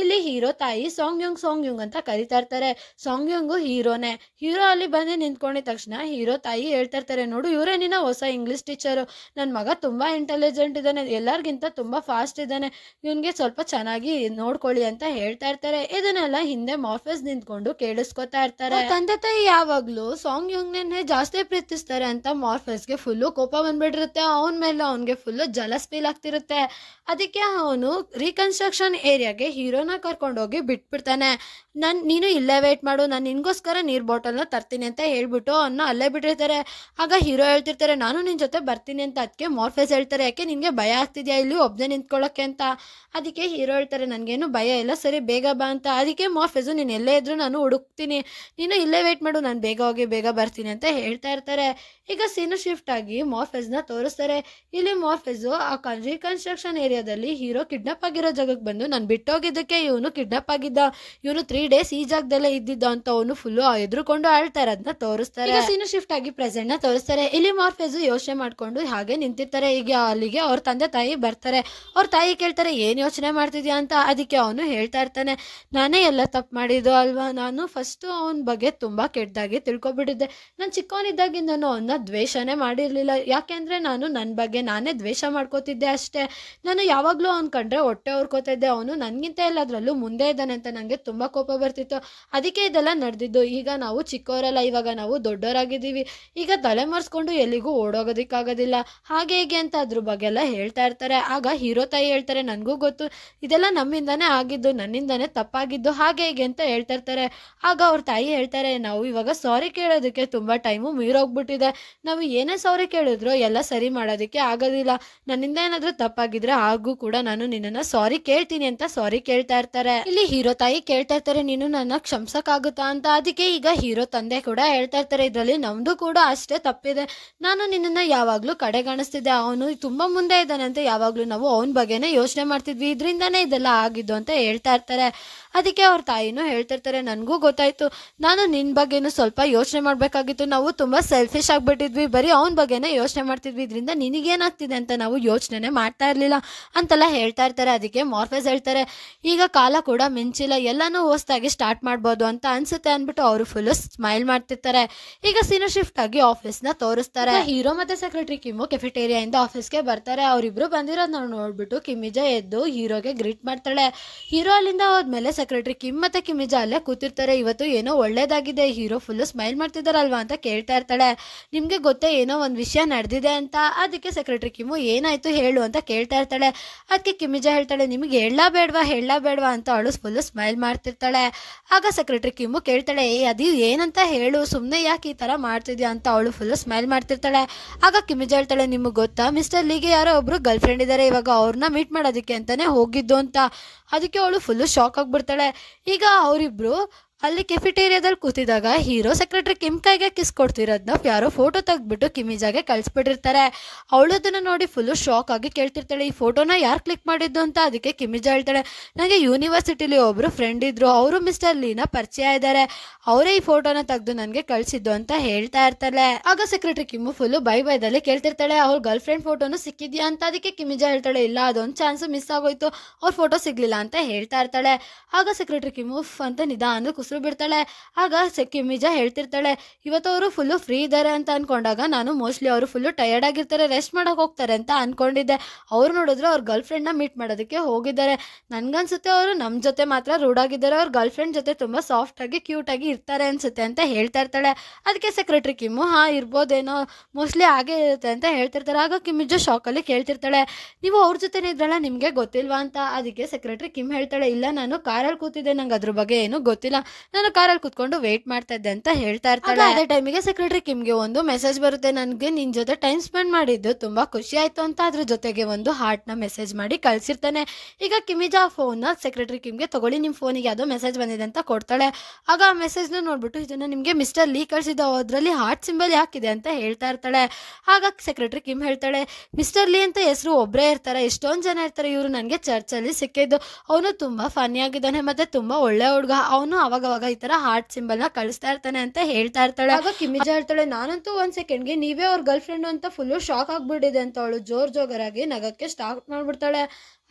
ಇಲ್ಲಿ ಹೀರೋ ತಾಯಿ ಸಾಂಗ್ ಯುಂಗ್ ಅಂತ ಕರಿತಾ ಇರ್ತಾರೆ. ಸಾಂಗ್ ಯುಂಗು ಹೀರೋನೇ. ಹೀರೋ ಅಲ್ಲಿ ಬಂದು ನಿಂತ್ಕೊಂಡಿದ ತಕ್ಷಣ ಹೀರೋ ತಾಯಿ ಹೇಳ್ತಾ ಇರ್ತಾರೆ, ನೋಡು ಇವರೇ ನಿನ್ನ ಹೊಸ ಇಂಗ್ಲಿಷ್ ಟೀಚರು, ನನ್ನ ಮಗ ತುಂಬಾ ಇಂಟೆಲಿಜೆಂಟ್ ಇದ್ದಾನೆ, ಎಲ್ಲರಿಗಿಂತ ತುಂಬಾ ಫಾಸ್ಟ್ ಇದ್ದಾನೆ, ಇವನ್ಗೆ ಸ್ವಲ್ಪ ಚೆನ್ನಾಗಿ ನೋಡ್ಕೊಳ್ಳಿ ಅಂತ ಹೇಳ್ತಾ ಇರ್ತಾರೆ. ಇದನ್ನೆಲ್ಲ ಹಿಂದೆ ಮಾರ್ಫಸ್ ನಿಂತ್ಕೊಂಡು ಕೇಳಿಸ್ಕೊತಾ ಇರ್ತಾರೆ. ತಂದೆ ತಾಯಿ ಯಾವಾಗ್ಲೂ ಸಾಂಗ್ ಯುಂಗ್ನೇ ಜಾಸ್ತಿ ಪ್ರೀತಿಸ್ತಾರೆ ಅಂತ ಮಾರ್ಫಸ್ಗೆ ಫುಲ್ಲು ಕೋಪ ಬಂದ್ಬಿಟ್ಟಿರುತ್ತೆ. ಅವನ ಮೇಲೆ ಅವನ್ಗೆ ಫುಲ್ಲು ಜಲಸ್ ಫೀಲ್ ಆಗ್ತಿರುತ್ತೆ. ಅದಕ್ಕೆ ಅವನು ರೀಕನ್ಸ್ಟ್ರಕ್ಷನ್ ಏರಿಯಾಗೆ ಹೀರೋನ ಕರ್ಕೊಂಡೋಗಿ ಬಿಟ್ಬಿಡ್ತಾನೆ. ನೀನು ಇಲ್ಲೇ ವೇಟ್ ಮಾಡು, ನಾನು ನಿನ್ಗೋಸ್ಕರ ನೀರ್ ಬಾಟಲ್ನ ತರ್ತೀನಿ ಅಂತ ಹೇಳ್ಬಿಟ್ಟು ಅವನ್ನ ಅಲ್ಲೇ ಬಿಟ್ಟಿರ್ತಾರೆ. ಆಗ ಹೀರೋ ಹೇಳ್ತಿರ್ತಾರೆ, ನಾನು ನಿನ್ ಜೊತೆ ಬರ್ತೀನಿ ಅಂತ. ಅದಕ್ಕೆ ಮಾರ್ಫಸ್ ಹೇಳ್ತಾರೆ, ಯಾಕೆ ನಿನ್ಗೆ ಭಯ ಆಗ್ತಿದ್ಯಾ ಇಲ್ಲಿ ಒಬ್ಬನೇ ನಿಂತ್ಕೊಳ್ಳೋಕೆ ಅಂತ. ಅದಕ್ಕೆ ಹೀರೋ ಹೇಳ್ತಾರೆ, ನನ್ಗೇನು ಭಯ ಇಲ್ಲ, ಸರಿ ಬೇಗ ಬಾ ಅಂತ. ಅದಕ್ಕೆ ಮಾರ್ಫೆಸು, ನೀನು ಎಲ್ಲೇ ಇದ್ರು ನಾನು ಹುಡುಕ್ತೀನಿ, ನೀನು ಇಲ್ಲೇ ವೇಟ್ ಮಾಡು, ನಾನು ಬೇಗ ಹೋಗಿ ಬೇಗ ಬರ್ತೀನಿ ಅಂತ ಹೇಳ್ತಾ ಇರ್ತಾರೆ. ಈಗ ಸೀನು ಶಿಫ್ಟ್ ಆಗಿ ಮಾರ್ಫೆಸ್ನ ತೋರಿಸ್ತಾರೆ. ಇಲ್ಲಿ ಮಾರ್ಫೆಸು ಆ ರೀಕನ್ಸ್ಟ್ರಕ್ಷನ್ ಏರಿಯಾದಲ್ಲಿ ಹೀರೋ ಕಿಡ್ನಾಪ್ ಆಗಿರೋ ಜಾಗಕ್ಕೆ ಬಂದು, ನಾನು ಬಿಟ್ಟೋಗಿದ್ದಕ್ಕೆ ಇವನು ಕಿಡ್ನಾಪ್ ಆಗಿದ್ದ, ಇವನು 3 days ಈ ಜಾಗದಲ್ಲೇ ಇದ್ದಿದ್ದ ಅಂತ ಅವನು ಫುಲ್ಲು ಎದುರುಕೊಂಡು ಆಳ್ತಾ ಇರೋದನ್ನ ತೋರಿಸ್ತಾರೆ. ಸೀನು ಶಿಫ್ಟ್ ಆಗಿ ಪ್ರೆಸೆಂಟ್ ನ ತೋರಿಸ್ತಾರೆ. ಇಲ್ಲಿ ಮಾರ್ಫೆಸು ಯೋಚನೆ ಮಾಡ್ಕೊಂಡು ಹಾಗೆ ನಿಂತಿರ್ತಾರೆ. ಈಗ ಅಲ್ಲಿಗೆ ಅವ್ರ ತಂದೆ ತಾಯಿ ಬರ್ತಾರೆ. ಅವ್ರ ತಾಯಿ ಕೇಳ್ತಾರೆ, ಏನ್ ಯೋಚನೆ ಮಾಡ್ತಿದ್ಯಾ ಅಂತ. ಅದಕ್ಕೆ ಅವನು ಹೇಳ್ತಾ ಇರ್ತಾನೆ, ನಾನೇ ಎಲ್ಲ ತಪ್ಪು ಮಾಡಿದ್ದು ಅಲ್ವಾ, ನಾನು ಫಸ್ಟ್ ಅವನ ಬಗ್ಗೆ ತುಂಬಾ ಕೆಟ್ಟದಾಗಿ ತಿಳ್ಕೊಬಿಟ್ಟಿದ್ದೆ. ನಾನು ಚಿಕ್ಕವನಿದ್ದಾಗಿಂದನು ಅವನ್ನ ದ್ವೇಷನೇ ಮಾಡಿರ್ಲಿಲ್ಲ, ಯಾಕೆಂದ್ರೆ ನಾನು ನನ್ನ ಬಗ್ಗೆ ನಾನೇ ದ್ವೇಷ ಮಾಡ್ಕೋತಿದ್ದೆ ಅಷ್ಟೇ. ನಾನು ಯಾವಾಗ್ಲೂ ಅವ್ನ್ ಕಂಡ್ರೆ ಹೊಟ್ಟೆ ಹೊರ್ಕೋತಾ ಇದ್ದೆ, ಅವನು ನನ್ಗಿಂತ ಎಲ್ಲದ್ರಲ್ಲೂ ಮುಂದೆ ಇದ್ದಾನೆ ಅಂತ ನಂಗೆ ತುಂಬಾ ಕೋಪ ಬರ್ತಿತ್ತು. ಅದಕ್ಕೆ ಇದೆಲ್ಲ ನಡೆದಿದ್ದು. ಈಗ ನಾವು ಚಿಕ್ಕವರಲ್ಲ, ಇವಾಗ ನಾವು ದೊಡ್ಡವರಾಗಿದ್ದೀವಿ, ಈಗ ತಲೆ ಮರೆಸ್ಕೊಂಡು ಎಲ್ಲಿಗೂ ಓಡೋಗೋದಿಕ್ಕಾಗೋದಿಲ್ಲ, ಹಾಗೆ ಹೇಗೆ ಅಂತ ಅದ್ರ ಬಗ್ಗೆ ಎಲ್ಲ ಹೇಳ್ತಾ ಇರ್ತಾರೆ. ಆಗ ಹೀರೋ ತಾಯಿ ಹೇಳ್ತಾರೆ, ನನಗೂ ಗೊತ್ತು ಇದೆಲ್ಲ ನಮ್ಮಿಂದಾನೇ ಆಗಿದ್ದು, ನನ್ನಿಂದಾನೇ ತಪ್ಪಾಗಿದ್ದು, ಹಾಗೆ ಹೇಗೆ ಅಂತ ಹೇಳ್ತಾ ಇರ್ತಾರೆ. ಆಗ ಅವ್ರ ತಾಯಿ ಹೇಳ್ತಾರೆ, ನಾವು ಇವಾಗ ಸಾರಿ ಕೇಳೋದಕ್ಕೆ ತುಂಬಾ ಟೈಮು ಮೀರೋಗ್ಬಿಟ್ಟಿದೆ, ನಾವು ಏನೇ ಸಾರಿ ಕೇಳಿದ್ರು ಎಲ್ಲ ಸರಿ ಮಾಡೋದಕ್ಕೆ ಆಗೋದಿಲ್ಲ, ನನ್ನಿಂದ ಏನಾದ್ರೂ ತಪ್ಪಾಗಿದ್ರೆ ಹಾಗೂ ಕೂಡ ನಾನು ನಿನ್ನನ್ನ ಸಾರಿ ಕೇಳ್ತೀನಿ ಅಂತ ಸಾರಿ ಕೇಳ್ತಾ ಇರ್ತಾರೆ. ಇಲ್ಲಿ ಹೀರೋ ತಾಯಿ ಕೇಳ್ತಾ ಇರ್ತಾರೆ, ನೀನು ನನ್ನ ಕ್ಷಮಿಸಕ್ಕಾಗುತ್ತಾ ಅಂತ. ಅದಕ್ಕೆ ಈಗ ಹೀರೋ ತಂದೆ ಕೂಡ ಹೇಳ್ತಾ ಇರ್ತಾರೆ, ಇದ್ರಲ್ಲಿ ನಮ್ದು ಕೂಡ ಅಷ್ಟೇ ತಪ್ಪಿದೆ, ನಾನು ನಿನ್ನನ್ನ ಯಾವಾಗ್ಲೂ ಕಡೆಗಣಿಸ್ತಿದ್ದೆ, ಅವನು ತುಂಬಾ ಮುಂದೆ ಇದ್ದಾನೆ ಅಂತ ಯಾವಾಗ್ಲೂ ನಾವು ಅವನ ಬಗ್ಗೆನೇ ಯೋಚನೆ ಮಾಡ್ತಿದ್ವಿ, ಇದರಿಂದಾನೇ ಇದೆಲ್ಲ ಆಗಿದ್ದು ಅಂತ ಹೇಳ್ತಾ ಇರ್ತಾರೆ. ಅದಕ್ಕೆ ಅವ್ರ ತಾಯಿನೂ ಹೇಳ್ತಿರ್ತಾರೆ, ನನಗೂ ಗೊತ್ತಾಯ್ತು, ನಾನು ನಿನ್ನ ಬಗ್ಗೆನೂ ಸ್ವಲ್ಪ ಯೋಚನೆ ಮಾಡಬೇಕಾಗಿತ್ತು, ನಾವು ತುಂಬ ಸೆಲ್ಫಿಶ್ ಆಗಿಬಿಟ್ಟಿದ್ವಿ, ಬರೀ ಅವನ ಬಗ್ಗೆನೇ ಯೋಚನೆ ಮಾಡ್ತಿದ್ವಿ, ಇದರಿಂದ ನಿನಗೇನಾಗ್ತಿದೆ ಅಂತ ನಾವು ಯೋಚನೆ ಮಾಡ್ತಾ ಇರಲಿಲ್ಲ ಅಂತೆಲ್ಲ ಹೇಳ್ತಾ ಇರ್ತಾರೆ. ಅದಕ್ಕೆ ಮಾರ್ಫೆಸ್ ಹೇಳ್ತಾರೆ, ಹೇಳ್ತಾರೆ. ಈಗ ಕಾಲ ಕೂಡ ಮಿಂಚಿಲ್ಲ, ಎಲ್ಲಾನು ಹೊಸದಾಗಿ ಸ್ಟಾರ್ಟ್ ಮಾಡ್ಬೋದು ಅಂತ ಅನ್ಸುತ್ತೆ ಅಂದ್ಬಿಟ್ಟು ಅವರು ಫುಲ್ ಸ್ಮೈಲ್ ಮಾಡ್ತಿರ್ತಾರೆ. ಈಗ ಸೀನ್ ಶಿಫ್ಟ್ ಆಗಿ ಆಫೀಸ್ ನ ತೋರಿಸ್ತಾರೆ. ಹೀರೋ ಮತ್ತೆ ಸೆಕ್ರೆಟರಿ ಕಿಮ್ಮು ಕೆಫೆಟೇರಿಯಾ ಇಂದ ಆಫೀಸ್ಗೆ ಬರ್ತಾರೆ. ಅವರಿಬ್ರು ಬಂದಿರೋದ್ ನೋಡ್ಬಿಟ್ಟು ಕಿಮಿಜಾ ಎದ್ದು ಹೀರೋಗೆ ಗ್ರೀಟ್ ಮಾಡ್ತಾಳೆ. ಹೀರೋ ಅಲ್ಲಿಂದ ಹೋದ್ಮೇಲೆ ಸೆಕ್ರೆಟರಿ ಕಿಮ್ ಮತ್ತೆ ಕಿಮಿಜಾ ಅಲ್ಲೇ ಕೂತಿರ್ತಾರೆ. ಇವತ್ತು ಏನೋ ಒಳ್ಳೇದಾಗಿದೆ, ಹೀರೋ ಫುಲ್ ಸ್ಮೈಲ್ ಮಾಡ್ತಿದಾರಲ್ವಾ ಅಂತ ಕೇಳ್ತಾ ಇರ್ತಾಳೆ. ನಿಮ್ಗೆ ಗೊತ್ತೇ ಏನೋ ಒಂದ್ ವಿಷಯ ನಡೆದಿದೆ ಅಂತ. ಅದಕ್ಕೆ ಸೆಕ್ರೆಟರಿ ಕಿಮ್ಮು ಏನಾಯ್ತು ಹೇಳು ಅಂತ ಕೇಳ್ತಾ ಇರ್ತಾಳೆ. ಅದಕ್ಕೆ ಕಿಮಿಜಾ ಹೇಳ್ತಾಳೆ, ನಿಮ್ಗೆ ಹೇಳಲಾ ಬೇಡವಾ ಅಂತ ಅವಳು ಫುಲ್ ಸ್ಮೈಲ್ ಮಾಡ್ತಿರ್ತಾಳೆ. ಆಗ ಸೆಕ್ರೆಟರಿ ಕಿಮ್ಮು ಕೇಳ್ತಾಳೆ, ಅದು ಏನಂತ ಹೇಳು, ಸುಮ್ಮನೆ ಯಾಕೆ ಈ ತರ ಮಾಡ್ತಿದ್ಯಾ ಅಂತ ಅವಳು ಫುಲ್ ಸ್ಮೈಲ್ ಮಾಡ್ತಿರ್ತಾಳೆ. ಆಗ ಕಿಮಿಜಾ ಹೇಳ್ತಾಳೆ, ನಿಮ್ಗೆ ಗೊತ್ತಾ ಮಿಸ್ಟರ್ ಲೀಗೆ ಯಾರೋ ಒಬ್ರು ಗರ್ಲ್ ಫ್ರೆಂಡ್ ಇದ್ದಾರೆ, ಇವಾಗ ಅವ್ರನ್ನ ಮೀಟ್ ಮಾಡೋದಕ್ಕೆ ಅಂತಾನೆ ಹೋಗಿದ್ದು ಅಂತ. ಅದಕ್ಕೆ ಅವಳು ಫುಲ್ ಶಾಕ್ ಆಗ್ಬಿಡ್ತಾಳೆ. ಈಗ ಅವರಿಬ್ರು ಅಲ್ಲಿ ಕೆಫಿಟೇರಿಯಾದಲ್ಲಿ ಕೂತಿದಾಗ ಹೀರೋ ಸೆಕ್ರೆಟರಿ ಕಿಮ್ ಕೈಗೆ ಕಿಸ್ ಕೊಡ್ತಿರೋದನ್ನ ಯಾರೋ ಫೋಟೋ ತೆಗೆದ್ಬಿಟ್ಟು ಕಿಮಿಜಾಗೆ ಕಳಿಸ್ಬಿಟ್ಟಿರ್ತಾರೆ. ಅವಳು ಅದನ್ನ ನೋಡಿ ಫುಲ್ ಶಾಕ್ ಆಗಿ ಕೇಳ್ತಿರ್ತಾಳೆ, ಈ ಫೋಟೋನ ಯಾರು ಕ್ಲಿಕ್ ಮಾಡಿದ್ದು ಅಂತ. ಅದಕ್ಕೆ ಕಿಮಿಜಾ ಹೇಳ್ತಾಳೆ, ನನಗೆ ಯೂನಿವರ್ಸಿಟಿಲಿ ಒಬ್ರು ಫ್ರೆಂಡ್ ಇದ್ರು, ಅವರು ಮಿಸ್ಟರ್ ಲೀನ ಪರಿಚಯ ಇದ್ದಾರೆ, ಅವರೇ ಈ ಫೋಟೋನ ತೆಗೆದು ನನಗೆ ಕಳಿಸಿದ್ದು ಅಂತ ಹೇಳ್ತಾ ಇರ್ತಾಳೆ. ಆಗ ಸೆಕ್ರೆಟರಿ ಕಿಮ್ಮು ಫುಲ್ ಬೈದಲ್ಲಿ ಕೇಳ್ತಿರ್ತಾಳೆ, ಅವ್ರ ಗರ್ಲ್ ಫ್ರೆಂಡ್ ಫೋಟೋನು ಸಿಕ್ಕಿದ್ಯಾ ಅಂತ. ಅದಕ್ಕೆ ಕಿಮಿಜಾ ಹೇಳ್ತಾಳೆ, ಇಲ್ಲ ಅದೊಂದು ಚಾನ್ಸ್ ಮಿಸ್ ಆಗೋಯ್ತು, ಅವ್ರ ಫೋಟೋ ಸಿಗ್ಲಿಲ್ಲ ಅಂತ ಹೇಳ್ತಾ ಇರ್ತಾಳೆ. ಆಗ ಸೆಕ್ರೆಟರಿ ಕಿಮ್ಮು ಅಂತ ನಿಧಾನ ಬಿಡ್ತಾಳೆ. ಆಗ ಕಿಮಿಜಾ ಹೇಳ್ತಿರ್ತಾಳೆ, ಇವತ್ತು ಅವರು ಫುಲ್ಲು ಫ್ರೀ ಇದ್ದಾರೆ ಅಂತ ಅನ್ಕೊಂಡಾಗ ನಾನು ಮೋಸ್ಟ್ಲಿ ಅವರು ಫುಲ್ಲು ಟಯರ್ಡ್ ಆಗಿರ್ತಾರೆ, ರೆಸ್ಟ್ ಮಾಡಕ್ ಹೋಗ್ತಾರೆ ಅಂತ ಅನ್ಕೊಂಡಿದ್ದೆ. ಅವ್ರು ನೋಡಿದ್ರೆ ಅವ್ರ ಗರ್ಲ್ ಫ್ರೆಂಡ್ ನ ಮೀಟ್ ಮಾಡೋದಕ್ಕೆ ಹೋಗಿದ್ದಾರೆ. ನನ್ಗನ್ಸುತ್ತೆ ಅವರು ನಮ್ ಜೊತೆ ಮಾತ್ರ ರೂಡ್ ಆಗಿದ್ದಾರೆ, ಅವ್ರ ಗರ್ಲ್ ಫ್ರೆಂಡ್ ಜೊತೆ ತುಂಬಾ ಸಾಫ್ಟ್ ಆಗಿ ಕ್ಯೂಟ್ ಆಗಿ ಇರ್ತಾರೆ ಅನ್ಸುತ್ತೆ ಅಂತ ಹೇಳ್ತಾ ಇರ್ತಾಳೆ. ಅದಕ್ಕೆ ಸೆಕ್ರೆಟರಿ ಕಿಮ್ಮು ಇರ್ಬೋದೇನೋ, ಮೋಸ್ಟ್ಲಿ ಹಾಗೆ ಇರುತ್ತೆ ಅಂತ ಹೇಳ್ತಿರ್ತಾರೆ. ಆಗ ಕಿಮಿಜಾ ಶಾಕ್ ಅಲ್ಲಿ ಕೇಳ್ತಿರ್ತಾಳೆ, ನೀವು ಅವ್ರ ಜೊತೆನೇ ಇದ್ರಲ್ಲ, ನಿಮ್ಗೆ ಗೊತ್ತಿಲ್ವಾ ಅಂತ. ಅದಕ್ಕೆ ಸೆಕ್ರೆಟರಿ ಕಿಮ್ ಹೇಳ್ತಾಳೆ, ಇಲ್ಲ ನಾನು ಕಾರಲ್ಲಿ ಕೂತಿದ್ದೆ, ನಂಗೆ ಅದ್ರ ಬಗ್ಗೆ ಏನು ಗೊತ್ತಿಲ್ಲ, ನಾನು ಕಾರಲ್ಲಿ ಕುತ್ಕೊಂಡು ವೇಟ್ ಮಾಡ್ತಾ ಇದ್ದೆ ಅಂತ ಹೇಳ್ತಾ ಇರ್ತಾಳೆ. ಅದೇ ಟೈಮಿಗೆ ಸೆಕ್ರೆಟರಿ ಕಿಮ್ಗೆ ಒಂದು ಮೆಸೇಜ್ ಬರುತ್ತೆ, ನನಗೆ ನಿನ್ ಜೊತೆ ಟೈಮ್ ಸ್ಪೆಂಡ್ ಮಾಡಿದ್ದು ತುಂಬಾ ಖುಷಿ ಆಯ್ತು ಅಂತ. ಅದ್ರ ಜೊತೆಗೆ ಒಂದು ಹಾರ್ಟ್ ನ ಮೆಸೇಜ್ ಮಾಡಿ ಕಳ್ಸಿರ್ತಾನೆ. ಈಗ ಕಿಮಿಜಾ ಫೋನ್ ನ ಸೆಕ್ರೆಟರಿ ಕಿಮ್ಗೆ ತಗೊಳ್ಳಿ, ನಿಮ್ ಫೋನಿಗೆ ಯಾವುದೋ ಮೆಸೇಜ್ ಬಂದಿದೆ ಅಂತ ಕೊಡ್ತಾಳೆ. ಆಗ ಆ ಮೆಸೇಜ್ ನ ನೋಡ್ಬಿಟ್ಟು, ಇದನ್ನ ನಿಮ್ಗೆ ಮಿಸ್ಟರ್ ಲೀ ಕಳ್ಸಿದ, ಅದ್ರಲ್ಲಿ ಹಾರ್ಟ್ ಸಿಂಬಲ್ ಯಾಕಿದೆ ಅಂತ ಹೇಳ್ತಾ ಇರ್ತಾಳೆ. ಆಗ ಸೆಕ್ರೆಟರಿ ಕಿಮ್ ಹೇಳ್ತಾಳೆ, ಮಿಸ್ಟರ್ ಲೀ ಅಂತ ಹೆಸರು ಒಬ್ಬರೇ ಇರ್ತಾರೆ, ಎಷ್ಟೊಂದ್ ಜನ ಇರ್ತಾರೆ, ಇವರು ನನಗೆ ಚರ್ಚ್ ಅಲ್ಲಿ ಸಿಕ್ಕಿದ್ದು, ಅವನು ತುಂಬಾ ಫನಿ ಆಗಿದ್ದಾನೆ ಮತ್ತೆ ತುಂಬಾ ಒಳ್ಳೆ ಹುಡುಗ, ಅವನು ಅವಾಗವಾಗ ಈ ತರ ಹಾರ್ಟ್ ಸಿಂಬಲ್ ನ ಕಳಿಸ್ತಾ ಇರ್ತಾನೆ ಅಂತ ಹೇಳ್ತಾ ಇರ್ತಾಳೆ. ಆಗ ಕಿಮಿಜಾ ಹೇಳ್ತಾಳೆ, ನಾನಂತೂ ಒಂದ್ ಸೆಕೆಂಡ್ಗೆ ನೀವೇ ಅವ್ರ ಗರ್ಲ್ ಫ್ರೆಂಡ್ ಅಂತ ಫುಲ್ ಶಾಕ್ ಆಗ್ಬಿಟ್ಟಿದೆ ಅಂತ ಅವಳು ಜೋರಾಗಿ ನಗಕ್ಕೆ ಸ್ಟಾರ್ಟ್ ಮಾಡ್ಬಿಡ್ತಾಳೆ.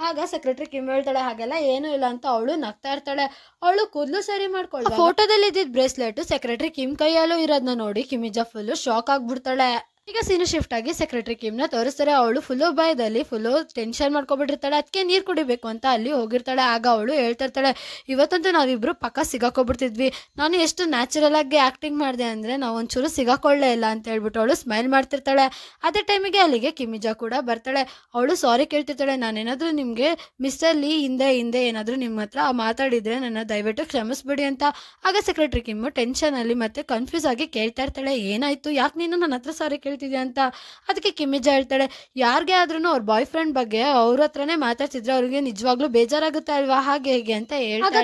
ಆಗ ಸೆಕ್ರೆಟರಿ ಕಿಮ್ ಹೇಳ್ತಾಳೆ, ಹಾಗೆಲ್ಲ ಏನು ಇಲ್ಲ ಅಂತ ಅವಳು ನಗ್ತಾ ಇರ್ತಾಳೆ. ಅವಳು ಕೂದಲು ಸರಿ ಮಾಡ್ಕೊಳ್ಳ ಫೋಟೋದಲ್ಲಿ ಇದ್ದಿದ್ ಬ್ರೇಸ್ಲೆಟ್ ಸೆಕ್ರೆಟರಿ ಕಿಮ್ ಕೈಯಲ್ಲೂ ಇರೋದನ್ನ ನೋಡಿ ಕಿಮಿಜಾ ಫುಲ್ ಶಾಕ್ ಆಗ್ಬಿಡ್ತಾಳೆ. ಈಗ ಸೀನು ಶಿಫ್ಟ್ ಆಗಿ ಸೆಕ್ರೆಟರಿ ಕಿಮ್ ನ ತೋರಿಸ್ತಾರೆ. ಅವಳು ಫುಲ್ ಭಯದಲ್ಲಿ ಫುಲ್ ಟೆನ್ಷನ್ ಮಾಡ್ಕೊಬಿಟ್ಟಿರ್ತಾಳೆ. ಅದಕ್ಕೆ ನೀರ್ ಕುಡಿಬೇಕು ಅಂತ ಅಲ್ಲಿ ಹೋಗಿರ್ತಾಳೆ. ಆಗ ಅವಳು ಹೇಳ್ತಿರ್ತಾಳೆ, ಇವತ್ತಂತೂ ನಾವಿಬ್ರು ಪಕ್ಕ ಸಿಗಾಕೊಬಿಡ್ತಿದ್ವಿ, ನಾನು ಎಷ್ಟು ನ್ಯಾಚುರಲ್ ಆಗಿ ಆಕ್ಟಿಂಗ್ ಮಾಡಿದೆ ಅಂದ್ರೆ ನಾವು ಒಂಚೂರು ಸಿಗಾಕೊಳ್ಳೇ ಇಲ್ಲ ಅಂತ ಹೇಳ್ಬಿಟ್ಟು ಅವಳು ಸ್ಮೈಲ್ ಮಾಡ್ತಿರ್ತಾಳೆ. ಅದೇ ಟೈಮಿಗೆ ಅಲ್ಲಿಗೆ ಕಿಮಿಜಾ ಕೂಡ ಬರ್ತಾಳೆ. ಅವಳು ಸಾರಿ ಕೇಳ್ತಿರ್ತಾಳೆ, ನಾನೇನಾದ್ರೂ ನಿಮ್ಗೆ ಮಿಸ್ಟರ್ ಲೀ ಹಿಂದೆ ಏನಾದ್ರೂ ನಿಮ್ಮ ಹತ್ರ ಮಾತಾಡಿದ್ರೆ ನನ್ನ ದಯವಿಟ್ಟು ಕ್ಷಮಿಸ್ಬಿಡಿ ಅಂತ. ಆಗ ಸೆಕ್ರೆಟರಿ ಕಿಮ್ ಟೆನ್ಷನ್ ಅಲ್ಲಿ ಮತ್ತೆ ಕನ್ಫ್ಯೂಸ್ ಆಗಿ ಕೇಳ್ತಾ ಇರ್ತಾಳೆ, ಏನಾಯ್ತು, ಯಾಕೆ ನೀನು ನನ್ನ ಹತ್ರ ಸಾರಿ ಕೇಳ್ತಿದ್ಯಾ ಅಂತ. ಅದಕ್ಕೆ ಕಿಮಿಜಾ ಹೇಳ್ತಾಳೆ, ಯಾರಿಗೆ ಆದ್ರೂ ಅವ್ರ ಬಾಯ್ ಫ್ರೆಂಡ್ ಬಗ್ಗೆ ಅವ್ರ ಹತ್ರನೇ ಮಾತಾಡ್ತಿದ್ರೆ ಅವ್ರಿಗೆ ನಿಜವಾಗ್ಲೂ ಬೇಜಾರಾಗುತ್ತೆ ಅಲ್ವಾ, ಹಾಗೆ ಹೇಗೆ ಅಂತ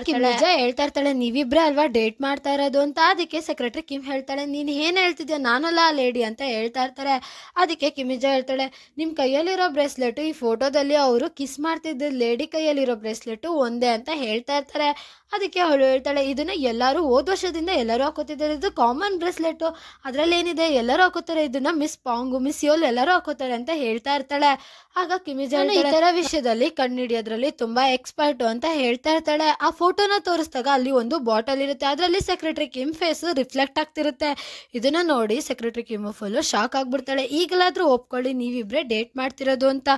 ಕಿಮಿಜಾ ಹೇಳ್ತಾ ಇರ್ತಾಳೆ, ನೀವಿಬ್ರೆ ಅಲ್ವಾ ಡೇಟ್ ಮಾಡ್ತಾ ಇರೋದು ಅಂತ. ಅದಕ್ಕೆ ಸೆಕ್ರೆಟರಿ ಕಿಮ್ ಹೇಳ್ತಾಳೆ, ನೀನ್ ಏನ್ ಹೇಳ್ತಿದ್ಯಾ, ನಾನಲ್ಲ ಆ ಲೇಡಿ ಅಂತ ಹೇಳ್ತಾ ಇರ್ತಾರೆ. ಅದಕ್ಕೆ ಕಿಮಿಜಾ ಹೇಳ್ತಾಳೆ, ನಿಮ್ ಕೈಯಲ್ಲಿರೋ ಬ್ರೇಸ್ಲೆಟ್ ಈ ಫೋಟೋದಲ್ಲಿ ಅವರು ಕಿಸ್ ಮಾಡ್ತಿದ್ದ ಲೇಡಿ ಕೈಯಲ್ಲಿರೋ ಬ್ರೇಸ್ಲೆಟ್ ಒಂದೇ ಅಂತ ಹೇಳ್ತಾ ಇರ್ತಾರೆ. ಅದಕ್ಕೆ ಅವಳು ಹೇಳ್ತಾಳೆ, ಇದನ್ನ ಎಲ್ಲರೂ ಹೋದ ವರ್ಷದಿಂದ ಎಲ್ಲರೂ ಹಾಕೋತಿದ್ದಾರೆ, ಇದು ಕಾಮನ್ ಬ್ರೇಸ್ಲೆಟ್, ಅದ್ರಲ್ಲಿ ಏನಿದೆ ಎಲ್ಲರೂ ಹಾಕೋತಾರೆ, ಇದನ್ನ ಮಿಸ್ ಪಾಂಗು ಮಿಸ್ ಯೋಲ್ ಎಲ್ಲರೂ ಹಾಕೋತಾರೆ ಅಂತ ಹೇಳ್ತಾ ಇರ್ತಾಳೆ. ಆಗ ಕಿಮಿಜಾ ಈ ತರ ವಿಷಯದಲ್ಲಿ ಕಣ್ಣಿಡಿಯೋದ್ರಲ್ಲಿ ತುಂಬಾ ಎಕ್ಸ್ಪರ್ಟ್ ಅಂತ ಹೇಳ್ತಾ ಇರ್ತಾಳೆ. ಆ ಫೋಟೋನ ತೋರಿಸಿದಾಗ ಅಲ್ಲಿ ಒಂದು ಬಾಟಲ್ ಇರುತ್ತೆ, ಅದರಲ್ಲಿ ಸೆಕ್ರೆಟರಿ ಕಿಮ್ ಫೇಸ್ ರಿಫ್ಲೆಕ್ಟ್ ಆಗ್ತಿರುತ್ತೆ. ಇದನ್ನ ನೋಡಿ ಸೆಕ್ರೆಟರಿ ಕಿಮ್ ಫುಲ್ ಶಾಕ್ ಆಗ್ಬಿಡ್ತಾಳೆ. ಈಗಲಾದ್ರೂ ಒಪ್ಕೊಳ್ಳಿ, ನೀವಿಬ್ರೆ ಡೇಟ್ ಮಾಡ್ತಿರೋದು ಅಂತ.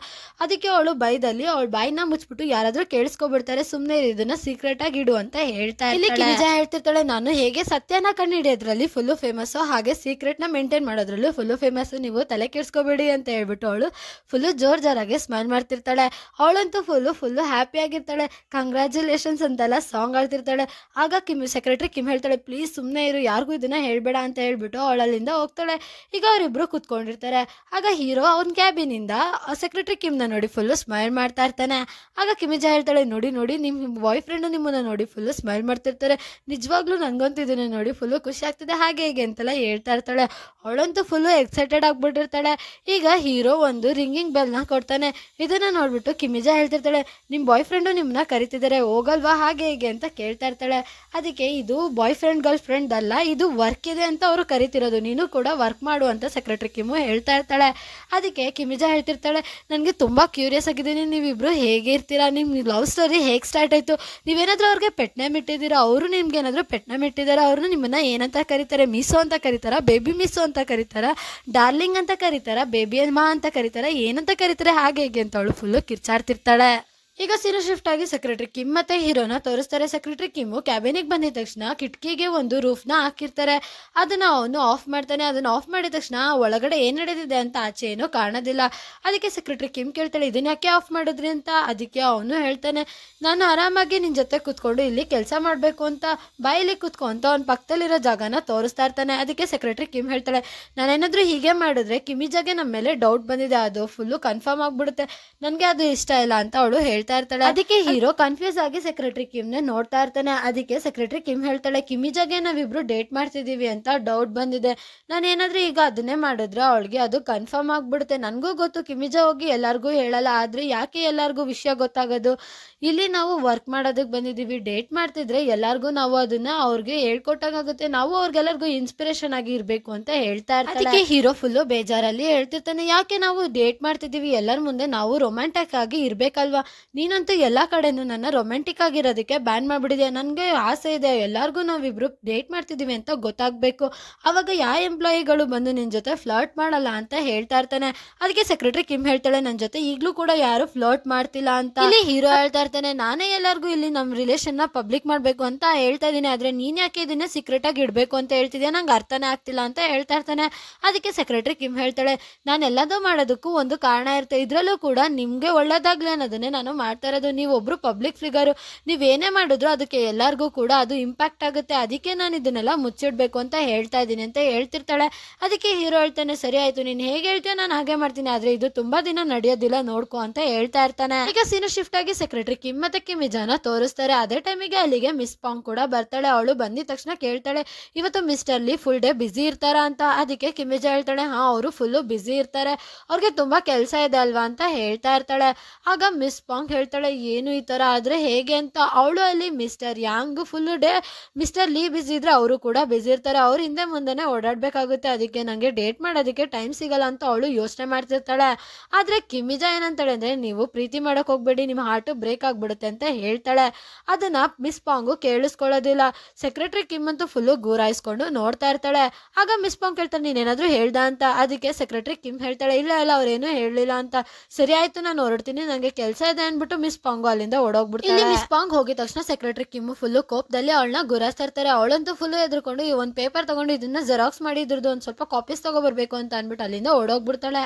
ಅದಕ್ಕೆ ಅವಳು ಬೈದಲ್ಲಿ ಅವಳ ಬಾಯಿನ ಮುಚ್ಚಿಬಿಟ್ಟು ಯಾರಾದ್ರೂ ಕೇಳಿಸ್ಕೊಬಿಡ್ತಾರೆ, ಸುಮ್ನೆ ಇದನ್ನ ಸೀಕ್ರೆಟ್ ಆಗಿ ಇಡು ಅಂತ ಹೇಳ್ತಾ ಇಲ್ಲಿ ಕಿಮಿಜಾ ಹೇಳ್ತಿರ್ತಾಳೆ, ನಾನು ಹೇಗೆ ಸತ್ಯನ ಕಂಡುಹಿಡಿಯೋದ್ರಲ್ಲಿ ಫುಲ್ ಫೇಮಸ್, ಹಾಗೆ ಸೀಕ್ರೆಟ್ ನ ಮೇಂಟೈನ್ ಮಾಡೋದ್ರಲ್ಲೂ ಫುಲ್ ಫೇಮಸ್, ನೀವು ತಲೆ ಕೆಡ್ಸ್ಕೊಬೇಡಿ ಅಂತ ಹೇಳ್ಬಿಟ್ಟು ಅವಳು ಫುಲ್ ಜೋರಾಗಿ ಸ್ಮೈಲ್ ಮಾಡ್ತಿರ್ತಾಳೆ. ಅವಳಂತೂ ಫುಲ್ ಹ್ಯಾಪಿ ಆಗಿರ್ತಾಳೆ. ಕಂಗ್ರ್ಯಾಚುಲೇಷನ್ಸ್ ಅಂತೆಲ್ಲ ಸಾಂಗ್ ಆಡ್ತಿರ್ತಾಳೆ. ಆಗ ಸೆಕ್ರೆಟರಿ ಕಿಮ್ ಹೇಳ್ತಾಳೆ, ಪ್ಲೀಸ್ ಸುಮ್ಮನೆ ಇರು, ಯಾರಿಗೂ ಇದನ್ನ ಹೇಳ್ಬೇಡ ಅಂತ ಹೇಳ್ಬಿಟ್ಟು ಅವಳಲ್ಲಿಂದ ಹೋಗ್ತಾಳೆ. ಈಗ ಅವರಿಬ್ರು ಕುತ್ಕೊಂಡಿರ್ತಾರೆ. ಆಗ ಹೀರೋ ಅವ್ನ ಕ್ಯಾಬಿನ್ ಇಂದ ಸೆಕ್ರೆಟರಿ ಕಿಮ್ ನ ನೋಡಿ ಫುಲ್ ಸ್ಮೈಲ್ ಮಾಡ್ತಾ ಇರ್ತಾನೆ. ಆಗ ಕಿಮಿಜಾ ಹೇಳ್ತಾಳೆ, ನೋಡಿ ನಿಮ್ ಬಾಯ್ ಫ್ರೆಂಡ್ ನಿಮ್ಮನ್ನ ನೋಡಿ ಫುಲ್ ಸ್ಮೈಲ್ ಮಾಡ್ತಿರ್ತಾರೆ, ನಿಜವಾಗ್ಲೂ ನಂಗಂತೂ ಇದನ್ನ ನೋಡಿ ಫುಲ್ ಖುಷಿ ಆಗ್ತಿದೆ ಹಾಗೆ ಹೇಗೆ ಅಂತೆಲ್ಲ ಹೇಳ್ತಾ ಇರ್ತಾಳೆ. ಅವಳಂತೂ ಫುಲ್ ಎಕ್ಸೈಟ್ ಎಕ್ಸೈಟೆಡ್ ಆಗ್ಬಿಟ್ಟಿರ್ತಾಳೆ. ಈಗ ಹೀರೋ ಒಂದು ರಿಂಗಿಂಗ್ ಬೆಲ್ನ ಕೊಡ್ತಾನೆ. ಇದನ್ನ ನೋಡ್ಬಿಟ್ಟು ಕಿಮಿಜಾ ಹೇಳ್ತಿರ್ತಾಳೆ, ನಿಮ್ಮ ಬಾಯ್ ಫ್ರೆಂಡು ನಿಮ್ಮನ್ನ ಕರಿತಿದ್ದಾರೆ, ಹೋಗಲ್ವಾ ಹಾಗೆ ಹೀಗೆ ಅಂತ ಕೇಳ್ತಾ ಇರ್ತಾಳೆ. ಅದಕ್ಕೆ ಇದು ಬಾಯ್ ಫ್ರೆಂಡ್ ಗರ್ಲ್ ಫ್ರೆಂಡ್ ಅಲ್ಲ, ಇದು ವರ್ಕ್ ಇದೆ ಅಂತ ಅವರು ಕರಿತಿರೋದು, ನೀನು ಕೂಡ ವರ್ಕ್ ಮಾಡು ಅಂತ ಸೆಕ್ರೆಟರಿ ಕಿಮ್ಮು ಹೇಳ್ತಾ ಇರ್ತಾಳೆ. ಅದಕ್ಕೆ ಕಿಮಿಜಾ ಹೇಳ್ತಿರ್ತಾಳೆ, ನನಗೆ ತುಂಬ ಕ್ಯೂರಿಯಸ್ ಆಗಿದ್ದೀನಿ, ನೀವಿಬ್ರು ಹೇಗೆ ಇರ್ತೀರಾ, ನಿಮ್ಮ ಲವ್ ಸ್ಟೋರಿ ಹೇಗೆ ಸ್ಟಾರ್ಟ್ ಆಯಿತು, ನೀವೇನಾದರೂ ಅವ್ರಿಗೆ ಪೆಟ್ನೆ ಮಿಟ್ಟಿದ್ದೀರಾ, ಅವರು ನಿಮ್ಗೆ ಏನಾದರೂ ಪೆಟ್ನೆ ಮಿಟ್ಟಿದ್ದಾರೆ, ಅವ್ರನ್ನ ನಿಮ್ಮನ್ನ ಏನಂತ ಕರೀತಾರೆ, ಮಿಸ್ಸು ಅಂತ ಕರೀತಾರ, ಬೇಬಿ ಮಿಸ್ಸು ಅಂತ ಕರೀತಾರ, ಡಾರ್ಲಿಂಗ್ ಅಂತ ಕರೀತಾರ, ಬೇಬಿ ಅಮ್ಮ ಅಂತ ಕರೀತಾರ, ಏನಂತ ಕರೀತಾರೆ ಹಾಗೆ ಹೇಗೆ ಅಂತ ಅವಳು ಫುಲ್ಲು ಕಿರ್ಚಾಡ್ತಿರ್ತಾಳೆ. ಈಗ ಸೀನು ಶಿಫ್ಟ್ ಆಗಿ ಸೆಕ್ರೆಟರಿ ಕಿಮ್ ಮತ್ತೆ ಹೀರೋನ ತೋರಿಸ್ತಾರೆ. ಸೆಕ್ರೆಟರಿ ಕಿಮ್ಮು ಕ್ಯಾಬಿನಿಗೆ ಬಂದಿದ ತಕ್ಷಣ ಕಿಟಕಿಗೆ ಒಂದು ರೂಫ್ನ ಹಾಕಿರ್ತಾರೆ. ಅದನ್ನ ಅವನು ಆಫ್ ಮಾಡ್ತಾನೆ. ಅದನ್ನ ಆಫ್ ಮಾಡಿದ ತಕ್ಷಣ ಒಳಗಡೆ ಏನ್ ನಡೆದಿದೆ ಅಂತ ಆಚೆ ಏನೋ ಕಾಣೋದಿಲ್ಲ. ಅದಕ್ಕೆ ಸೆಕ್ರೆಟರಿ ಕಿಮ್ ಕೇಳ್ತಾಳೆ, ಇದನ್ನ ಯಾಕೆ ಆಫ್ ಮಾಡಿದ್ರಿ ಅಂತ. ಅದಕ್ಕೆ ಅವನು ಹೇಳ್ತಾನೆ, ನಾನು ಆರಾಮಾಗಿ ನಿನ್ ಜೊತೆ ಕುತ್ಕೊಂಡು ಇಲ್ಲಿ ಕೆಲಸ ಮಾಡಬೇಕು ಅಂತ ಬಾಯಿಲಿ ಕುತ್ಕೊ ಅಂತ ಅವ್ನ ಪಕ್ಕದಲ್ಲಿರೋ ಜಾಗನ ತೋರಿಸ್ತಾ ಇರ್ತಾನೆ. ಅದಕ್ಕೆ ಸೆಕ್ರೆಟರಿ ಕಿಮ್ ಹೇಳ್ತಾಳೆ, ನಾನೇನಾದ್ರೂ ಹೀಗೆ ಮಾಡಿದ್ರೆ ಕಿಮಿಜಾಗೆ ನಮ್ಮ ಮೇಲೆ ಡೌಟ್ ಬಂದಿದೆ, ಅದು ಫುಲ್ಲು ಕನ್ಫರ್ಮ್ ಆಗ್ಬಿಡುತ್ತೆ, ನನಗೆ ಅದು ಇಷ್ಟ ಇಲ್ಲ ಅಂತ ಅವಳು ಹೇಳ್ತಾ ಇರ್ತಾಳೆ. ಅದಕ್ಕೆ ಹೀರೋ ಕನ್ಫ್ಯೂಸ್ ಆಗಿ ಸೆಕ್ರೆಟರಿ ಕಿಮ್ನ ನೋಡ್ತಾ ಇರ್ತಾನೆ. ಅದಕ್ಕೆ ಸೆಕ್ರೆಟರಿ ಕಿಮ್ ಹೇಳ್ತಾಳೆ, ಕಿಮಿಜಾಗೆ ನಾವಿಬ್ರು ಡೇಟ್ ಮಾಡ್ತಿದೀವಿ ಅಂತ ಡೌಟ್ ಬಂದಿದೆ, ನಾನೇನಾದ್ರೂ ಈಗ ಅದನ್ನೇ ಮಾಡಿದ್ರೆ ಅವಳಿಗೆ ಅದು ಕನ್ಫರ್ಮ್ ಆಗ್ಬಿಡುತ್ತೆ, ನನಗೂ ಗೊತ್ತು ಕಿಮಿಜಾ ಹೋಗಿ ಎಲ್ಲರಿಗೂ ಹೇಳಲ್ಲ, ಆದ್ರೆ ಯಾಕೆ ಎಲ್ಲರಿಗೂ ವಿಷಯ ಗೊತ್ತಾಗೋದು, ಇಲ್ಲಿ ನಾವು ವರ್ಕ್ ಮಾಡೋದಕ್ಕೆ ಬಂದಿದ್ದೀವಿ, ಡೇಟ್ ಮಾಡ್ತಿದ್ರೆ ಎಲ್ಲರಿಗೂ ನಾವು ಅದನ್ನ ಅವ್ರಿಗೆ ಹೇಳ್ಕೊಟ್ಟಾಗುತ್ತೆ, ನಾವು ಅವ್ರಿಗೆಲ್ಲರಿಗೂ ಇನ್ಸ್ಪಿರೇಷನ್ ಆಗಿ ಇರಬೇಕು ಅಂತ ಹೇಳ್ತಾ ಇರ್ತಾರೆ. ಅದಕ್ಕೆ ಹೀರೋ ಫುಲ್ಲು ಬೇಜಾರಲ್ಲಿ ಹೇಳ್ತಿರ್ತಾನೆ, ಯಾಕೆ ನಾವು ಡೇಟ್ ಮಾಡ್ತಿದ್ದೀವಿ, ಎಲ್ಲರ ಮುಂದೆ ನಾವು ರೊಮ್ಯಾಂಟಿಕ್ ಆಗಿ ಇರ್ಬೇಕಲ್ವಾ, ನೀನಂತೂ ಎಲ್ಲಾ ಕಡೆನೂ ನನ್ನ ರೊಮ್ಯಾಂಟಿಕ್ ಆಗಿರೋದಕ್ಕೆ ಬ್ಯಾನ್ ಮಾಡ್ಬಿಡಿದೆ, ನನಗೆ ಆಸೆ ಇದೆ ಎಲ್ಲರಿಗೂ ನಾವಿಬ್ರು ಡೇಟ್ ಮಾಡ್ತಿದ್ದೀವಿ ಅಂತ ಗೊತ್ತಾಗ್ಬೇಕು, ಅವಾಗ ಯಾವ ಎಂಪ್ಲಾಯಿಗಳು ಬಂದು ನಿನ್ ಜೊತೆ ಫ್ಲರ್ಟ್ ಮಾಡಲ್ಲ ಅಂತ ಹೇಳ್ತಾ ಇರ್ತಾನೆ. ಅದಕ್ಕೆ ಸೆಕ್ರೆಟರಿ ಕಿಮ್ ಹೇಳ್ತಾಳೆ, ನನ್ನ ಜೊತೆ ಈಗಲೂ ಕೂಡ ಯಾರು ಫ್ಲರ್ಟ್ ಮಾಡ್ತಿಲ್ಲ ಅಂತ. ಇಲ್ಲಿ ಹೀರೋ ಹೇಳ್ತಾ ಇರ್ತಾನೆ, ನಾನೇ ಎಲ್ಲರಿಗೂ ಇಲ್ಲಿ ನಮ್ಮ ರಿಲೇಷನ್ ನ ಪಬ್ಲಿಕ್ ಮಾಡ್ಬೇಕು ಅಂತ ಹೇಳ್ತಾ ಇದೀನಿ, ಆದ್ರೆ ನೀನ್ ಯಾಕೆ ಇದನ್ನ ಸೀಕ್ರೆಟ್ ಆಗಿ ಇಡ್ಬೇಕು ಅಂತ ಹೇಳ್ತಿದ್ಯಾ, ನಂಗೆ ಅರ್ಥನೇ ಆಗ್ತಿಲ್ಲ ಅಂತ ಹೇಳ್ತಾ ಇರ್ತಾನೆ. ಅದಕ್ಕೆ ಸೆಕ್ರೆಟರಿ ಕಿಮ್ ಹೇಳ್ತಾಳೆ, ನಾನು ಎಲ್ಲದೂ ಮಾಡೋದಕ್ಕೂ ಒಂದು ಕಾರಣ ಇರುತ್ತೆ, ಇದ್ರಲ್ಲೂ ಕೂಡ ನಿಮ್ಗೆ ಒಳ್ಳೇದಾಗ್ಲಿ ಅನ್ನೋದನ್ನೇ ನಾನು ಮಾಡ್ತಾ ಇರೋದು, ನೀವೊಬ್ರು ಪಬ್ಲಿಕ್ ಫಿಗರು, ನೀವೇನೇ ಮಾಡಿದ್ರು ಅದಕ್ಕೆ ಎಲ್ಲರಿಗೂ ಕೂಡ ಅದು ಇಂಪ್ಯಾಕ್ಟ್ ಆಗುತ್ತೆ, ಅದಕ್ಕೆ ನಾನು ಇದನ್ನೆಲ್ಲ ಮುಚ್ಚಿಡ್ಬೇಕು ಅಂತ ಹೇಳ್ತಾ ಇದ್ದೀನಿ ಅಂತ ಹೇಳ್ತಿರ್ತಾಳೆ. ಅದಕ್ಕೆ ಹೀರೋ ಹೇಳ್ತಾನೆ, ಸರಿ ಆಯ್ತು, ನೀನ್ ಹೇಗೆ ಹೇಳ್ತೀಯ ನಾನು ಹಾಗೆ ಮಾಡ್ತೀನಿ, ಆದ್ರೆ ಇದು ತುಂಬಾ ದಿನ ನಡೆಯೋದಿಲ್ಲ ನೋಡ್ಕೊ ಅಂತ ಹೇಳ್ತಾ ಇರ್ತಾನೆ. ಈಗ ಸೀನು ಶಿಫ್ಟ್ ಆಗಿ ಸೆಕ್ರೆಟರಿ ಕಿಮ್ ಮತ್ತೆ ಕಿಮಿಜಾನ ತೋರಿಸ್ತಾರೆ. ಅದೇ ಟೈಮಿಗೆ ಅಲ್ಲಿಗೆ ಮಿಸ್ ಪಾಂಗ್ ಕೂಡ ಬರ್ತಾಳೆ. ಅವಳು ಬಂದಿದ ತಕ್ಷಣ ಕೇಳ್ತಾಳೆ, ಇವತ್ತು ಮಿಸ್ಟರ್ ಲೀ ಫುಲ್ ಡೇ ಬಿಸಿ ಇರ್ತಾರ ಅಂತ. ಅದಕ್ಕೆ ಕಿಮಿಜಾ ಹೇಳ್ತಾಳೆ, ಹಾ ಅವರು ಫುಲ್ಲು ಬಿಸಿ ಇರ್ತಾರೆ, ಅವ್ರಿಗೆ ತುಂಬಾ ಕೆಲಸ ಇದೆ ಅಲ್ವಾ ಅಂತ ಹೇಳ್ತಾ ಇರ್ತಾಳೆ. ಆಗ ಮಿಸ್ ಪಾಂಗ್ ಹೇಳ್ತಾಳೆ, ಏನು ಈ ತರ ಆದ್ರೆ ಹೇಗೆ ಅಂತ. ಅವಳು ಅಲ್ಲಿ mister Yang full day mister Lee busy ಇದ್ರೆ ಅವರು ಕೂಡ ಬಿಸಿ ಇರ್ತಾರೆ, ಅವ್ರ ಹಿಂದೆ ಮುಂದೆನೆ ಓಡಾಡ್ಬೇಕಾಗುತ್ತೆ, ಅದಕ್ಕೆ ನಂಗೆ ಡೇಟ್ ಮಾಡೋದಕ್ಕೆ ಟೈಮ್ ಸಿಗಲ್ಲ ಅಂತ ಅವಳು ಯೋಚನೆ ಮಾಡ್ತಿರ್ತಾಳೆ. ಆದ್ರೆ ಕಿಮಿಜಾ ಏನಂತಾಳೆ ಅಂದ್ರೆ, ನೀವು ಪ್ರೀತಿ ಮಾಡಕ್ ಹೋಗ್ಬೇಡಿ, ನಿಮ್ಮ ಹಾರ್ಟ್ ಬ್ರೇಕ್ ಆಗ್ಬಿಡುತ್ತೆ ಅಂತ ಹೇಳ್ತಾಳೆ. ಅದನ್ನ ಮಿಸ್ ಪಾಂಗು ಕೇಳಿಸ್ಕೊಳ್ಳೋದಿಲ್ಲ. ಸೆಕ್ರೆಟರಿ ಕಿಮ್ ಅಂತೂ ಫುಲ್ಲು ಗೂರಾಯಿಸ್ಕೊಂಡು ನೋಡ್ತಾ ಇರ್ತಾಳೆ. ಆಗ ಮಿಸ್ ಪಾಂಗ್ ಕೇಳ್ತಾಳೆ, ನೀನೇನಾದ್ರೂ ಹೇಳ್ದ ಅಂತ. ಅದಕ್ಕೆ ಸೆಕ್ರೆಟರಿ ಕಿಮ್ ಹೇಳ್ತಾಳೆ, ಇಲ್ಲ ಇಲ್ಲ ಅವ್ರೇನು ಹೇಳಲಿಲ್ಲ ಅಂತ. ಸರಿ ಆಯ್ತು ನಾನು ಹೊರಡ್ತೀನಿ, ನಂಗೆ ಕೆಲಸ ಇದೆ ಅನ್ಬಿಟ್ಟು ಮಿಸ್ ಪಾಂಗು ಅಲ್ಲಿಂದ ಓಡೋಗ್ಬಿಡ್ತಾಳೆ. ಇಲ್ಲಿ ಮಿಸ್ ಪಾಂಗ್ ಹೋಗಿದ ತಕ್ಷಣ ಸೆಕ್ರೆಟರಿ ಕಿಮ್ ಫುಲ್ಲು ಕೋಪದಲ್ಲಿ ಅವಳನ್ನ ಗುರಾಯಿಸ್ತಾ ಇರ್ತಾರೆ. ಅವಳಂತೂ ಫುಲ್ಲು ಎದ್ರುಕೊಂಡು ಈ ಒಂದು ಪೇಪರ್ ತಗೊಂಡು ಇದನ್ನ ಜೆರಾಕ್ಸ್ ಮಾಡಿ ಇದ್ರದ್ದು ಒಂದು ಸ್ವಲ್ಪ ಕಾಪೀಸ್ ತಗೋಬರ್ಬೇಕು ಅಂತ ಅನ್ಬಿಟ್ಟು ಅಲ್ಲಿಂದ ಓಡೋಗ್ಬಿಡ್ತಾಳೆ.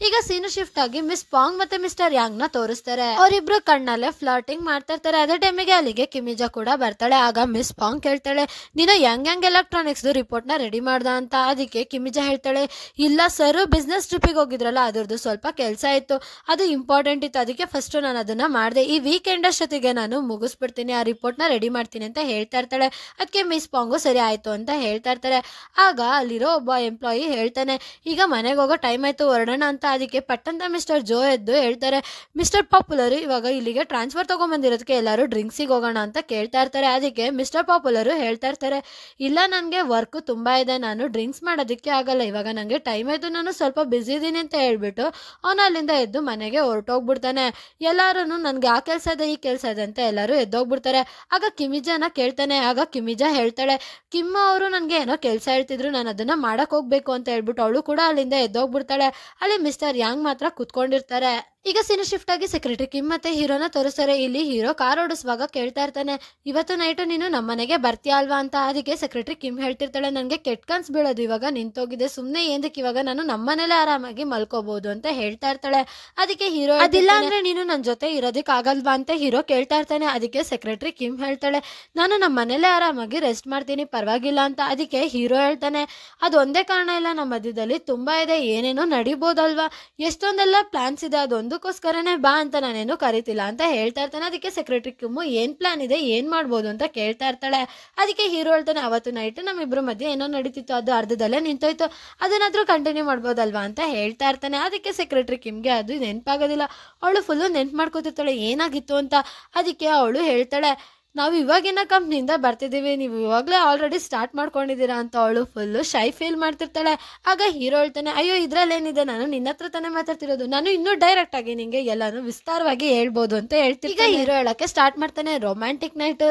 ಈಗ ಸೀನು ಶಿಫ್ಟ್ ಆಗಿ ಮಿಸ್ ಪಾಂಗ್ ಮತ್ತೆ ಮಿಸ್ಟರ್ ಯಾಂಗ್ ನ ತೋರಿಸ್ತಾರೆ. ಅವರಿಬ್ರು ಕಣ್ಣಲ್ಲೇ ಫ್ಲರ್ಟಿಂಗ್ ಮಾಡ್ತಾ ಇರ್ತಾರೆ. ಅದೇ ಟೈಮಿಗೆ ಅಲ್ಲಿಗೆ ಕಿಮಿಜಾ ಕೂಡ ಬರ್ತಾಳೆ. ಆಗ ಮಿಸ್ ಪಾಂಗ್ ಕೇಳ್ತಾಳೆ, ನೀನು ಯಂಗ್ ಎಲೆಕ್ಟ್ರಾನಿಕ್ಸ್ ರಿಪೋರ್ಟ್ ನ ರೆಡಿ ಮಾಡ್ದ ಅಂತ. ಅದಕ್ಕೆ ಕಿಮಿಜಾ ಹೇಳ್ತಾಳೆ, ಇಲ್ಲ ಸರ್ ಬಿಸ್ನೆಸ್ ಟ್ರಿಪ್ಪಿಗೆ ಹೋಗಿದ್ರಲ್ಲ ಅದ್ರದ್ದು ಸ್ವಲ್ಪ ಕೆಲಸ ಇತ್ತು, ಅದು ಇಂಪಾರ್ಟೆಂಟ್ ಇತ್ತು, ಅದಕ್ಕೆ ಫಸ್ಟ್ ನಾನು ಅದನ್ನ ಮಾಡಿದೆ, ಈ ವೀಕೆಂಡ್ ಅಷ್ಟೊತ್ತಿಗೆ ನಾನು ಮುಗಿಸ್ಬಿಡ್ತೀನಿ, ಆ ರಿಪೋರ್ಟ್ ನ ರೆಡಿ ಮಾಡ್ತೀನಿ ಅಂತ ಹೇಳ್ತಾ ಇರ್ತಾಳೆ. ಅದಕ್ಕೆ ಮಿಸ್ ಪಾಂಗು ಸರಿ ಆಯ್ತು ಅಂತ ಹೇಳ್ತಾ ಇರ್ತಾರೆ. ಆಗ ಅಲ್ಲಿರೋ ಒಬ್ಬ ಎಂಪ್ಲಾಯಿ ಹೇಳ್ತಾನೆ, ಈಗ ಮನೆಗೆ ಹೋಗೋ ಟೈಮ್ ಆಯ್ತು ಹೊರಡೋಣ ಅಂತ. ಅದಕ್ಕೆ ಪಟ್ಟಂತ ಮಿಸ್ಟರ್ ಜೋ ಎದ್ದು ಹೇಳ್ತಾರೆ, ಮಿಸ್ಟರ್ ಪಾಪ್ಯುಲರ್ ಇವಾಗ ಇಲ್ಲಿಗೆ ಟ್ರಾನ್ಸ್ಫರ್ ತಗೊಂಡ್ಬಂದಿರೋದಕ್ಕೆ ಎಲ್ಲರೂ ಡ್ರಿಂಕ್ಸಿಗೆ ಹೋಗೋಣ ಅಂತ ಕೇಳ್ತಾ ಇರ್ತಾರೆ. ಅದಕ್ಕೆ ಮಿಸ್ಟರ್ ಪಾಪ್ಯುಲರ್ ಹೇಳ್ತಾ ಇರ್ತಾರೆ, ಇಲ್ಲ ನನಗೆ ವರ್ಕ್ ತುಂಬಾ ಇದೆ, ನಾನು ಡ್ರಿಂಕ್ಸ್ ಮಾಡೋದಕ್ಕೆ ಆಗಲ್ಲ, ಇವಾಗ ನನಗೆ ಟೈಮ್ ಆಯ್ತು, ನಾನು ಸ್ವಲ್ಪ ಬಿಸಿ ಇದ್ದೀನಿ ಅಂತ ಹೇಳ್ಬಿಟ್ಟು ಅವನು ಅಲ್ಲಿಂದ ಎದ್ದು ಮನೆಗೆ ಹೊರಟೋಗ್ಬಿಡ್ತಾನೆ. ಎಲ್ಲಾರು ನನ್ಗೆ ಆ ಕೆಲಸ ಇದೆ ಈ ಕೆಲಸ ಇದೆ ಅಂತ ಎಲ್ಲರೂ ಎದ್ದೋಗ್ಬಿಡ್ತಾರೆ. ಆಗ ಕಿಮಿಜಾನ ಕೇಳ್ತಾನೆ. ಆಗ ಕಿಮಿಜಾ ಹೇಳ್ತಾಳೆ, ಕಿಮ್ಮ ಅವರು ನನ್ಗೆ ಏನೋ ಕೆಲಸ ಹೇಳ್ತಿದ್ರು, ನಾನು ಅದನ್ನ ಮಾಡಕ್ ಹೋಗ್ಬೇಕು ಅಂತ ಹೇಳ್ಬಿಟ್ಟು ಅವಳು ಕೂಡ ಅಲ್ಲಿಂದ ಎದ್ದೋಗ್ಬಿಡ್ತಾಳೆ. ಅಲ್ಲಿ ಮಿಸ್ಟರ್ ಯಾಂಗ್ ಮಾತ್ರ ಕುತ್ಕೊಂಡಿರ್ತಾರೆ. ಈಗ ಸೀನು ಶಿಫ್ಟ್ ಆಗಿ ಸೆಕ್ರೆಟರಿ ಕಿಮ್ ಮತ್ತೆ ಹೀರೋನ ತೋರಿಸ್ತಾರೆ. ಇಲ್ಲಿ ಹೀರೋ ಕಾರ್ ಓಡಿಸುವಾಗ ಕೇಳ್ತಾ ಇರ್ತಾನೆ, ಇವತ್ತು ನೈಟು ನೀನು ನಮ್ಮನೆಗೆ ಬರ್ತೀಯ ಅಲ್ವಾ ಅಂತ. ಅದಕ್ಕೆ ಸೆಕ್ರೆಟರಿ ಕಿಮ್ ಹೇಳ್ತಿರ್ತಾಳೆ, ನನಗೆ ಕೆಟ್ಟ ಕನ್ಸ್ ಬೀಳೋದು ಇವಾಗ ನಿಂತೋಗಿದೆ, ಸುಮ್ಮನೆ ಏನಕ್ಕೆ ಇವಾಗ ನಾನು ನಮ್ಮನೇಲೆ ಆರಾಮಾಗಿ ಮಲ್ಕೋಬಹುದು ಅಂತ ಹೇಳ್ತಾ ಇರ್ತಾಳೆ. ಅದಕ್ಕೆ ಹೀರೋ, ಅದಿಲ್ಲ ಅಂದ್ರೆ ನೀನು ನನ್ನ ಜೊತೆ ಇರೋದಕ್ಕೆ ಆಗಲ್ವಾ ಅಂತ ಹೀರೋ ಕೇಳ್ತಾ ಇರ್ತಾನೆ. ಅದಕ್ಕೆ ಸೆಕ್ರೆಟರಿ ಕಿಮ್ ಹೇಳ್ತಾಳೆ, ನಾನು ನಮ್ಮ ಮನೇಲೆ ಆರಾಮಾಗಿ ರೆಸ್ಟ್ ಮಾಡ್ತೀನಿ, ಪರವಾಗಿಲ್ಲ ಅಂತ. ಅದಕ್ಕೆ ಹೀರೋ ಹೇಳ್ತಾನೆ, ಅದು ಒಂದೇ ಕಾರಣ ಇಲ್ಲ, ನಮ್ಮ ಮಧ್ಯದಲ್ಲಿ ತುಂಬಾ ಇದೆ, ಏನೇನೋ ನಡಿಬೋದಲ್ವಾ, ಎಷ್ಟೊಂದೆಲ್ಲ ಪ್ಲಾನ್ಸ್ ಇದೆ, ಅದೊಂದಕ್ಕೋಸ್ಕರನೇ ಬಾ ಅಂತ ನಾನೇನು ಕರಿತಿಲ್ಲ ಅಂತ ಹೇಳ್ತಾ ಇರ್ತಾನೆ. ಅದಕ್ಕೆ ಸೆಕ್ರೆಟರಿ ಕಿಮ್ಮು ಏನ್ ಪ್ಲಾನ್ ಇದೆ, ಏನ್ ಮಾಡ್ಬೋದು ಅಂತ ಕೇಳ್ತಾ ಇರ್ತಾಳೆ. ಅದಕ್ಕೆ ಹೀರೋ ಹೇಳ್ತಾನೆ, ಅವತ್ತು ನೈಟ್ ನಮ್ಮಿಬ್ರು ಮಧ್ಯೆ ಏನೋ ನಡೀತಿತ್ತು, ಅದು ಅರ್ಧದಲ್ಲೇ ನಿಂತೋಯ್ತು, ಅದನ್ನಾದ್ರೂ ಕಂಟಿನ್ಯೂ ಮಾಡ್ಬೋದಲ್ವಾ ಅಂತ ಹೇಳ್ತಾ ಇರ್ತಾನೆ. ಅದಕ್ಕೆ ಸೆಕ್ರೆಟರಿ ಕಿಮ್ಗೆ ಅದು ನೆನಪಾಗೋದಿಲ್ಲ. ಅವಳು ಫುಲ್ಲು ನೆನ್ಪು ಮಾಡ್ಕೋತಿರ್ತಾಳೆ ಏನಾಗಿತ್ತು ಅಂತ. ಅದಕ್ಕೆ ಅವಳು ಹೇಳ್ತಾಳೆ, ನಾವು ಇವಾಗಿನ ಕಂಪ್ನಿಯಿಂದ ಬರ್ತಿದ್ದೀವಿ, ನೀವು ಇವಾಗಲೇ ಆಲ್ರೆಡಿ ಸ್ಟಾರ್ಟ್ ಮಾಡ್ಕೊಂಡಿದ್ದೀರಾ ಅಂತ. ಅವಳು ಫುಲ್ಲು ಶೈ ಫೀಲ್ ಮಾಡ್ತಿರ್ತಾಳೆ. ಆಗ ಹೀರೋ ಹೇಳ್ತಾನೆ, ಅಯ್ಯೋ ಇದ್ರಲ್ಲೇನಿದೆ, ನಾನು ನಿನ್ನ ಹತ್ರ ತಾನೇ ಮಾತಾಡ್ತಿರೋದು, ನಾನು ಇನ್ನೂ ಡೈರೆಕ್ಟ್ ಆಗಿ ನಿಂಗೆ ಎಲ್ಲಾನು ವಿಸ್ತಾರವಾಗಿ ಹೇಳ್ಬೋದು ಅಂತ ಹೇಳ್ತೀನಿ. ಈಗ ಹೀರೋ ಹೇಳಕ್ಕೆ ಸ್ಟಾರ್ಟ್ ಮಾಡ್ತಾನೆ, romantic night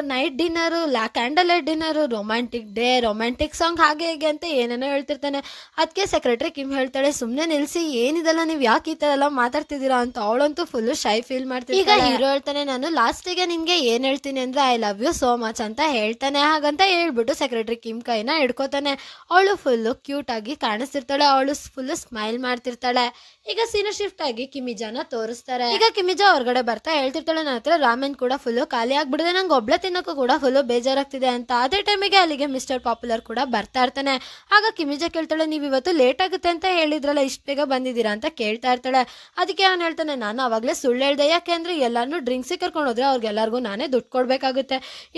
dinner, candle light dinner, romantic day, romantic song, ಹಾಗೆ ಹೇಗೆ ಅಂತ ಏನೇನೋ ಹೇಳ್ತಿರ್ತಾನೆ. ಅದಕ್ಕೆ ಸೆಕ್ರೆಟರಿ ಕಿಮ್ ಹೇಳ್ತಾಳೆ, ಸುಮ್ಮನೆ ನಿಲ್ಸಿ, ಏನಿದೆಲ್ಲ ನೀವು ಯಾಕೆ ಈ ಥರ ಎಲ್ಲ ಮಾತಾಡ್ತಿದ್ದೀರಾ ಅಂತ. ಅವಳಂತೂ ಫುಲ್ಲು ಶೈ ಫೀಲ್ ಮಾಡ್ತೀನಿ. ಈಗ ಹೀರೋ ಹೇಳ್ತಾನೆ, ನಾನು ಲಾಸ್ಟಿಗೆ ನಿನ್ಗೆ ಏನ್ ಹೇಳ್ತೀನಿ ಅಂದ್ರೆ I love you so much ಅಂತ ಹೇಳ್ತಾನೆ. ಹಾಗಂತ ಹೇಳ್ಬಿಟ್ಟು ಸೆಕ್ರೆಟರಿ ಕಿಮ್ ಕೈನ ಹಿಡ್ಕೋತಾನೆ. ಅವಳು ಫುಲ್ಲು ಕ್ಯೂಟ್ ಆಗಿ ಕಾಣಿಸ್ತಿರ್ತಾಳೆ, ಅವಳು ಫುಲ್ಲು ಸ್ಮೈಲ್ ಮಾಡ್ತಿರ್ತಾಳೆ. ಈಗ ಸೀನ್ ಶಿಫ್ಟ್ ಆಗಿ ಕಿಮಿಜಾನ ತೋರಿಸ್ತಾರೆ. ಈಗ ಕಿಮಿಜಾ ಹೊರಗಡೆ ಬರ್ತಾ ಹೇಳ್ತಿರ್ತಾಳೆ, ನನ್ನ ಹತ್ರ ರಾಮೆನ್ ಕೂಡ ಫುಲ್ಲು ಖಾಲಿ ಆಗ್ಬಿಡಿದೆ, ನಂಗೆ ಒಬ್ಳೆ ತಿನ್ನೋಕ್ಕೂ ಕೂಡ ಫುಲ್ಲು ಬೇಜಾರಾಗ್ತಿದೆ ಅಂತ. ಅದೇ ಟೈಮಿಗೆ ಅಲ್ಲಿಗೆ ಮಿಸ್ಟರ್ ಪಾಪ್ಯುಲರ್ ಕೂಡ ಬರ್ತಾ ಇರ್ತಾನೆ. ಆಗ ಕಿಮಿಜಾ ಕೇಳ್ತಾಳೆ, ನೀವು ಇವತ್ತು ಲೇಟ್ ಆಗುತ್ತೆ ಅಂತ ಹೇಳಿದ್ರಲ್ಲ, ಇಷ್ಟು ಬೇಗ ಬಂದಿದ್ದೀರಾ ಅಂತ ಕೇಳ್ತಾ ಇರ್ತಾಳೆ. ಅದಕ್ಕೆ ಅವನು ಹೇಳ್ತಾನೆ, ನಾನು ಅವಾಗಲೇ ಸುಳ್ಳು ಹೇಳ್ದೆ, ಯಾಕೆ ಅಂದ್ರೆ ಎಲ್ಲಾನು ಡ್ರಿಂಕ್ಸಿಗೆ ಕರ್ಕೊಂಡು ಹೋದ್ರೆ ಅವ್ರಿಗೆಲ್ಲರಿಗೂ ನಾನೇ ದುಡ್ಡು ಕೊಡ್ಬೇಕಾಗುತ್ತೆ,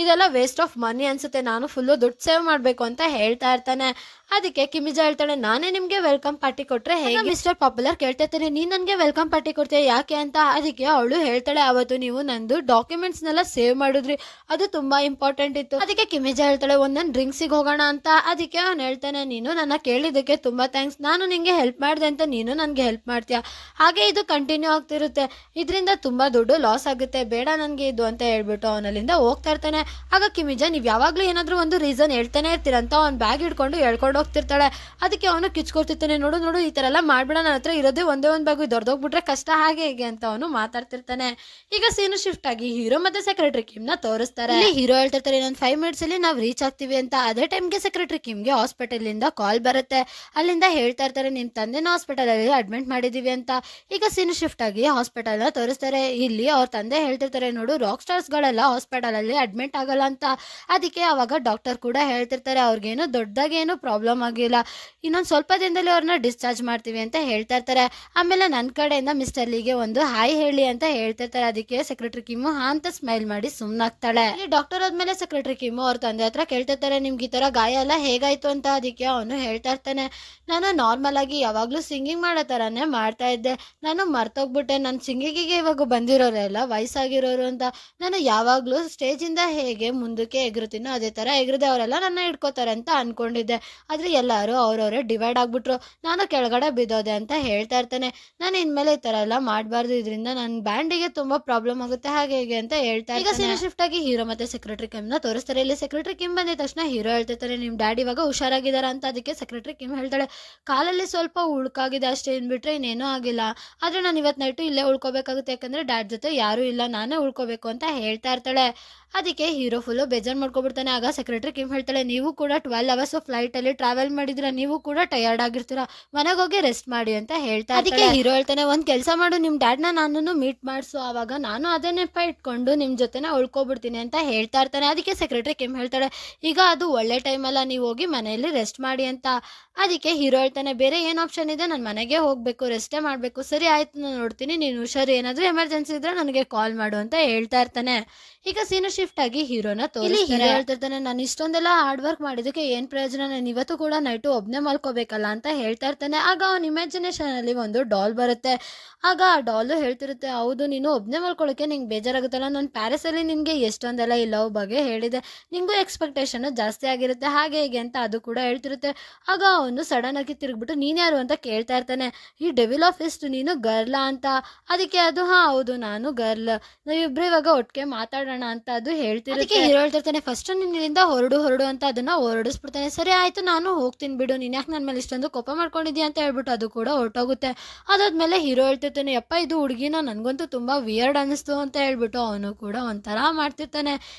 ಇದೆಲ್ಲ ವೇಸ್ಟ್ ಆಫ್ ಮನಿ ಅನ್ಸುತ್ತೆ, ನಾನು ಫುಲ್ಲು ದುಡ್ಡು ಸೇವ್ ಮಾಡಬೇಕು ಅಂತ ಹೇಳ್ತಾ ಇರ್ತಾನೆ. ಅದಕ್ಕೆ ಕಿಮಿಜಾ ಹೇಳ್ತಾಳೆ, ನಾನೇ ನಿಮ್ಗೆ ವೆಲ್ಕಮ್ ಪಾರ್ಟಿ ಕೊಟ್ರೆ ಹೇಗೆ. ಮಿಸ್ಟರ್ ಪಾಪ್ಯುಲರ್ ಕೇಳ್ತಾ ಇರ್ತಾನೆ, ನೀನ್ ನನ್ಗೆ ವೆಲ್ಕಮ್ ಪಾರ್ಟಿ ಕೊಡ್ತೀಯ ಯಾಕೆ ಅಂತ. ಅದಕ್ಕೆ ಅವಳು ಹೇಳ್ತಾಳೆ, ಅವತ್ತು ನೀವು ನಂದು ಡಾಕ್ಯುಮೆಂಟ್ಸ್ನೆಲ್ಲ ಸೇವ್ ಮಾಡಿದ್ರಿ, ಅದು ತುಂಬಾ ಇಂಪಾರ್ಟೆಂಟ್ ಇತ್ತು. ಅದಕ್ಕೆ ಕಿಮಿಜಾ ಹೇಳ್ತಾಳೆ, ಒಂದೊಂದು ಡ್ರಿಂಕ್ಸಿಗೆ ಹೋಗೋಣ ಅಂತ. ಅದಕ್ಕೆ ಅವ್ನು ಹೇಳ್ತಾನೆ, ನೀನು ನನ್ನ ಕೇಳಿದ್ದಕ್ಕೆ ತುಂಬಾ ಥ್ಯಾಂಕ್ಸ್, ನಾನು ನಿಂಗೆ ಹೆಲ್ಪ್ ಮಾಡಿದೆ ಅಂತ ನೀನು ನನಗೆ ಹೆಲ್ಪ್ ಮಾಡ್ತೀಯ, ಹಾಗೆ ಇದು ಕಂಟಿನ್ಯೂ ಆಗ್ತಿರುತ್ತೆ, ಇದರಿಂದ ತುಂಬಾ ದುಡ್ಡು ಲಾಸ್ ಆಗುತ್ತೆ, ಬೇಡ ನನಗೆ ಇದು ಅಂತ ಹೇಳ್ಬಿಟ್ಟು ಅವನಲ್ಲಿಂದ ಹೋಗ್ತಾ ಇರ್ತಾನೆ. ಆಗ ಕಿಮಿಜಾ, ನೀವು ಯಾವಾಗಲೂ ಏನಾದರೂ ಒಂದು ರೀಸನ್ ಹೇಳ್ತಾನೆ ಇರ್ತೀರಂತ ಅವ್ನು ಬ್ಯಾಗ್ ಹಿಡ್ಕೊಂಡು ಹೇಳ್ಕೊಂಡು ಹೋಗ್ತಿರ್ತಾಳೆ. ಅದಕ್ಕೆ ಅವನು ಕಿಚ್ಕೊಡ್ತಿರ್ತಾನೆ, ನೋಡು ನೋಡು ಈ ಥರ ಎಲ್ಲ ಮಾಡ್ಬೇಡ, ನನ್ನ ಹತ್ರ ಇರೋದೇ ಒಂದೇ ಒಂದು ಬ್ಯಾಗು, ದೊಡ್ಡೋಗ್ಬಿಟ್ರೆ ಕಷ್ಟ, ಹಾಗೆ ಹೇಗೆ ಅಂತ ಅವನು ಮಾತಾಡ್ತಿರ್ತಾನೆ. ಈಗ ಸೀನು ಶಿಫ್ಟ್ ಆಗಿ ಹೀರೋ ಮತ್ತೆ ಸೆಕ್ರೆಟರಿ ಕಿಮ್ನ ತೋರಿಸ್ತಾರೆ. ಹೀರೋ ಹೇಳ್ತಿರ್ತಾರೆ, ಇನ್ನೊಂದು 5 minutes ಅಲ್ಲಿ ನಾವು ರೀಚ್ ಆಗ್ತೀವಿ ಅಂತ. ಅದೇ ಟೈಮ್ಗೆ ಸೆಕ್ರೆಟರಿ ಕಿಮ್ಗೆ ಹಾಸ್ಪಿಟಲ್ ಇಂದ ಕಾಲ್ ಬರುತ್ತೆ. ಅಲ್ಲಿಂದ ಹೇಳ್ತಾ ಇರ್ತಾರೆ, ನಿಮ್ ತಂದೆನ ಹಾಸ್ಪಿಟಲ್ ಅಲ್ಲಿ ಅಡ್ಮಿಟ್ ಮಾಡಿದೀವಿ ಅಂತ. ಈಗ ಸೀನು ಶಿಫ್ಟ್ ಆಗಿ ಹಾಸ್ಪಿಟಲ್ ನ ತೋರಿಸ್ತಾರೆ. ಇಲ್ಲಿ ಅವ್ರ ತಂದೆ ಹೇಳ್ತಿರ್ತಾರೆ, ನೋಡು ರಾಕ್ ಸ್ಟಾರ್ಸ್ ಗಳೆಲ್ಲ ಹಾಸ್ಪಿಟಲ್ ಅಲ್ಲಿ ಅಡ್ಮಿಟ್ ಆಗಲ್ಲ ಅಂತ. ಅದಕ್ಕೆ ಅವಾಗ ಡಾಕ್ಟರ್ ಕೂಡ ಹೇಳ್ತಿರ್ತಾರೆ, ಅವ್ರಿಗೇನು ದೊಡ್ಡದಾಗೇನು ಪ್ರಾಬ್ಲಮ್ ಆಗಿಲ್ಲ, ಇನ್ನೊಂದು ಸ್ವಲ್ಪ ದಿನದಲ್ಲಿ ಅವ್ರನ್ನ ಡಿಸ್ಚಾರ್ಜ್ ಮಾಡ್ತೀವಿ ಅಂತ ಹೇಳ್ತಾ ಇರ್ತಾರೆ. ಆಮೇಲೆ ನನ್ನ ಕಡೆಯಿಂದ ಮಿಸ್ಟರ್ ಲೀಗೆ ಒಂದು ಹಾಯ್ ಹೇಳಿ ಅಂತ ಹೇಳ್ತಿರ್ತಾರೆ. ಅದಕ್ಕೆ ಸೆಕ್ರೆಟರಿ ಕಿಮ್ಮು ಹಾ ಅಂತ ಸ್ಮೈಲ್ ಮಾಡಿ ಸುಮ್ಮನಾಗ್ತಾಳೆ. ಡಾಕ್ಟರ್ ಆದ್ಮೇಲೆ ಸೆಕ್ರೆಟರಿ ಕಿಮ್ಮು ಅವ್ರ ತಂದೆ ಹತ್ರ ಕೇಳ್ತಿರ್ತಾರೆ, ನಿಮ್ಗೆ ಈ ತರ ಗಾಯ ಎಲ್ಲ ಹೇಗಾಯ್ತು ಅಂತ. ಅದಕ್ಕೆ ಅವನು ಹೇಳ್ತಾ ಇರ್ತಾನೆ, ನಾನು ನಾರ್ಮಲ್ ಆಗಿ ಯಾವಾಗ್ಲೂ ಸಿಂಗಿಂಗ್ ಮಾಡೋ ತರಾನೇ ಮಾಡ್ತಾ ಇದ್ದೆ, ನಾನು ಮರ್ತೋಗ್ಬಿಟ್ಟೆ, ನನ್ನ ಸಿಂಗಿಂಗಿಗೆ ಇವಾಗ ಬಂದಿರೋರೆಲ್ಲ ವಯಸ್ಸಾಗಿರೋರು ಅಂತ. ನಾನು ಯಾವಾಗ್ಲೂ ಸ್ಟೇಜ್ ಇಂದ ಹೇಗೆ ಮುಂದಕ್ಕೆ ಎಗರುತ್ತೀನೋ ಅದೇ ತರ ಎಗರದೆ ಅವರೆಲ್ಲ ನನ್ನ ಇಟ್ಕೋತಾರೆ ಅಂತ ಅನ್ಕೊಂಡಿದ್ದೆ, ಆದ್ರೆ ಎಲ್ಲರೂ ಅವ್ರವ್ರೆ ಡಿವೈಡ್ ಆಗ್ಬಿಟ್ರು, ನಾನು ಕೆಳಗಡೆ ಬಿದ್ದೋದೆ ಅಂತ ಹೇಳ್ತಾ ಇರ್ತಾನೆ. ನಾನು ಇನ್ಮೇಲೆ ಈ ತರ ಎಲ್ಲ ಮಾಡಬಾರ್ದು, ಇದರಿಂದ ನನ್ನ ಬ್ಯಾಂಡಿಗೆ ತುಂಬಾ ಪ್ರಾಬ್ಲಮ್ ಆಗುತ್ತೆ, ಹಾಗೆ ಹೇಗೆ ಅಂತ ಹೇಳ್ತಾ ಈಗ ಸೀನ್ ಶಿಫ್ಟ್ ಆಗಿ ಹೀರೋ ಮತ್ತೆ ಸೆಕ್ರೆಟರಿ ಕಿಮ್ ನ ತೋರಿಸ್ತಾರೆ. ಇಲ್ಲಿ ಸೆಕ್ರೆಟರಿ ಕಿಮ್ ಬಂದಿದ ತಕ್ಷಣ ಹೀರೋ ಹೇಳ್ತಿರ್ತಾರೆ, ನಿಮ್ ಡ್ಯಾಡಿ ಇವಾಗ ಹುಷಾರಾಗಿದಾರ ಅಂತ. ಅದಕ್ಕೆ ಸೆಕ್ರೆಟರಿ ಕಿಮ್ ಹೇಳ್ತಾಳೆ, ಕಾಲಲ್ಲಿ ಸ್ವಲ್ಪ ಉಳ್ಕಾಗಿದೆ ಅಷ್ಟೇ, ಬಿಟ್ರೆ ಇನ್ನೇನೂ ಆಗಿಲ್ಲ, ಆದ್ರೆ ನಾನು ಇವತ್ತು ನೈಟು ಇಲ್ಲೇ ಉಳ್ಕೋಬೇಕಾಗುತ್ತೆ, ಯಾಕಂದ್ರೆ ಡ್ಯಾಡ್ ಜೊತೆ ಯಾರು ಇಲ್ಲ, ನಾನೇ ಉಳ್ಕೋಬೇಕು ಅಂತ ಹೇಳ್ತಾ ಇರ್ತಾಳೆ. ಅದಕ್ಕೆ ಹೀರೋ ಫುಲ್ಲು ಬೇಜಾರ್ ಮಾಡ್ಕೊಬಿಡ್ತಾನೆ. ಆಗ ಸೆಕ್ರೆಟರಿ ಕಿಮ್ ಹೇಳ್ತಾಳೆ, ನೀವು ಕೂಡ 12 hours ಫ್ಲೈಟ್ ಅಲ್ಲಿ ಟ್ರಾವೆಲ್ ಮಾಡಿದ್ರ, ನೀವು ಕೂಡ ಟಯರ್ಡ್ ಆಗಿರ್ತೀರಾ, ಮನೆಗೆ ಹೋಗಿ ರೆಸ್ಟ್ ಮಾಡಿ ಅಂತ ಹೇಳ್ತಾ. ಅದಕ್ಕೆ ಹೀರೋ ಹೇಳ್ತಾನೆ, ಒಂದ್ ಕೆಲಸ ಮಾಡು, ನಿಮ್ ಡ್ಯಾಡ್ ನಾನು ಮೀಟ್ ಮಾಡಿಸು, ಅವಾಗ ನಾನು ಅದೇ ನೆಪ ಇಟ್ಕೊಂಡು ನಿಮ್ ಜೊತೆನ ಉಳ್ಕೊಬಿಡ್ತೀನಿ ಅಂತ ಹೇಳ್ತಾ ಇರ್ತಾನೆ. ಅದಕ್ಕೆ ಸೆಕ್ರೆಟರಿ ಕಿಮ್ ಹೇಳ್ತಾಳೆ, ಈಗ ಅದು ಒಳ್ಳೆ ಟೈಮ್ ಅಲ್ಲ, ನೀವು ಹೋಗಿ ಮನೆಯಲ್ಲಿ ರೆಸ್ಟ್ ಮಾಡಿ ಅಂತ. ಅದಕ್ಕೆ ಹೀರೋ ಹೇಳ್ತಾನೆ, ಬೇರೆ ಏನ್ ಆಪ್ಷನ್ ಇದೆ, ನಾನು ಮನೆಗೆ ಹೋಗ್ಬೇಕು, ರೆಸ್ಟೇ ಮಾಡ್ಬೇಕು. ಸರಿ ಆಯ್ತು, ನಾನು ನೋಡ್ತೀನಿ, ನೀನು ಹುಷಾರು, ಏನಾದ್ರೂ ಎಮರ್ಜೆನ್ಸಿ ಇದ್ರೆ ನನಗೆ ಕಾಲ್ ಮಾಡು ಅಂತ ಹೇಳ್ತಾ ಇರ್ತಾನೆ. ಈಗ ಸೀನು ಶಿಫ್ಟ್ ಆಗಿ ಹೀರೋನ ತೋರಿಸ್ತಾರೆ. ಹೀರೋ ಹೇಳ್ತಿರ್ತಾನೆ, ನಾನು ಇಷ್ಟೊಂದೆಲ್ಲ ಹಾರ್ಡ್ ವರ್ಕ್ ಮಾಡಿದಕ್ಕೆ ಏನ್ ಪ್ರಯೋಜನ, ನಾನು ಇವತ್ತು ಕೂಡ ನೈಟು ಒಬ್ನೇ ಮಲ್ಕೋಬೇಕಲ್ಲ ಅಂತ ಹೇಳ್ತಾ ಇರ್ತಾನೆ. ಆಗ ಅವನ ಇಮ್ಯಾಜಿನೇಷನ್ ಅಲ್ಲಿ ಒಂದು ಡಾಲ್ ಬರುತ್ತೆ. ಆಗ ಆ ಡಾಲು ಹೇಳ್ತಿರುತ್ತೆ, ಹೌದು ನೀನು ಒಬ್ನೇ ಮಲ್ಕೊಳ್ಳೋಕೆ ನಿಂಗೆ ಬೇಜಾರಾಗುತ್ತಲ್ಲ, ನಾನು ಪ್ಯಾರಿಸ್ ಅಲ್ಲಿ ನಿನ್ಗೆ ಎಷ್ಟೊಂದೆಲ್ಲ ಈ ಲವ್ ಬಗ್ಗೆ ಹೇಳಿದೆ, ನಿಂಗೂ ಎಕ್ಸ್ಪೆಕ್ಟೇಷನ್ ಜಾಸ್ತಿ ಆಗಿರುತ್ತೆ, ಹಾಗೆ ಹೇಗೆ ಅಂತ ಅದು ಕೂಡ ಹೇಳ್ತಿರುತ್ತೆ. ಆಗ ಅವನು ಸಡನ್ ಆಗಿ ತಿರುಗ್ಬಿಟ್ಟು, ನೀನ್ ಯಾರು ಅಂತ ಕೇಳ್ತಾ ಇರ್ತಾನೆ. ಈ ಡೆವಿಲ್ ಆಫ್ ಇಸ್ಟ್, ನೀನು ಗರ್ಲಾ ಅಂತ. ಅದಕ್ಕೆ ಅದು ಹಾ ಹೌದು ನಾನು ಗರ್ಲ್, ನಾವಿಬ್ರು ಇವಾಗ ಒಟ್ಟಿಗೆ ಮಾತಾಡೋಣ ಅಂತ ಅದು ಹೇಳ್ತಿರುತ್ತೆ. ಹೀರೋ ಹೇಳ್ತಿರ್ತಾನೆ, ಫಸ್ಟ್ ನೀನ್ ಇಲ್ಲಿಂದ ಹೊರಡು ಅಂತ ಅದನ್ನ ಹೊರಡಿಸ್ಬಿಡ್ತಾನೆ. ಸರಿ ಆಯ್ತು ನಾನು ಹೋಗ್ತೀನಿ ಬಿಡು, ನೀನ್ ಯಾಕೆ ನನ್ನ ಮೇಲೆ ಇಷ್ಟೊಂದು ಕೋಪ ಮಾಡ್ಕೊಂಡಿದ್ಯಾ ಅಂತ ಹೇಳ್ಬಿಟ್ಟು ಅದು ಕೂಡ ಹೊರಟೋಗುತ್ತೆ. ಅದಾದ್ಮೇಲೆ ಹೀರೋ ಹೇಳ್ತಿರ್ತಾನೆ, ಯಪ್ಪ ಇದು ಹುಡುಗಿನ ನನ್ಗಂತೂ ತುಂಬಾ ವಿಯರ್ಡ್ ಅನಿಸ್ತು ಅಂತ ಹೇಳ್ಬಿಟ್ಟು ಅವನು ಕೂಡ ಒಂಥರ ಮಾಡ್ತಿರ್ತಾನೆ.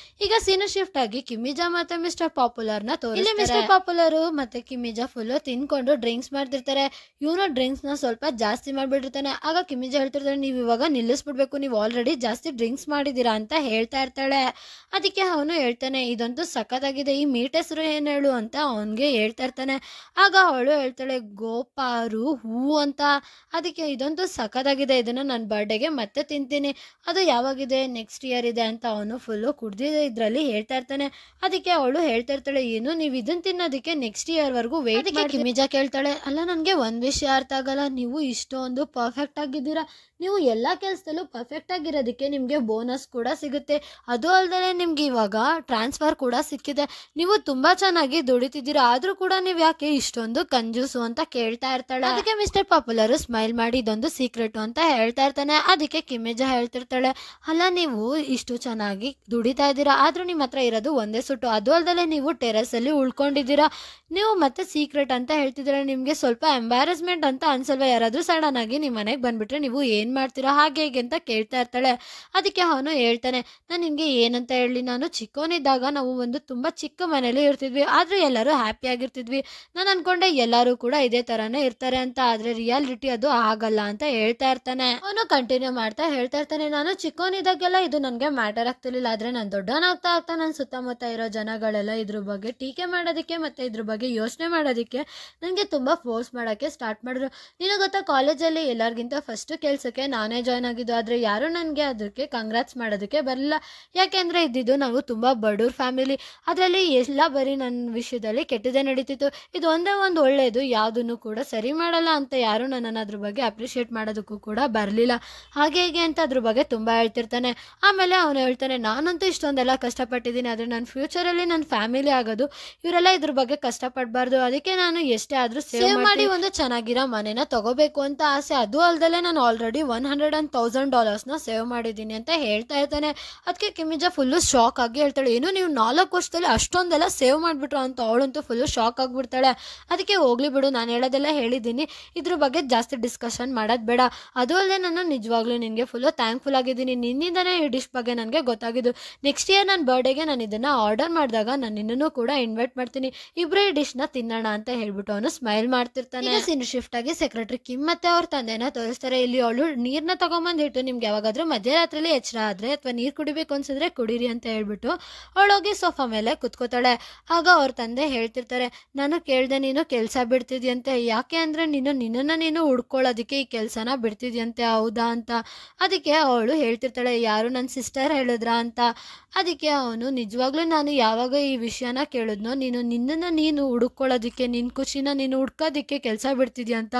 ಈಗ ಸೀನು ಶಿಫ್ಟ್ ಆಗಿ ಕಿಮಿಜಾ ಮತ್ತೆ ಮಿಸ್ಟರ್ ಪಾಪ್ಯುಲರ್ ನ ತೋರಿಸ್ತಾರೆ. ಮಿಸ್ಟರ್ ಪಾಪ್ಯುಲರ್ ಮತ್ತೆ ಕಿಮಿಜಾ ಫುಲ್ ತಿನ್ಕೊಂಡು ಡ್ರಿಂಕ್ಸ್ ಮಾಡ್ತಿರ್ತಾರೆ. ಇವನು ಡ್ರಿಂಕ್ಸ್ನ ಸ್ವಲ್ಪ ಜಾಸ್ತಿ ಮಾಡಿಬಿಟ್ಟಿರ್ತಾನೆ. ಆಗ ಕಿಮಿಜ ಹೇಳ್ತಿರ್ತಾನೆ, ನೀವು ಇವಾಗ ನಿಲ್ಲಿಸ್ಬಿಡ್ಬೇಕು, ನೀವು ಆಲ್ರೆಡಿ ಜಾಸ್ತಿ ಡ್ರಿಂಕ್ಸ್ ಮಾಡಿದ್ದೀರಾ ಅಂತ ಹೇಳ್ತಾ ಇರ್ತಾಳೆ. ಅದಕ್ಕೆ ಅವನು ಹೇಳ್ತಾನೆ, ಇದಂತೂ ಸಖತ್ತಾಗಿದೆ, ಈ ಮೀಟ್ ಹೆಸರು ಏನು ಹೇಳು ಅಂತ ಅವನಿಗೆ ಹೇಳ್ತಾ ಇರ್ತಾನೆ. ಆಗ ಅವಳು ಹೇಳ್ತಾಳೆ, ಗೋಪಾರು ಹೂ ಅಂತ. ಅದಕ್ಕೆ ಇದಂತೂ ಸಖತ್ತಾಗಿದೆ, ಇದನ್ನು ನನ್ನ ಬರ್ಡೇಗೆ ಮತ್ತೆ ತಿಂತೀನಿ, ಅದು ಯಾವಾಗಿದೆ, ನೆಕ್ಸ್ಟ್ ಇಯರ್ ಇದೆ ಅಂತ ಅವನು ಫುಲ್ಲು ಕುಡ್ದಿದೆ ಇದರಲ್ಲಿ ಹೇಳ್ತಾ ಇರ್ತಾನೆ. ಅದಕ್ಕೆ ಅವಳು ಹೇಳ್ತಾ ಇರ್ತಾಳೆ, ಏನು ನೀವು ಇದನ್ನು ತಿನ್ನೋದಕ್ಕೆ ನೆಕ್ಸ್ಟ್ ಇಯರ್ವರೆಗೂ ವೇಟ್ ಮಾಡಿ. ಕಿಮಿಜ ಕೇಳ್ತಾಳೆ, ಅಲ್ಲ ನನಗೆ ಒಂದು ವಿಷಯ ಅರ್ಥ ಆಗಲ್ಲ, ನೀವು ಇಷ್ಟೊಂದು ಪರ್ಫೆಕ್ಟ್ ಆಗಿದ್ದೀರಾ, ನೀವು ಎಲ್ಲ ಕೆಲಸದಲ್ಲೂ ಪರ್ಫೆಕ್ಟ್ ಆಗಿರೋದಕ್ಕೆ ನಿಮಗೆ ಬೋನಸ್ ಕೂಡ ಸಿಗುತ್ತೆ, ಅದು ಅಲ್ಲದೆ ನಿಮ್ಗೆ ಇವಾಗ ಟ್ರಾನ್ಸ್ಫರ್ ಕೂಡ ಸಿಕ್ಕಿದೆ, ನೀವು ತುಂಬಾ ಚೆನ್ನಾಗಿ ದುಡಿತಿದ್ದೀರಾ, ಆದ್ರೂ ಕೂಡ ನೀವು ಯಾಕೆ ಇಷ್ಟೊಂದು ಕಂಜೂಸು ಅಂತ ಕೇಳ್ತಾ ಇರ್ತಾಳೆ. ಅದಕ್ಕೆ ಮಿಸ್ಟರ್ ಪಾಪ್ಯುಲರ್ ಸ್ಮೈಲ್ ಮಾಡಿ ಇದೊಂದು ಸೀಕ್ರೆಟ್ ಅಂತ ಹೇಳ್ತಾ ಇರ್ತಾನೆ. ಅದಕ್ಕೆ ಕಿಮಿಜ ಹೇಳ್ತಿರ್ತಾಳೆ, ಅಲ್ಲ ನೀವು ಇಷ್ಟು ಚೆನ್ನಾಗಿ ದುಡಿತಾ ಇದ್ದೀರಾ, ಆದ್ರೂ ನಿಮ್ಮ ಹತ್ರ ಇರೋದು ಒಂದೇ ಸುಟ್ಟು, ಅದು ಅಲ್ಲದೆ ನೀವು ಟೆರೆಸ್ ಅಲ್ಲಿ ಉಳ್ಕೊಂಡಿದ್ದೀರಾ, ನೀವು ಮತ್ತೆ ಸೀಕ್ರೆಟ್ ಅಂತ ಹೇಳ್ತಿದ್ದೀರಾ, ನಿಮ್ಗೆ ಸ್ವಲ್ಪ ಎಂಬಾರಸ್ಮೆಂಟ್ ಅಂತ ಅನ್ಸಲ್ವಾ, ಯಾರಾದ್ರೂ ಸಡನ್ ಆಗಿ ನಿಮ್ಮ ಮನೆಗೆ ಬಂದ್ಬಿಟ್ರೆ ನೀವು ಏನ್ ಮಾಡ್ತೀರಾ ಹಾಗೆ ಹೇಗೆ ಅಂತ ಕೇಳ್ತಾ ಇರ್ತಾಳೆ. ಅದಕ್ಕೆ ಅವನು ಹೇಳ್ತಾನೆ, ನಾನು ನಿನ್ಗೆ ಏನಂತ ಹೇಳಿ, ನಾನು ಚಿಕ್ಕವನಿದ್ದಾಗ ನಾವು ಒಂದು ತುಂಬಾ ಚಿಕ್ಕ ಮನೇಲಿ ಇರ್ತಿದ್ವಿ, ಆದ್ರೂ ಎಲ್ಲರೂ ಹ್ಯಾಪಿ ಆಗಿರ್ತಿದ್ವಿ, ನಾನು ಅನ್ಕೊಂಡೆ ಎಲ್ಲರೂ ಕೂಡ ಇದೇ ತರಾನೇ ಇರ್ತಾರೆ ಅಂತ, ಆದ್ರೆ ರಿಯಾಲಿಟಿ ಅದು ಆಗಲ್ಲ ಅಂತ ಹೇಳ್ತಾ ಇರ್ತಾನೆ. ಅವನು ಕಂಟಿನ್ಯೂ ಮಾಡ್ತಾ ಹೇಳ್ತಾ ಇರ್ತಾನೆ, ನಾನು ಚಿಕ್ಕವನಿದ್ದಾಗೆಲ್ಲ ಇದು ನನಗೆ ಮ್ಯಾಟರ್ ಆಗ್ತಿರ್ಲಿಲ್ಲ, ಆದ್ರೆ ನಾನು ದೊಡ್ಡವನಾಗ್ತಾ ಆಗ್ತಾ ನನ್ನ ಸುತ್ತಮುತ್ತ ಇರೋ ಜನಗಳೆಲ್ಲ ಇದ್ರ ಬಗ್ಗೆ ಟೀಕೆ ಮಾಡೋದಕ್ಕೆ ಮತ್ತೆ ಇದ್ರ ಬಗ್ಗೆ ಯೋಚನೆ ಮಾಡೋದಕ್ಕೆ ನನಗೆ ತುಂಬಾ ಫೋರ್ಸ್ ಮಾಡೋಕ್ಕೆ ಸ್ಟಾರ್ಟ್ ಮಾಡಿದ್ರು. ನೀನು ಗೊತ್ತಾ, ಕಾಲೇಜಲ್ಲಿ ಎಲ್ಲರಿಗಿಂತ ಫಸ್ಟ್ ಕೆಲಸಕ್ಕೆ ನಾನೇ ಜಾಯ್ನ್ ಆಗಿದ್ದು, ಆದ್ರೆ ಯಾರು ನನಗೆ ಅದಕ್ಕೆ ಕಂಗ್ರಾಟ್ಸ್ ಮಾಡೋದಕ್ಕೆ ಬರಲಿಲ್ಲ, ಯಾಕೆಂದ್ರೆ ಇದ್ದಿದ್ದು ನಾವು ತುಂಬಾ ಬಡವ್ರ ಫ್ಯಾಮಿಲಿ, ಅದರಲ್ಲಿ ಎಲ್ಲ ಬರೀ ನನ್ನ ವಿಷಯದಲ್ಲಿ ಕೆಟ್ಟದೇ ನಡೀತಿತ್ತು, ಇದು ಒಂದೇ ಒಂದು ಒಳ್ಳೆಯದು ಯಾವುದನ್ನು ಕೂಡ ಸರಿ ಮಾಡಲ್ಲ ಅಂತ ಯಾರು ನನ್ನನ್ನು ಅದ್ರ ಬಗ್ಗೆ ಅಪ್ರಿಷಿಯೇಟ್ ಮಾಡೋದಕ್ಕೂ ಕೂಡ ಬರಲಿಲ್ಲ, ಹಾಗೆ ಹೀಗೆ ಅಂತ ಅದ್ರ ಬಗ್ಗೆ ತುಂಬಾ ಹೇಳ್ತಿರ್ತಾನೆ. ಆಮೇಲೆ ಅವನು ಹೇಳ್ತಾನೆ, ನಾನಂತೂ ಇಷ್ಟೊಂದೆಲ್ಲ ಕಷ್ಟಪಟ್ಟಿದ್ದೀನಿ, ಆದರೆ ನನ್ನ ಫ್ಯೂಚರಲ್ಲಿ ನನ್ನ ಫ್ಯಾಮಿಲಿ ಆಗೋದು, ಇವರೆಲ್ಲ ಇದ್ರ ಬಗ್ಗೆ ಕಷ್ಟಪಡಬಾರ್ದು, ಅದಕ್ಕೆ ನಾನು ಎಷ್ಟೇ ಆದರೂ ಸೇವ್ ಮಾಡಿ ಒಂದು ಚೆನ್ನಾಗಿರೋ ಮನೆನ ತಗೋಬೇಕು ಅಂತ ಆಸೆ, ಅದು ಅಲ್ದಲೆ ನಾನು ಆಲ್ರೆಡಿ $100,000 ಸೇವ್ ಮಾಡಿದ್ದೀನಿ ಅಂತ ಹೇಳ್ತಾ ಇರ್ತಾನೆ. ಅದಕ್ಕೆ ಕಿಮಿಜ ಫುಲ್ಲು ಶಾಕ್ ಆಗಿ ಹೇಳ್ತಾಳೆ, ಏನು ನೀವು 4 ವರ್ಷದಲ್ಲಿ ಅಷ್ಟೊಂದೆಲ್ಲ ಸೇವ್ ಮಾಡಿಬಿಟ್ರು ಅಂತ. ಅವಳಂತೂ ಫುಲ್ಲು ಶಾಕ್ ಆಗಿಬಿಡ್ತಾಳೆ. ಅದಕ್ಕೆ ಹೋಗ್ಲಿ ಬಿಡು, ನಾನು ಹೇಳೋದೆಲ್ಲ ಹೇಳಿದ್ದೀನಿ, ಇದ್ರ ಬಗ್ಗೆ ಜಾಸ್ತಿ ಡಿಸ್ಕಷನ್ ಮಾಡೋದು ಬೇಡ, ಅದು ಅಲ್ಲದೆ ನಾನು ನಿಜವಾಗ್ಲೂ ನಿನಗೆ ಫುಲ್ಲು ಥ್ಯಾಂಕ್ಫುಲ್ ಆಗಿದ್ದೀನಿ, ನಿನ್ನಿಂದನೇ ಈ ಡಿಶ್ ಬಗ್ಗೆ ನನಗೆ ಗೊತ್ತಾಗಿದ್ದು, ನೆಕ್ಸ್ಟ್ ಇಯರ್ ನನ್ನ ಬರ್ಡೇಗೆ ನಾನು ಇದನ್ನು ಆರ್ಡರ್ ಮಾಡಿದಾಗ ನಾನು ನಿನ್ನನ್ನು ಕೂಡ ಇನ್ವೈಟ್ ಮಾಡ್ತೀನಿ, ಇಬ್ಬರೇ ಈ ಡಿಶ್ನ ತಿನ್ನೋಣ ಅಂತ ಹೇಳ್ಬಿಟ್ಟು ಅವನು ಸ್ಮೈಲ್ ಮಾಡ್ತಿರ್ತಾನೆ. ಸೀನ್ ಶಿಫ್ಟ್ ಆಗಿ ಸೆಕ್ರೆಟರಿ ಕಿಮ್ ಮತ್ತೆ ಅವ್ರ ತಂದೆನ ತೋರಿಸ್ತಾರೆ. ಇಲ್ಲಿ ಅವಳು ನೀರ್ನ ತಗೊಂಬಂದಿಟ್ಟು, ನಿಮ್ಗೆ ಯಾವಾಗಾದ್ರೂ ಮಧ್ಯರಾತ್ರಿಲಿ ಎಚ್ಚರ ಆದ್ರೆ ಅಥವಾ ನೀರು ಕುಡಿಬೇಕು ಅನ್ಸಿದ್ರೆ ಕುಡೀರಿ ಅಂತ ಹೇಳ್ಬಿಟ್ಟು ಅವಳೋಗಿ ಸೋಫಾ ಮೇಲೆ ಕುತ್ಕೋತಾಳೆ. ಆಗ ಅವ್ರ ತಂದೆ ಹೇಳ್ತಿರ್ತಾರೆ, ನಾನು ಕೇಳ್ದೆ ನೀನು ಕೆಲಸ ಬಿಡ್ತಿದ್ಯಂತೆ, ಯಾಕೆ ಅಂದ್ರೆ ನಿನ್ನನ್ನು ಹುಡ್ಕೊಳ್ಳೋದಕ್ಕೆ ಈ ಕೆಲಸನ ಬಿಡ್ತಿದ್ಯಂತೆ, ಹೌದಾ ಅಂತ. ಅದಕ್ಕೆ ಅವಳು ಹೇಳ್ತಿರ್ತಾಳೆ, ಯಾರು ನನ್ನ ಸಿಸ್ಟರ್ ಹೇಳಿದ್ರಾ ಅಂತ. ಅದಕ್ಕೆ ಅವನು, ನಿಜವಾಗ್ಲೂ ನಾನು ಯಾವಾಗ ಈ ವಿಷಯನ ಕೇಳಿದ್ನೋ, ನಿನ್ನನ್ನು ಹುಡುಕೊಳ್ಳೋದಕ್ಕೆ, ನಿನ್ನ ಖುಷಿನ ನೀನು ಹುಡ್ಕೋದಕ್ಕೆ ಕೆಲಸ ಬಿಡ್ತಿದ್ಯಾ ಅಂತ,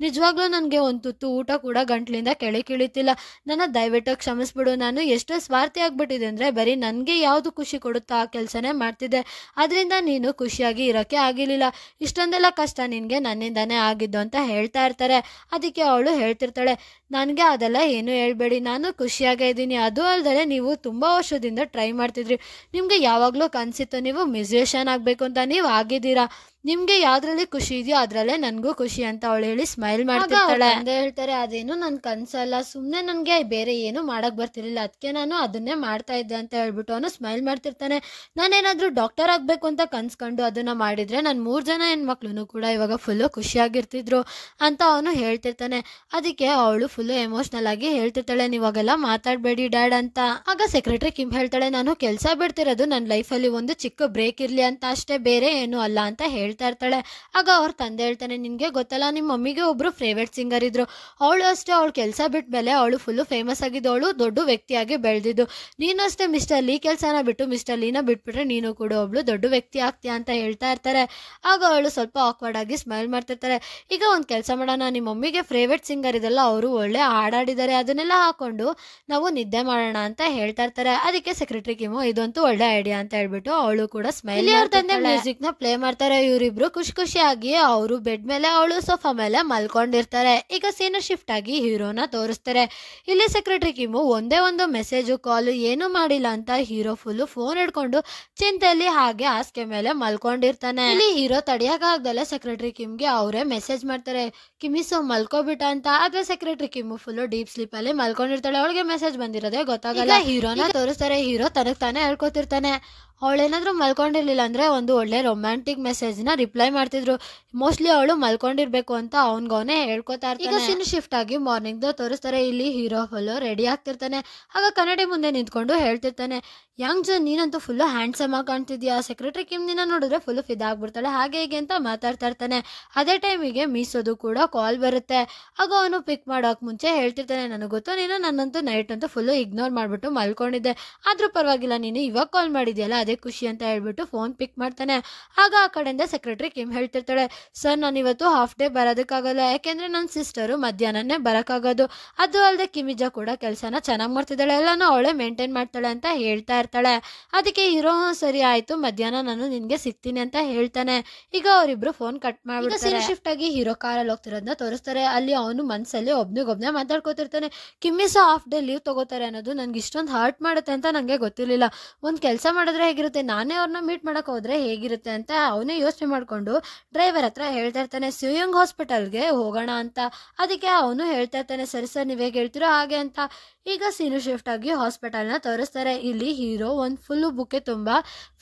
ನಿಜವಾಗ್ಲೂ ನನಗೆ ಒಂದು ತುತ್ತು ಊಟ ಕೂಡ ಗಂಟ್ಲಿಂದ ಕೆಳಕಿಳಿತಿಲ್ಲ, ನನ್ನ ದಯವಿಟ್ಟು ಕ್ಷಮಿಸ್ಬಿಡು, ನಾನು ಎಷ್ಟು ಸ್ವಾರ್ಥಿ ಆಗ್ಬಿಟ್ಟಿದೆ ಅಂದರೆ ಬರೀ ನನಗೆ ಯಾವುದು ಖುಷಿ ಕೊಡುತ್ತೋ ಆ ಕೆಲಸನೇ ಮಾಡ್ತಿದ್ದೆ, ಅದರಿಂದ ನೀನು ಖುಷಿಯಾಗಿ ಇರೋಕ್ಕೆ ಆಗಿರಲಿಲ್ಲ, ಇಷ್ಟೊಂದೆಲ್ಲ ಕಷ್ಟ ನಿನಗೆ ನನ್ನಿಂದಾನೇ ಆಗಿದ್ದು ಅಂತ ಹೇಳ್ತಾ ಇರ್ತಾರೆ. ಅದಕ್ಕೆ ಅವಳು ಹೇಳ್ತಿರ್ತಾಳೆ, ನನಗೆ ಅದೆಲ್ಲ ಏನು ಹೇಳ್ಬೇಡಿ, ನಾನು ಖುಷಿಯಾಗೇ ಇದ್ದೀನಿ, ಅದು ಅಲ್ಲದೆ ನೀವು ತುಂಬ ವರ್ಷದಿಂದ ಟ್ರೈ ಮಾಡ್ತಿದ್ರಿ, ನಿಮಗೆ ಯಾವಾಗಲೂ ಕನಸಿತ್ತು ನೀವು ಮ್ಯೂಸಿಷಿಯನ್ ಆಗಬೇಕು ಅಂತ, ನೀವು ಆಗಿದ್ದೀರಾ, ನಿಮ್ಗೆ ಯಾವ್ದ್ರಲ್ಲಿ ಖುಷಿ ಇದೆಯೋ ಅದ್ರಲ್ಲೇ ನನಗೂ ಖುಷಿ ಅಂತ ಅವಳು ಹೇಳಿ ಸ್ಮೈಲ್ ಮಾಡ್ತಿರ್ತಾಳೆ. ಅಂತ ಹೇಳ್ತಾರೆ, ಅದೇನು ನನ್ನ ಕನ್ಸಲ್ಲ, ಸುಮ್ಮನೆ ನನಗೆ ಬೇರೆ ಏನು ಮಾಡಕ್ ಬರ್ತಿರ್ಲಿಲ್ಲ, ಅದಕ್ಕೆ ನಾನು ಅದನ್ನೇ ಮಾಡ್ತಾ ಇದ್ದೆ ಅಂತ ಹೇಳ್ಬಿಟ್ಟು ಅವನು ಸ್ಮೈಲ್ ಮಾಡ್ತಿರ್ತಾನೆ. ನಾನೇನಾದ್ರೂ ಡಾಕ್ಟರ್ ಆಗ್ಬೇಕು ಅಂತ ಕನ್ಸ್ಕೊಂಡು ಅದನ್ನ ಮಾಡಿದ್ರೆ ನನ್ನ 3 ಜನ ಹೆಣ್ಮಕ್ಳು ಕೂಡ ಇವಾಗ ಫುಲ್ಲು ಖುಷಿಯಾಗಿರ್ತಿದ್ರು ಅಂತ ಅವನು ಹೇಳ್ತಿರ್ತಾನೆ. ಅದಕ್ಕೆ ಅವಳು ಫುಲ್ಲು ಎಮೋಷ್ನಲ್ ಆಗಿ ಹೇಳ್ತಿರ್ತಾಳೆ, ನೀವಾಗೆಲ್ಲ ಮಾತಾಡಬೇಡಿ ಡ್ಯಾಡ್ ಅಂತ. ಆಗ ಸೆಕ್ರೆಟರಿ ಕಿಮ್ ಹೇಳ್ತಾಳೆ, ನಾನು ಕೆಲಸ ಬಿಡ್ತಿರೋದು ನನ್ನ ಲೈಫಲ್ಲಿ ಒಂದು ಚಿಕ್ಕ ಬ್ರೇಕ್ ಇರಲಿ ಅಂತ ಅಷ್ಟೇ, ಬೇರೆ ಏನು ಅಲ್ಲ ಅಂತ ಹೇಳ್ತಾ ಇರ್ತಾಳೆ. ಆಗ ಅವ್ರ ತಂದೆ ಹೇಳ್ತಾನೆ, ನಿನ್ಗೆ ಗೊತ್ತಲ್ಲ ನಿಮ್ಮ ಮಮ್ಮಿಗೆ ಒಬ್ರು ಫೇವ್ರೇಟ್ ಸಿಂಗರ್ ಇದ್ರು, ಅವಳು ಅಷ್ಟೇ ಅವಳು ಕೆಲಸ ಬಿಟ್ಟ ಮೇಲೆ ಅವಳು ಫುಲ್ಲು ಫೇಮಸ್ ಆಗಿದ್ದು, ಅವಳು ದೊಡ್ಡ ವ್ಯಕ್ತಿಯಾಗಿ ಬೆಳೆದಿದ್ದು, ನೀನು ಅಷ್ಟೇ ಮಿಸ್ಟರ್ ಲೀ ಕೆಲಸನ ಬಿಟ್ಟು ಮಿಸ್ಟರ್ ಲೀನ ಬಿಟ್ಬಿಟ್ರೆ ನೀನು ಕೂಡ ಒಬ್ಳು ದೊಡ್ಡ ವ್ಯಕ್ತಿ ಆಗ್ತೀಯ ಅಂತ ಹೇಳ್ತಾ ಇರ್ತಾರೆ. ಆಗ ಅವಳು ಸ್ವಲ್ಪ ಆಕ್ವರ್ಡ್ ಆಗಿ ಸ್ಮೈಲ್ ಮಾಡ್ತಿರ್ತಾರೆ. ಈಗ ಒಂದು ಕೆಲಸ ಮಾಡೋಣ, ನಿಮ್ಮ ಮಮ್ಮಿಗೆ ಫೇವ್ರೇಟ್ ಸಿಂಗರ್ ಇದೆಲ್ಲ, ಅವರು ಒಳ್ಳೆ ಹಾಡಾಡಿದ್ದಾರೆ, ಅದನ್ನೆಲ್ಲ ಹಾಕೊಂಡು ನಾವು ನಿದ್ದೆ ಮಾಡೋಣ ಅಂತ ಹೇಳ್ತಾ ಇರ್ತಾರೆ. ಅದಕ್ಕೆ ಸೆಕ್ರೆಟರಿ ಕಿಮು, ಇದಂತೂ ಒಳ್ಳೆ ಐಡಿಯಾ ಅಂತ ಹೇಳ್ಬಿಟ್ಟು ಅವಳು ಕೂಡ ಸ್ಮೈಲ್. ಅವ್ರ ತಂದೆ ಮ್ಯೂಸಿಕ್ ನ ಪ್ಲೇ ಮಾಡ್ತಾರೆ. ಇವರಿಬ್ರು ಖುಷಿಯಾಗಿ ಅವರು ಬೆಡ್ ಮೇಲೆ, ಅವಳು ಸೋಫಾ ಮೇಲೆ ಮಲ್ಕೊಂಡಿರ್ತಾರೆ. ಈಗ ಸೀನ್ ಶಿಫ್ಟ್ ಆಗಿ ಹೀರೋನ ತೋರಿಸ್ತಾರೆ. ಇಲ್ಲಿ ಸೆಕ್ರೆಟರಿ ಕಿಮು ಒಂದೇ ಒಂದು ಮೆಸೇಜ್ ಕಾಲ್ ಏನು ಮಾಡಿಲ್ಲ ಅಂತ ಹೀರೋ ಫುಲ್ ಫೋನ್ ಹಿಡ್ಕೊಂಡು ಚಿಂತೆಯಲ್ಲಿ ಹಾಗೆ ಹಾಸಿಗೆ ಮೇಲೆ ಮಲ್ಕೊಂಡಿರ್ತಾನೆ. ಇಲ್ಲಿ ಹೀರೋ ತಡಿಯಕ್ಕಾಗ್ದಲೆ ಸೆಕ್ರೆಟರಿ ಕಿಮ್ಗೆ ಅವರೇ ಮೆಸೇಜ್ ಮಾಡ್ತಾರೆ, ಕಿಮಿಸು ಮಲ್ಕೋಬಿಟ್ಟ ಅಂತ. ಆದ್ರೆ ಸೆಕ್ರೆಟರಿ ಕಿಮು ಫುಲ್ ಡೀಪ್ ಸ್ಲೀಪ್ ಅಲ್ಲಿ ಮಲ್ಕೊಂಡಿರ್ತಾಳೆ, ಅವಳಿಗೆ ಮೆಸೇಜ್ ಬಂದಿರೋದೇ ಗೊತ್ತಾಗಲ್ಲ. ಹೀರೋನ ತೋರಿಸ್ತಾರೆ. ಹೀರೋ ತನಗ್ ತಾನೇ ಹೇಳ್ಕೊತಿರ್ತಾನೆ, ಅವಳೇನಾದರೂ ಮಲ್ಕೊಂಡಿರ್ಲಿಲ್ಲ ಅಂದರೆ ಒಂದು ಒಳ್ಳೆ ರೊಮ್ಯಾಂಟಿಕ್ ಮೆಸೇಜ್ನ ರಿಪ್ಲೈ ಮಾಡ್ತಿದ್ರು. ಮೋಸ್ಟ್ಲಿ ಅವಳು ಮಲ್ಕೊಂಡಿರ್ಬೇಕು ಅಂತ ಅವನಿಗವನೇ ಹೇಳ್ಕೊತಾ ಇರ್ತಾನೆ. ಈಗ ಸೀನ್ ಶಿಫ್ಟ್ ಆಗಿ ಮಾರ್ನಿಂಗ್ದು ತೋರಿಸ್ತಾರೆ. ಇಲ್ಲಿ ಹೀರೋ ಫುಲ್ಲು ರೆಡಿ ಆಗ್ತಿರ್ತಾನೆ. ಆಗ ಕನ್ನಡಿ ಮುಂದೆ ನಿಂತ್ಕೊಂಡು ಹೇಳ್ತಿರ್ತಾನೆ, ಯಂಗ್ ಜನ್ ನೀನಂತೂ ಫುಲ್ಲು ಹ್ಯಾಂಡ್ಸಮ್ ಆಗಿ ಕಾಣ್ತಿದ್ಯಾ, ಸೆಕ್ರೆಟರಿ ಕಿಮ್ ನಿನ್ನ ನೋಡಿದ್ರೆ ಫುಲ್ಲು ಫಿದಾಗ್ಬಿಡ್ತಾಳೆ ಹಾಗೆ ಹೀಗೆ ಅಂತ ಮಾತಾಡ್ತಾ ಇರ್ತಾನೆ. ಅದೇ ಟೈಮಿಗೆ ಮೀಸೋದು ಕೂಡ ಕಾಲ್ ಬರುತ್ತೆ. ಆಗ ಅವನು ಪಿಕ್ ಮಾಡೋಕೆ ಮುಂಚೆ ಹೇಳ್ತಿರ್ತಾನೆ, ನನಗೆ ಗೊತ್ತು ನೀನು ನನ್ನಂತೂ ನೈಟ್ ಅಂತೂ ಫುಲ್ಲು ಇಗ್ನೋರ್ ಮಾಡಿಬಿಟ್ಟು ಮಲ್ಕೊಂಡಿದ್ದೆ, ಆದರೂ ಪರವಾಗಿಲ್ಲ ನೀನು ಇವಾಗ ಕಾಲ್ ಮಾಡಿದ್ಯಲ್ಲ ಅದೇ ಖುಷಿ ಅಂತ ಹೇಳ್ಬಿಟ್ಟು ಫೋನ್ ಪಿಕ್ ಮಾಡ್ತಾನೆ. ಆಗ ಆ ಕಡೆಯಿಂದ ಸೆಕ್ರೆಟರಿ ಕಿಮ್ ಹೇಳ್ತಿರ್ತಾಳೆ, ಸರ್ ನಾನು ಇವತ್ತು ಹಾಫ್ ಡೇ ಬರೋದಕ್ಕಾಗಲ್ಲ, ಯಾಕೆಂದರೆ ನನ್ನ ಸಿಸ್ಟರು ಮಧ್ಯಾಹ್ನನೇ ಬರೋಕ್ಕಾಗೋದು. ಅದು ಅಲ್ಲದೆ ಕಿಮಿಜಾ ಕೂಡ ಕೆಲಸನ ಚೆನ್ನಾಗಿ ಮಾಡ್ತಿದ್ದಾಳೆ, ಎಲ್ಲನೂ ಅವಳೇ ಮೇಂಟೈನ್ ಮಾಡ್ತಾಳೆ ಅಂತ ಹೇಳ್ತಾ ಇರ್ತಾಳೆ. ಅದಕ್ಕೆ ಹೀರೋ ಸರಿ ಆಯಿತು ಮಧ್ಯಾಹ್ನ ನಾನು ನಿನಗೆ ಸಿಗ್ತೀನಿ ಅಂತ ಹೇಳ್ತಾನೆ. ಈಗ ಅವರಿಬ್ರು ಫೋನ್ ಕಟ್ ಮಾಡ್ಬಿಟ್ಟು ಸೀನ್ ಶಿಫ್ಟ್ ಆಗಿ ಹೀರೋ ಕಾರಲ್ಲಿ ಹೋಗ್ತಿರೋದನ್ನ ತೋರಿಸ್ತಾರೆ. ಅಲ್ಲಿ ಅವನು ಮನಸ್ಸಲ್ಲಿ ಒಬ್ನಿಗೊಬ್ನೇ ಮಾತಾಡ್ಕೋತಿರ್ತಾನೆ. ಕಿಮ್ಮಿಸ ಹಾಫ್ ಡೇ ಲೀವ್ ತಗೋತಾರೆ ಅನ್ನೋದು ನನಗೆ ಇಷ್ಟೊಂದು ಹರ್ಟ್ ಮಾಡುತ್ತೆ ಅಂತ ನನಗೆ ಗೊತ್ತಿರಲಿಲ್ಲ. ಒಂದು ಕೆಲಸ ಮಾಡಿದ್ರೆ ಹೇಗಿರುತ್ತೆ, ನಾನೇ ಅವ್ರನ್ನ ಮೀಟ್ ಮಾಡೋಕೆ ಹೋದರೆ ಹೇಗಿರುತ್ತೆ ಅಂತ ಅವನೇ ಯೋಚನೆ ಮಾಡಿಕೊಂಡು ಡ್ರೈವರ್ ಹತ್ರ ಹೇಳ್ತಾ ಇರ್ತಾನೆ, ಸಿಯೋಂಗ್ ಹಾಸ್ಪಿಟಲ್ಗೆ ಹೋಗೋಣ ಅಂತ. ಅದಕ್ಕೆ ಅವನು ಹೇಳ್ತಾ ಇರ್ತಾನೆ, ಸರಿ ಸರ್ ನೀವು ಹೇಗೆ ಹೇಳ್ತೀರೋ ಹಾಗೆ ಅಂತ. ಈಗ ಸೀನು ಶಿಫ್ಟ್ ಆಗಿ ಹಾಸ್ಪಿಟಲ್ನ ತೋರಿಸ್ತಾರೆ. ಇಲ್ಲಿ ಹೀರೋ ಒಂದು ಫುಲ್ಲು ಬುಕ್ಕೆ ತುಂಬ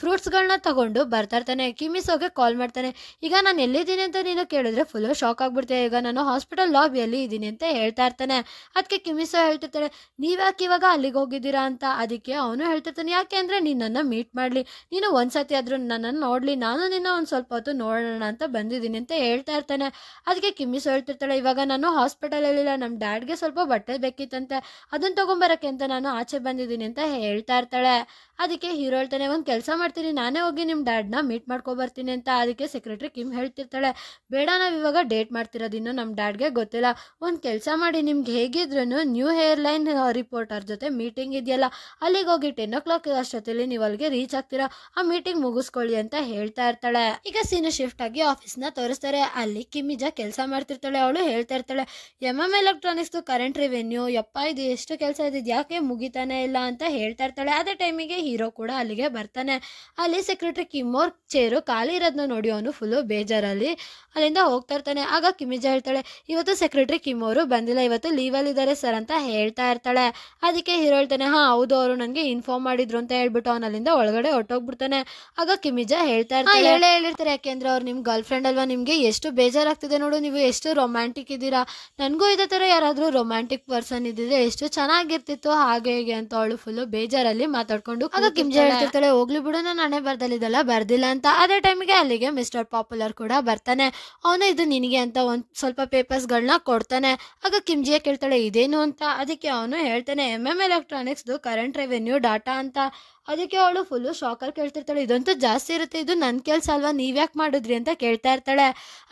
ಫ್ರೂಟ್ಸ್ಗಳನ್ನ ತಗೊಂಡು ಬರ್ತಾ ಇರ್ತಾನೆ. ಕಿಮಿಸೋಗೆ ಕಾಲ್ ಮಾಡ್ತಾನೆ. ಈಗ ನಾನು ಎಲ್ಲಿದ್ದೀನಿ ಅಂತ ನೀನು ಕೇಳಿದ್ರೆ ಫುಲ್ಲು ಶಾಕ್ ಆಗ್ಬಿಡ್ತೀಯ, ಈಗ ನಾನು ಹಾಸ್ಪಿಟಲ್ ಲಾಬಿಯಲ್ಲಿ ಇದ್ದೀನಿ ಅಂತ ಹೇಳ್ತಾ ಇರ್ತಾನೆ. ಅದಕ್ಕೆ ಕಿಮಿಸೋ ಹೇಳ್ತಿರ್ತಾನೆ, ನೀವ್ಯಾಕೆ ಇವಾಗ ಅಲ್ಲಿಗೆ ಹೋಗಿದ್ದೀರಾ ಅಂತ. ಅದಕ್ಕೆ ಅವನು ಹೇಳ್ತಿರ್ತಾನೆ, ಯಾಕೆ ಅಂದರೆ ನಿನ್ನನ್ನು ಮೀಟ್ ಮಾಡಲಿ, ನೀನು ಒಂದ್ಸತಿ ಆದರೂ ನನ್ನನ್ನು ನೋಡಲಿ, ನಾನು ನಿನ್ನ ಒಂದು ಸ್ವಲ್ಪ ಹೊತ್ತು ನೋಡೋಣ ಅಂತ ಬಂದಿದ್ದೀನಿ ಅಂತ ಹೇಳ್ತಾ ಇರ್ತಾನೆ. ಅದಕ್ಕೆ ಕಿಮಿಸೋ ಹೇಳ್ತಿರ್ತಾಳೆ, ಇವಾಗ ನಾನು ಹಾಸ್ಪಿಟಲಲ್ಲಿಲ್ಲ, ನಮ್ಮ ಡ್ಯಾಡ್ಗೆ ಸ್ವಲ್ಪ ಬಟ್ಟೆ ಬೇಕಿತ್ತಂತೆ, ಅದನ್ನು ತಗೊಂಬರಕ್ಕೆ ಅಂತ ನಾನು ಆಚೆ ಬಂದಿದ್ದೀನಿ ಅಂತ ಹೇಳ್ತಾ ಇರ್ತಾಳೆ. ಅದಕ್ಕೆ ಹೀರೋ ಹೇಳ್ತಾನೆ, ಒಂದು ಕೆಲಸ ಮಾಡ್ತೀನಿ, ನಾನೇ ಹೋಗಿ ನಿಮ್ಮ ಡ್ಯಾಡ್ನ ಮೀಟ್ ಮಾಡ್ಕೊಬರ್ತೀನಿ ಅಂತ. ಅದಕ್ಕೆ ಸೆಕ್ರೆಟರಿ ಕಿಮ್ ಹೇಳ್ತಿರ್ತಾಳೆ, ಬೇಡ ನಾವು ಇವಾಗ ಡೇಟ್ ಮಾಡ್ತಿರೋದು, ಇನ್ನು ನಮ್ಮ ಡ್ಯಾಡ್ಗೆ ಗೊತ್ತಿಲ್ಲ, ಒಂದು ಕೆಲಸ ಮಾಡಿ ನಿಮ್ಗೆ ಹೇಗಿದ್ರೂ ನ್ಯೂ ಹೇರ್ಲೈನ್ ರಿಪೋರ್ಟರ್ ಜೊತೆ ಮೀಟಿಂಗ್ ಇದೆಯಲ್ಲ ಅಲ್ಲಿಗೆ ಹೋಗಿ 10 o'clock ಅಷ್ಟೊತ್ತಲ್ಲಿ ನೀವು ಅಲ್ಲಿಗೆ ರೀಚ್ ಆಗ್ತೀರಾ, ಆ ಮೀಟಿಂಗ್ ಮುಗಿಸ್ಕೊಳ್ಳಿ ಅಂತ ಹೇಳ್ತಾ ಇರ್ತಾಳೆ. ಈಗ ಸೀನು ಶಿಫ್ಟ್ ಆಗಿ ಆಫೀಸ್ನ ತೋರಿಸ್ತಾರೆ. ಅಲ್ಲಿ ಕಿಮಿಜಾ ಕೆಲಸ ಮಾಡ್ತಿರ್ತಾಳೆ. ಅವಳು ಹೇಳ್ತಾ ಇರ್ತಾಳೆ, ಎಲೆಕ್ಟ್ರಾನಿಕ್ಸ್ದು ಕರೆಂಟ್ ರೆವೆನ್ಯೂ ಯಪ್ಪ ಇದು ಎಷ್ಟು ಕೆಲಸ ಇದ್ದಿದ್ದು ಯಾಕೆ ಮುಗಿತಾನೆ ಇಲ್ಲ ಅಂತ ಹೇಳ್ತಾ ಇರ್ತಾಳೆ. ಅದೇ ಟೈಮಿಗೆ ಹೀರೋ ಕೂಡ ಅಲ್ಲಿಗೆ ಬರ್ತಾನೆ. ಅಲ್ಲಿ ಸೆಕ್ರೆಟರಿ ಕಿಮ್ಮೋರ್ ಚೇರು ಖಾಲಿ ಇರೋದನ್ನ ನೋಡಿ ಅವನು ಫುಲ್ಲು ಬೇಜಾರಲ್ಲಿ ಅಲ್ಲಿಂದ ಹೋಗ್ತಾ ಇರ್ತಾನೆ. ಆಗ ಕಿಮಿಜಾ ಹೇಳ್ತಾಳೆ, ಇವತ್ತು ಸೆಕ್ರೆಟರಿ ಕಿಮ್ಮೋರು ಬಂದಿಲ್ಲ, ಇವತ್ತು ಲೀವಲ್ಲಿ ಇದ್ದಾರೆ ಸರ್ ಅಂತ ಹೇಳ್ತಾ ಇರ್ತಾಳೆ. ಅದಕ್ಕೆ ಹೀರೋ ಹೇಳ್ತಾನೆ, ಹಾಂ ಹೌದು ಅವರು ನನಗೆ ಇನ್ಫಾರ್ಮ್ ಮಾಡಿದ್ರು ಅಂತ ಹೇಳ್ಬಿಟ್ಟು ಅವನು ಅಲ್ಲಿಂದ ಒಳಗಡೆ ಹೊಟ್ಟೋಗ್ಬಿಡ್ತಾನೆ. ಆಗ ಕಿಮಿಜಾ ಹೇಳ್ತಾ ಇರ್ತಾಳೆ, ಹೇಳಿರ್ತಾರೆ ಯಾಕೆಂದ್ರೆ ಅವ್ರು ನಿಮ್ಮ ಗರ್ಲ್ ಫ್ರೆಂಡ್ ಅಲ್ವಾ, ನಿಮಗೆ ಎಷ್ಟು ಬೇಜಾರಾಗ್ತಿದೆ ನೋಡು, ನೀವು ಎಷ್ಟು ರೊಮ್ಯಾಂಟಿಕ್ ಇದ್ದೀರಾ, ನನಗೂ ಇದೇ ಥರ ಯಾರಾದರೂ ರೊಮ್ಯಾಂಟಿಕ್ ಪರ್ಸನ್ ಇದ್ದಿದ್ರೆ ಎಷ್ಟು ಚೆನ್ನಾಗಿರ್ತಿತ್ತು ಹಾಗೆ ಹೀಗೆ ಅಂತ ಅವಳು ಫುಲ್ಲು ಬೇಜಾರಲ್ಲಿ ಮಾತಾಡ್ಕೊಂಡು. ಆಗ ಕಿಮಿಜಾ ಹೇಳ್ತಿರ್ತಾಳೆ, ಹೋಗ್ಲಿ ಬಿಡು ನಾನು ಹಣೆ ಬರ್ದಲ್ಲಿದ್ದಲ್ಲ ಬರ್ದಿಲ್ಲ ಅಂತ. ಅದೇ ಟೈಮಿಗೆ ಅಲ್ಲಿಗೆ ಮಿಸ್ಟರ್ ಪಾಪ್ಯುಲರ್ ಕೂಡ ಬರ್ತಾನೆ. ಅವನು ಇದು ನಿನಗೆ ಅಂತ ಒಂದು ಸ್ವಲ್ಪ ಪೇಪರ್ಸ್ಗಳನ್ನ ಕೊಡ್ತಾನೆ. ಆಗ ಕಿಮ್ಜಿಯಾ ಕೇಳ್ತಾಳೆ ಇದೇನು ಅಂತ. ಅದಕ್ಕೆ ಅವನು ಹೇಳ್ತಾನೆ ಎಲೆಕ್ಟ್ರಾನಿಕ್ಸ್ದು ಕರೆಂಟ್ ರೆವೆನ್ಯೂ ಡಾಟಾ ಅಂತ. ಅದಕ್ಕೆ ಅವಳು ಫುಲ್ಲು ಶಾಕಲ್ಲಿ ಕೇಳ್ತಿರ್ತಾಳೆ, ಇದಂತೂ ಜಾಸ್ತಿ ಇರುತ್ತೆ, ಇದು ನನ್ನ ಕೆಲಸ ಅಲ್ವಾ, ನೀವ್ಯಾಕೆ ಮಾಡಿದ್ರಿ ಅಂತ ಕೇಳ್ತಾ ಇರ್ತಾಳೆ.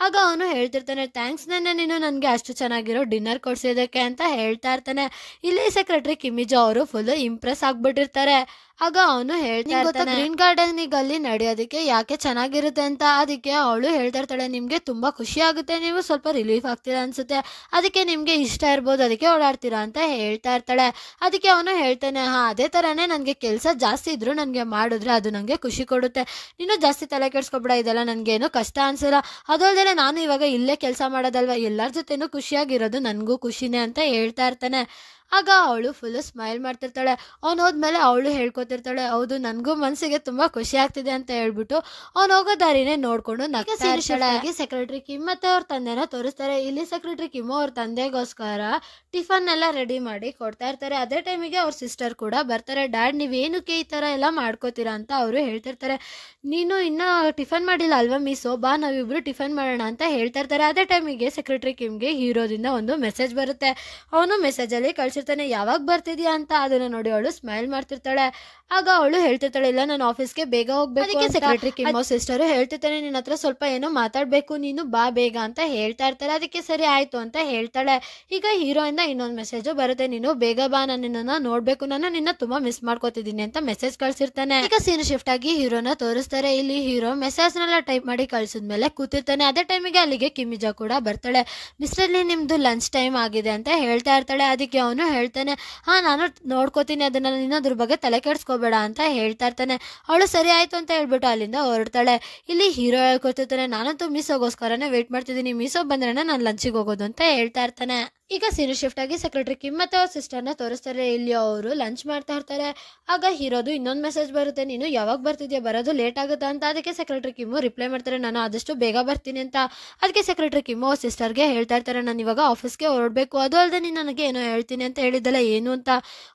ಆಗ ಅವನು ಹೇಳ್ತಿರ್ತಾನೆ, ಥ್ಯಾಂಕ್ಸ್ ನೀನು ನನಗೆ ಅಷ್ಟು ಚೆನ್ನಾಗಿರೋ ಡಿನ್ನರ್ ಕೊಡ್ಸಿದ್ದಕ್ಕೆ ಅಂತ ಹೇಳ್ತಾ ಇರ್ತಾನೆ. ಇಲ್ಲಿ ಸೆಕ್ರೆಟರಿ ಕಿಮಿಜಾ ಅವರು ಫುಲ್ಲು ಇಂಪ್ರೆಸ್ ಆಗ್ಬಿಟ್ಟಿರ್ತಾರೆ. ಆಗ ಅವನು ಹೇಳ್ತಾ ಇರ್ತಾನೆ, ಗ್ರೀನ್ ಗಾರ್ಡನಿಗೆ ಅಲ್ಲಿ ನಡೆಯೋದಕ್ಕೆ ಯಾಕೆ ಚೆನ್ನಾಗಿರುತ್ತೆ ಅಂತ. ಅದಕ್ಕೆ ಅವಳು ಹೇಳ್ತಾ ಇರ್ತಾಳೆ, ನಿಮಗೆ ತುಂಬ ಖುಷಿ ಆಗುತ್ತೆ, ನೀವು ಸ್ವಲ್ಪ ರಿಲೀಫ್ ಆಗ್ತೀರಾ ಅನ್ಸುತ್ತೆ, ಅದಕ್ಕೆ ನಿಮಗೆ ಇಷ್ಟ ಇರ್ಬೋದು, ಅದಕ್ಕೆ ಓಡಾಡ್ತೀರಾ ಅಂತ ಹೇಳ್ತಾ ಇರ್ತಾಳೆ. ಅದಕ್ಕೆ ಅವನು ಹೇಳ್ತಾನೆ, ಹಾಂ ಅದೇ ಥರನೇ ನನಗೆ ಕೆಲಸ ಜಾಸ್ತಿ ಇದ್ರು ನನಗೆ ಮಾಡಿದ್ರೆ ಅದು ನನಗೆ ಖುಷಿ ಕೊಡುತ್ತೆ, ನೀನು ಜಾಸ್ತಿ ತಲೆ ಕೆಡಿಸ್ಕೊಬೇಡ, ಇದೆಲ್ಲ ನನಗೇನು ಕಷ್ಟ ಅನ್ಸಲ್ಲ, ಅದಲ್ಲದೆ ನಾನು ಇವಾಗ ಇಲ್ಲೇ ಕೆಲಸ ಮಾಡೋದಲ್ವ, ಎಲ್ಲರ ಜೊತೆನೂ ಖುಷಿಯಾಗಿರೋದು ನನಗೂ ಖುಷಿನೇ ಅಂತ ಹೇಳ್ತಾ ಇರ್ತಾನೆ. ಆಗ ಅವಳು ಫುಲ್ಲು ಸ್ಮೈಲ್ ಮಾಡ್ತಿರ್ತಾಳೆ. ಅವ್ನು ಹೋದ್ಮೇಲೆ ಅವಳು ಹೇಳ್ಕೊತಿರ್ತಾಳೆ, ಹೌದು ನನಗೂ ಮನಸ್ಸಿಗೆ ತುಂಬ ಖುಷಿ ಆಗ್ತಿದೆ ಅಂತ ಹೇಳ್ಬಿಟ್ಟು ಅವ್ನು ಹೋಗೋ ದಾರಿನೇ ನೋಡಿಕೊಂಡು ನಗ್ತಾ ಇರ್ತಾಳೆ. ಸೆಕ್ರೆಟರಿ ಕಿಮ್ ಮತ್ತು ಅವ್ರ ತಂದೆನ ತೋರಿಸ್ತಾರೆ. ಇಲ್ಲಿ ಸೆಕ್ರೆಟರಿ ಕಿಮ್ಮು ಅವ್ರ ತಂದೆಗೋಸ್ಕರ ಟಿಫನ್ ಎಲ್ಲ ರೆಡಿ ಮಾಡಿ ಕೊಡ್ತಾ ಇರ್ತಾರೆ. ಅದೇ ಟೈಮಿಗೆ ಅವ್ರ ಸಿಸ್ಟರ್ ಕೂಡ ಬರ್ತಾರೆ. ಡ್ಯಾಡ್ ನೀವೇನಕ್ಕೆ ಈ ಥರ ಎಲ್ಲ ಮಾಡ್ಕೋತೀರಾ ಅಂತ ಅವರು ಹೇಳ್ತಿರ್ತಾರೆ. ನೀನು ಇನ್ನೂ ಟಿಫನ್ ಮಾಡಿಲ್ಲ ಅಲ್ವಾ ಮೀಸೋ, ಬಾ ನಾವಿಬ್ರು ಟಿಫನ್ ಮಾಡೋಣ ಅಂತ ಹೇಳ್ತಾ ಇರ್ತಾರೆ. ಅದೇ ಟೈಮಿಗೆ ಸೆಕ್ರೆಟರಿ ಕಿಮ್ಗೆ ಹೀರೋದಿಂದ ಒಂದು ಮೆಸೇಜ್ ಬರುತ್ತೆ. ಅವನು ಮೆಸೇಜಲ್ಲಿ ಕಳಿಸಿರ್ತಾನೆ, ಯಾವಾಗ ಬರ್ತಿದ್ಯಾ ಅಂತ. ಅದನ್ನು ನೋಡಿ ಅವಳು ಸ್ಮೈಲ್ ಮಾಡ್ತಿರ್ತಾಳೆ. ಆಗ ಅವಳು ಹೇಳ್ತಿರ್ತಾಳೆ, ಇಲ್ಲ ನಾನು ಆಫೀಸ್ಗೆ ಬೇಗ ಹೋಗ್ಬೇಕು. ಸೆಕ್ರೆಟರಿ ಕಿಮ್ಮೋ ಸಿಸ್ಟರು ಹೇಳ್ತಿರ್ತಾನೆ, ನಿನ್ನ ಹತ್ರ ಸ್ವಲ್ಪ ಏನೋ ಮಾತಾಡಬೇಕು, ನೀನು ಬಾ ಬೇಗ ಅಂತ ಹೇಳ್ತಾ ಇರ್ತಾರೆ. ಅದಕ್ಕೆ ಸರಿ ಆಯಿತು ಅಂತ ಹೇಳ್ತಾಳೆ. ಈಗ ಹೀರೋಯಿಂದ ಇನ್ನೊಂದು ಮೆಸೇಜು ಬರುತ್ತೆ, ನೀನು ಬೇಗ ಬಾ, ನಾನು ನಿನ್ನನ್ನು ನೋಡಬೇಕು, ನಾನು ನಿನ್ನ ತುಂಬ ಮಿಸ್ ಮಾಡ್ಕೋತಿದ್ದೀನಿ ಅಂತ ಮೆಸೇಜ್ ಕಳಿಸಿರ್ತಾನೆ. ಈಗ ಸೀನ್ ಶಿಫ್ಟ್ ಆಗಿ ಹೀರೋನ ತೋರಿಸ್ತಾರೆ. ಇಲ್ಲಿ ಹೀರೋ ಮೆಸೇಜ್ನೆಲ್ಲ ಟೈಪ್ ಮಾಡಿ ಕಳಿಸಿದ್ಮೇಲೆ ಕೂತಿರ್ತಾನೆ. ಅದೇ ಟೈಮಿಗೆ ಅಲ್ಲಿಗೆ ಕಿಮಿಜಾ ಕೂಡ ಬರ್ತಾಳೆ. ಮಿಸ್ಟರ್ಲಿ ನಿಮ್ಮದು ಲಂಚ್ ಟೈಮ್ ಆಗಿದೆ ಅಂತ ಹೇಳ್ತಾ ಇರ್ತಾಳೆ. ಅದಕ್ಕೆ ಅವನು ಹೇಳ್ತಾನೆ, ಹಾಂ ನಾನು ನೋಡ್ಕೋತೀನಿ, ಅದನ್ನು ನೀನು ಅದ್ರ ಬಗ್ಗೆ ತಲೆ ಕೆಡಿಸ್ಕೋಬೇಡ ಅಂತ ಹೇಳ್ತಾ ಇರ್ತಾನೆ. ಅವಳು ಸರಿ ಆಯಿತು ಅಂತ ಹೇಳ್ಬಿಟ್ಟು ಅಲ್ಲಿಂದ ಹೊರಡ್ತಾಳೆ. ಇಲ್ಲಿ ಹೀರೋ ಹೇಳ್ಕೊತಿರ್ತಾನೆ, ನಾನಂತೂ ಮೀಸೋಗೋಸ್ಕರನೇ ವೆಯ್ಟ್ ಮಾಡ್ತಿದ್ದೀನಿ, ಮೀಸೋ ಬಂದ್ರೆ ನಾನು ಲಂಚಿಗೆ ಹೋಗೋದು ಅಂತ ಹೇಳ್ತಾ ಇರ್ತಾನೆ. ಈಗ ಸೀನು ಶಿಫ್ಟ್ ಆಗಿ ಸೆಕ್ರೆಟರಿ ಕಿಮ್ ಮತ್ತೆ ಅವ್ರ ಸಿಸ್ಟರ್ನ ತೋರಿಸ್ತಾರೆ. ಇಲ್ಲಿ ಅವರು ಲಂಚ್ ಮಾಡ್ತಾ ಇರ್ತಾರೆ. ಆಗ ಹೀರೋದು ಇನ್ನೊಂದು ಮೆಸೇಜ್ ಬರುತ್ತೆ, ನೀನು ಯಾವಾಗ ಬರ್ತಿದ್ಯಾ, ಬರೋದು ಲೇಟ್ ಆಗುತ್ತಾ ಅಂತ. ಅದಕ್ಕೆ ಸೆಕ್ರೆಟರಿ ಕಿಮ್ಮು ರಿಪ್ಲೈ ಮಾಡ್ತಾರೆ, ನಾನು ಆದಷ್ಟು ಬೇಗ ಬರ್ತೀನಿ ಅಂತ. ಅದಕ್ಕೆ ಸೆಕ್ರೆಟರಿ ಕಿಮ್ಮು ಅವ್ರ ಸಿಸ್ಟರ್ಗೆ ಹೇಳ್ತಾ ಇರ್ತಾರೆ, ನಾನು ಇವಾಗ ಆಫೀಸ್ಗೆ ಹೊರಡಬೇಕು, ಅದು ಅಲ್ಲದೆ ನೀನು ನನಗೆ ಏನೋ ಹೇಳ್ತೀನಿ ಅಂತ ಹೇಳಿದ್ದಲ್ಲ ಏನು ಅಂತ.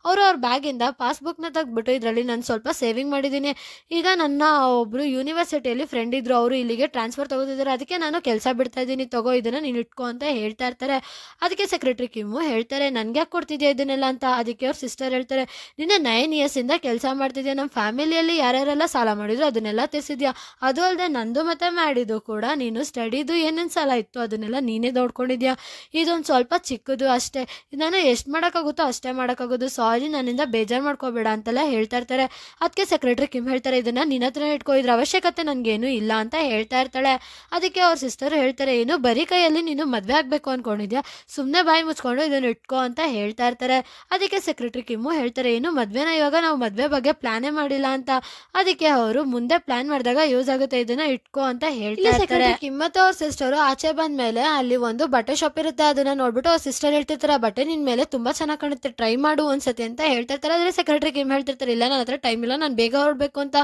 ಅವರು ಅವ್ರ ಬ್ಯಾಗಿಂದ ಪಾಸ್ಬುಕ್ನ ತೆಗೆದ್ಬಿಟ್ಟು ಇದರಲ್ಲಿ ನಾನು ಸ್ವಲ್ಪ ಸೇವಿಂಗ್ ಮಾಡಿದ್ದೀನಿ. ಈಗ ನನ್ನ ಒಬ್ಬರು ಯೂನಿವರ್ಸಿಟಿಯಲ್ಲಿ ಫ್ರೆಂಡ್ ಇದ್ರು, ಅವರು ಇಲ್ಲಿಗೆ ಟ್ರಾನ್ಸ್ಫರ್ ತಗೋತಿದ್ದಾರೆ, ಅದಕ್ಕೆ ನಾನು ಕೆಲಸ ಬಿಡ್ತಾ ಇದ್ದೀನಿ, ತಗೋ ಇದನ್ನು ನೀನು ಇಟ್ಕೋ ಅಂತ ಹೇಳ್ತಾ ಇರ್ತಾರೆ. ಅದಕ್ಕೆ ಸೆಕ್ರೆಟರಿ ಕಿಮ್ಮು ಹೇಳ್ತಾರೆ, ನನ್ಗೆ ಯಾಕೆ ಕೊಡ್ತಿದ್ಯಾ ಇದನ್ನೆಲ್ಲ ಅಂತ. ಅದಕ್ಕೆ ಅವ್ರ ಸಿಸ್ಟರ್ ಹೇಳ್ತಾರೆ, ನಿನ್ನ 9 ಇಯರ್ಸಿಂದ ಕೆಲಸ ಮಾಡ್ತಿದ್ಯಾ, ನಮ್ಮ ಫ್ಯಾಮಿಲಿಯಲ್ಲಿ ಯಾರ್ಯಾರೆಲ್ಲ ಸಾಲ ಮಾಡಿದ್ರು ಅದನ್ನೆಲ್ಲ ತೀರ್ಸಿದ್ಯಾ, ಅದು ಅಲ್ಲದೆ ನಂದು ಮತ್ತೆ ಮಾಡಿದ್ದು ಕೂಡ ನೀನು ಸ್ಟಡಿದು ಏನೇನು ಸಾಲ ಇತ್ತು ಅದನ್ನೆಲ್ಲ ನೀನೇ ನೋಡ್ಕೊಂಡಿದ್ಯಾ, ಇದೊಂದು ಸ್ವಲ್ಪ ಚಿಕ್ಕದು ಅಷ್ಟೇ, ನಾನು ಎಷ್ಟು ಮಾಡೋಕ್ಕಾಗುತ್ತೋ ಅಷ್ಟೇ ಮಾಡೋಕ್ಕಾಗೋದು, ಸಾರಿ ನನ್ನಿಂದ ಬೇಜಾರು ಮಾಡ್ಕೋಬೇಡ ಅಂತೆಲ್ಲ ಹೇಳ್ತಾ ಇರ್ತಾರೆ. ಅದಕ್ಕೆ ಸೆಕ್ರೆಟರಿ ಕಿಮ್ ಹೇಳ್ತಾರೆ, ಇದನ್ನು ನಿನ್ನ ಹತ್ರ ಇಟ್ಕೋ, ಇದ್ರ ಅವಶ್ಯಕತೆ ನನಗೇನು ಇಲ್ಲ ಅಂತ ಹೇಳ್ತಾ ಇರ್ತಾಳೆ. ಅದಕ್ಕೆ ಅವ್ರ ಸಿಸ್ಟರ್ ಹೇಳ್ತಾರೆ, ಏನು ಬರೀ ಕೈಯಲ್ಲಿ ನೀನು ಮದುವೆ ಆಗಬೇಕು ಅಂದ್ಕೊಂಡಿದ್ಯಾ, ಸುಮ್ಮನೆ ಬಾಯಿ ಮುಚ್ಕೊಂಡು ಇದನ್ನು ಇಟ್ಕೋ ಅಂತ ಹೇಳ್ತಾ ಇರ್ತಾರೆ. ಅದಕ್ಕೆ ಸೆಕ್ರೆಟರಿ ಕಿಮ್ಮು ಹೇಳ್ತಾರೆ, ಏನು ಮದುವೆನ ಇವಾಗ ನಾವು ಮದುವೆ ಬಗ್ಗೆ ಪ್ಲಾನೇ ಮಾಡಿಲ್ಲ ಅಂತ. ಅದಕ್ಕೆ ಅವರು ಮುಂದೆ ಪ್ಲಾನ್ ಮಾಡಿದಾಗ ಯೂಸ್ ಆಗುತ್ತೆ, ಇದನ್ನ ಇಟ್ಕೋ ಅಂತ ಹೇಳ್ತಾ ಇರ್ತಾರೆ. ಕಿಮ್ ಮತ್ತು ಅವ್ರ ಸಿಸ್ಟರ್ ಆಚೆ ಬಂದ್ಮೇಲೆ ಅಲ್ಲಿ ಒಂದು ಬಟ್ಟೆ ಶಾಪ್ ಇರುತ್ತೆ, ಅದನ್ನ ನೋಡ್ಬಿಟ್ಟು ಅವ್ರ ಸಿಸ್ಟರ್ ಹೇಳ್ತಿರ್ತಾರೆ, ಬಟ್ಟೆ ನಿನ್ ಮೇಲೆ ತುಂಬಾ ಚೆನ್ನಾಗಿ ಕಾಣುತ್ತೆ, ಟ್ರೈ ಮಾಡು ಒಂದ್ಸತಿ ಅಂತ ಹೇಳ್ತಿರ್ತಾರೆ. ಆದ್ರೆ ಸೆಕ್ರೆಟರಿ ಕಿಮ್ ಹೇಳ್ತಿರ್ತಾರೆ, ಇಲ್ಲ ನನ್ನ ಹತ್ರ ಟೈಮ್ ಇಲ್ಲ, ನಾನು ಬೇಗ ಹೊರಡ್ಬೇಕು ಅಂತ,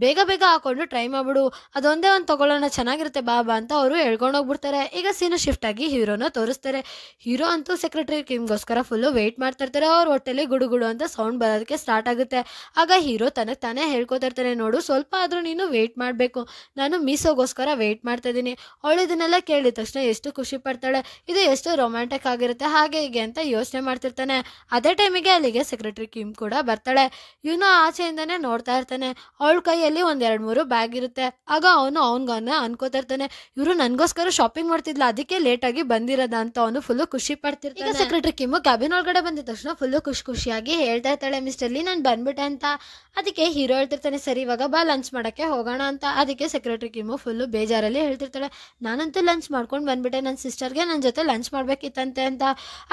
ಬೇಗ ಬೇಗ ಹಾಕೊಂಡು ಟ್ರೈ ಮಾಡ್ಬಿಡು, ಅದೊಂದೇ ಒಂದು ತಗೊಳ್ಳೋಣ ಚೆನ್ನಾಗಿರುತ್ತೆ ಬಾಬಾ ಅಂತ ಅವರು ಹೇಳ್ಕೊಂಡು ಹೋಗ್ಬಿಡ್ತಾರೆ. ಈಗ ಸೀನು ಶಿಫ್ಟ್ ಆಗಿ ಹೀರೋನ ತೋರಿಸ್ತಾರೆ. ಹೀರೋ ಅಂತೂ ಸೆಕ್ರೆಟರಿ ಕಿಮ್ಗೋಸ್ಕರ ಫುಲ್ಲು ವೆಯ್ಟ್ ಮಾಡ್ತಾ ಇರ್ತಾರೆ. ಅವ್ರ ಹೊಟ್ಟೆಲಿ ಗುಡುಗುಡು ಅಂತ ಸೌಂಡ್ ಬರೋದಕ್ಕೆ ಸ್ಟಾರ್ಟ್ ಆಗುತ್ತೆ. ಆಗ ಹೀರೋ ತನಗೆ ತಾನೇ ಹೇಳ್ಕೊತಾ ಇರ್ತಾರೆ, ನೋಡು ಸ್ವಲ್ಪ ಆದರೂ ನೀನು ವೆಯ್ಟ್ ಮಾಡಬೇಕು, ನಾನು ಮೀಸೋಗೋಸ್ಕರ ವೆಯ್ಟ್ ಮಾಡ್ತಾ ಇದ್ದೀನಿ. ಅವಳು ಇದನ್ನೆಲ್ಲ ಕೇಳಿದ ತಕ್ಷಣ ಎಷ್ಟು ಖುಷಿ ಪಡ್ತಾಳೆ, ಇದು ಎಷ್ಟು ರೊಮ್ಯಾಂಟಿಕ್ ಆಗಿರುತ್ತೆ ಹಾಗೆ ಹೀಗೆ ಅಂತ ಯೋಚನೆ ಮಾಡ್ತಿರ್ತಾನೆ. ಅದೇ ಟೈಮಿಗೆ ಅಲ್ಲಿಗೆ ಸೆಕ್ರೆಟರಿ ಕಿಮ್ ಕೂಡ ಬರ್ತಾಳೆ. ಇವನು ಆಚೆಯಿಂದಾನೆ ನೋಡ್ತಾ ಇರ್ತಾನೆ. ಅವಳ ಕೈಯಲ್ಲಿ 1-2-3 ಬ್ಯಾಗ್ ಇರುತ್ತೆ. ಆಗ ಅವನಿಗವನ್ನ ಅನ್ಕೋತಾ ಇರ್ತಾನೆ, ಇವರು ನನಗೋಸ್ಕರ ಶಾಪಿಂಗ್ ಮಾಡ್ತಿದ್ಲ, ಅದಕ್ಕೆ ಲೇಟಾಗಿ ಬಂದಿರೋದ ಅಂತ ಅವನು ಫುಲ್ಲು ಖುಷಿ ಪಡ್ತಿರ್ತಾನೆ. ಈಗ ಸೆಕ್ರೆಟರಿ ಕಿಮ್ಮು ಕ್ಯಾಬಿನ್ ಒಳಗಡೆ ಬಂದಿದ ತಕ್ಷಣ ಫುಲ್ಲು ಖುಷಿಯಾಗಿ ಹೇಳ್ತಾ ಇರ್ತಾಳೆ, ಮಿಸ್ಟರ್ ಲೀ ನಾನು ಬಂದ್ಬಿಟ್ಟೆ ಅಂತ. ಅದಕ್ಕೆ ಹೀರೋ ಹೇಳ್ತಿರ್ತಾನೆ, ಸರಿ ಇವಾಗ ಬಾ ಲಂಚ್ ಮಾಡೋಕ್ಕೆ ಹೋಗೋಣ ಅಂತ. ಅದಕ್ಕೆ ಸೆಕ್ರೆಟರಿ ಕಿಮ್ಮು ಫುಲ್ಲು ಬೇಜಾರಲ್ಲಿ ಹೇಳ್ತಿರ್ತಾಳೆ, ನಾನಂತೂ ಲಂಚ್ ಮಾಡ್ಕೊಂಡು ಬಂದ್ಬಿಟ್ಟೆ, ನನ್ನ ಸಿಸ್ಟರ್ಗೆ ನನ್ನ ಜೊತೆ ಲಂಚ್ ಮಾಡ್ಬೇಕಿತ್ತಂತೆ ಅಂತ.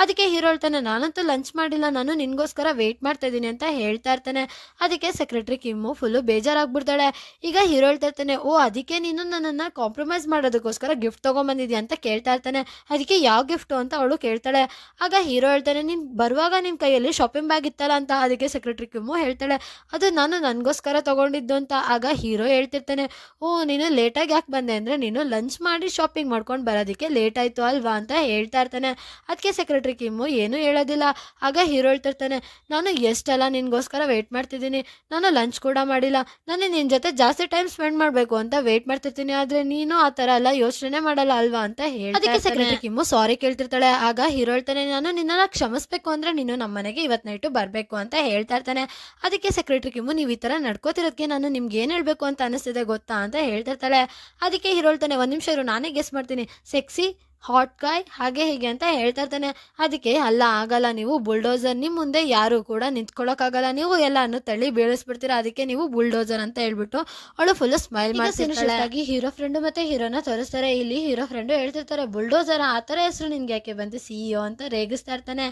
ಅದಕ್ಕೆ ಹೀರೋ ಹೇಳ್ತಾನೆ, ನಾನಂತೂ ಲಂಚ್ ಮಾಡಿಲ್ಲ, ನಾನು ನಿನ್ಗೋಸ್ಕರ ವೆಯ್ಟ್ ಮಾಡ್ತಾ ಇದ್ದೀನಿ ಅಂತ ಹೇಳ್ತಾ ಇರ್ತಾನೆ. ಅದಕ್ಕೆ ಸೆಕ್ರೆಟರಿ ಕಿಮ್ಮು ಫುಲ್ಲು ಬೇಜಾರಾಗ್ಬಿಡ್ತಾಳೆ. ಈಗ ಹೀರೋ ಹೇಳ್ತಾ ಇರ್ತಾನೆ, ಓ ಅದಕ್ಕೆ ನೀನು ನನ್ನನ್ನು ಕಾಂಪ್ರಮೈಸ್ ಮಾಡೋದಕ್ಕೋಸ್ಕರ ಗಿಫ್ಟ್ ತೊಗೊಂಬಂದಿದ್ಯಾ ಅಂತ ಕೇಳ್ತಾ ಇರ್ತಾನೆ. ಅದಕ್ಕೆ ಯಾವ ಗಿಫ್ಟು ಅಂತ ಅವಳು ಕೇಳ್ತಾಳೆ. ಆಗ ಹೀರೋ ಹೇಳ್ತಾನೆ, ನೀನು ಬರುವಾಗ ನಿನ್ನ ಕೈಯಲ್ಲಿ ಶಾಪಿಂಗ್ ಬ್ಯಾಗ್ ಇತ್ತಲ್ಲ ಅಂತ. ಅದಕ್ಕೆ ಸೆಕ್ರೆಟರಿ ಕಿಮ್ಮು ಹೇಳ್ತಾಳೆ, ಅದು ನಾನು ನನಗೋಸ್ಕರ ತೊಗೊಂಡಿದ್ದು ಅಂತ. ಆಗ ಹೀರೋ ಹೇಳ್ತಿರ್ತಾನೆ, ಓ ನೀನು ಲೇಟಾಗಿ ಯಾಕೆ ಬಂದೆ ಅಂದರೆ ನೀನು ಲಂಚ್ ಮಾಡಿ ಶಾಪಿಂಗ್ ಮಾಡ್ಕೊಂಡು ಬರೋದಕ್ಕೆ ಲೇಟ್ ಆಯಿತು ಅಲ್ವಾ ಅಂತ ಹೇಳ್ತಾ ಇರ್ತಾನೆ. ಅದಕ್ಕೆ ಸೆಕ್ರೆಟರಿ ಕಿಮ್ಮು ಏನೂ ಹೇಳೋದಿಲ್ಲ. ಆಗ ಹೀರೋ ಹೇಳ್ತಿರ್ತಾನೆ, ನಾನು ಎಷ್ಟೆಲ್ಲ ನಿನಗೋಸ್ಕರ ವೆಯ್ಟ್ ಮಾಡ್ತಿದ್ದೀನಿ, ನಾನು ಲಂಚ್ ಕೂಡ ಮಾಡಿಲ್ಲ, ನಾನು ನಿನ್ನ ಜೊತೆ ಜಾಸ್ತಿ ಟೈಮ್ ಸ್ಪೆಂಡ್ ಮಾಡಬೇಕು ಅಂತ ವೆಯ್ಟ್ ಮಾಡ್ತಿರ್ತೀನಿ, ಆದರೆ ನೀನು ಆ ಥರ ಎಲ್ಲ ಯೋಚನೆ ಮಾಡಲ್ಲ ಅಲ್ವಾ ಅಂತ ಹೇಳಿ. ಅದಕ್ಕೆ ಸೆಕ್ರೆಟರಿ ಕಿಮ್ಮು ಸಾರಿ ಕೇಳ್ತಿರ್ತಾಳೆ. ಆಗ ಹೀರೋ ಹೇಳ್ತಾನೆ, ನಾನು ನಿನ್ನನ್ನು ಕ್ಷಮಿಸ್ಬೇಕು ಅಂದರೆ ನೀನು ನಮ್ಮ ಮನೆಗೆ ಇವತ್ತು ನೈಟು ಬರಬೇಕು ಅಂತ ಹೇಳ್ತಾ ಇರ್ತಾನೆ. ಅದಕ್ಕೆ ಸೆಕ್ರೆಟರಿ ಕಿಮ್ಮು, ನೀವು ಈ ಥರ ನಡ್ಕೋತಿರೋದಕ್ಕೆ ನಾನು ನಿಮ್ಗೆ ಏನು ಹೇಳಬೇಕು ಅಂತ ಅನಿಸ್ತಿದೆ ಗೊತ್ತಾ ಅಂತ ಹೇಳ್ತಿರ್ತಾಳೆ. ಅದಕ್ಕೆ ಹೀರೋ ಹೇಳ್ತಾನೆ, ಒಂದು ನಿಮಿಷ ಇರು ನಾನೇ ಗೆಸ್ ಮಾಡ್ತೀನಿ, ಸೆಕ್ಸಿ ಹಾಟ್ ಗಾಯ್ ಹಾಗೆ ಹೀಗೆ ಅಂತ ಹೇಳ್ತಾ ಇರ್ತಾನೆ. ಅದಕ್ಕೆ ಅಲ್ಲ ಆಗಲ್ಲ, ನೀವು ಬುಲ್ಡೋಸರ್, ನಿಮ್ಮ ಮುಂದೆ ಯಾರು ಕೂಡ ನಿಂತ್ಕೊಳ್ಳೋಕ್ಕಾಗಲ್ಲ, ನೀವು ಎಲ್ಲಾನು ತಳ್ಳಿ ಬೀಳಿಸ್ಬಿಡ್ತೀರಾ, ಅದಕ್ಕೆ ನೀವು ಬುಲ್ಡೋಸರ್ ಅಂತ ಹೇಳ್ಬಿಟ್ಟು ಅವಳು ಫುಲ್ ಸ್ಮೈಲ್ ಮಾಡ್ತಿರ್ತಾಳೆ. ಹೀರೋ ಫ್ರೆಂಡು ಮತ್ತೆ ಹೀರೋನ ತೋರಿಸ್ತಾರೆ. ಇಲ್ಲಿ ಹೀರೋ ಫ್ರೆಂಡು ಹೇಳ್ತಿರ್ತಾರೆ, ಬುಲ್ಡೋಸರ್ ಆ ಥರ ಹೆಸರು ನಿನ್ಗೆ ಯಾಕೆ ಬಂತು, CEO ಅಂತ ರೇಗಿಸ್ತಾ ಇರ್ತಾನೆ.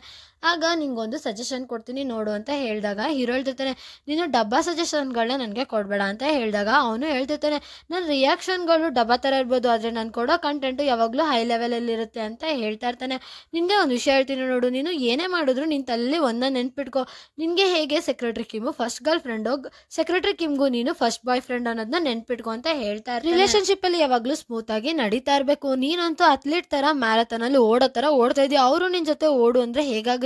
ಆಗ ನಿಂಗೊಂದು ಸಜೆಷನ್ ಕೊಡ್ತೀನಿ ನೋಡು ಅಂತ ಹೇಳಿದಾಗ ಹೀರೋ ಹೇಳ್ತಿರ್ತಾನೆ, ನೀನು ಡಬ್ಬಾ ಸಜೆಷನ್ಗಳನ್ನ ನನಗೆ ಕೊಡಬೇಡ ಅಂತ ಹೇಳಿದಾಗ ಅವನು ಹೇಳ್ತಿರ್ತಾನೆ, ನನ್ನ ರಿಯಾಕ್ಷನ್ಗಳು ಡಬ್ಬಾ ಥರ ಇರ್ಬೋದು, ಆದರೆ ನಾನು ಕೊಡೋ ಕಂಟೆಂಟು ಯಾವಾಗಲೂ ಹೈ ಲೆವೆಲಲ್ಲಿರುತ್ತೆ ಅಂತ ಹೇಳ್ತಾ ಇರ್ತಾನೆ. ನಿನಗೆ ಒಂದು ವಿಷಯ ಹೇಳ್ತೀನಿ ನೋಡು, ನೀನು ಏನೇ ಮಾಡಿದ್ರು ನಿನ್ನ ತಲೆಯಲ್ಲಿ ಒಂದನ್ನು ನೆನ್ಪಿಟ್ಕೋ, ನಿನಗೆ ಹೇಗೆ secretary Kim first girl friend, secretary ಕಿಮ್ಗೂ ನೀನು ಫಸ್ಟ್ ಬಾಯ್ ಫ್ರೆಂಡ್ ಅನ್ನೋದನ್ನ ನೆನ್ಪಿಟ್ಕೋ ಅಂತ ಹೇಳ್ತಾ ಇರ್ತಾರೆ. ರಿಲೇಷನ್ಶಿಪ್ಪಲ್ಲಿ ಯಾವಾಗಲೂ ಸ್ಮೂತಾಗಿ ನಡೀತಾ ಇರಬೇಕು. ನೀನಂತೂ ಅಥ್ಲೀಟ್ ಥರ ಮ್ಯಾರಥಾನಲ್ಲಿ ಓಡೋ ಥರ ಓಡ್ತಾ ಇದೆಯಾ, ಅವರು ನಿನ್ನ ಜೊತೆ ಓಡು ಅಂದರೆ ಹೇಗಾಗುತ್ತೆ,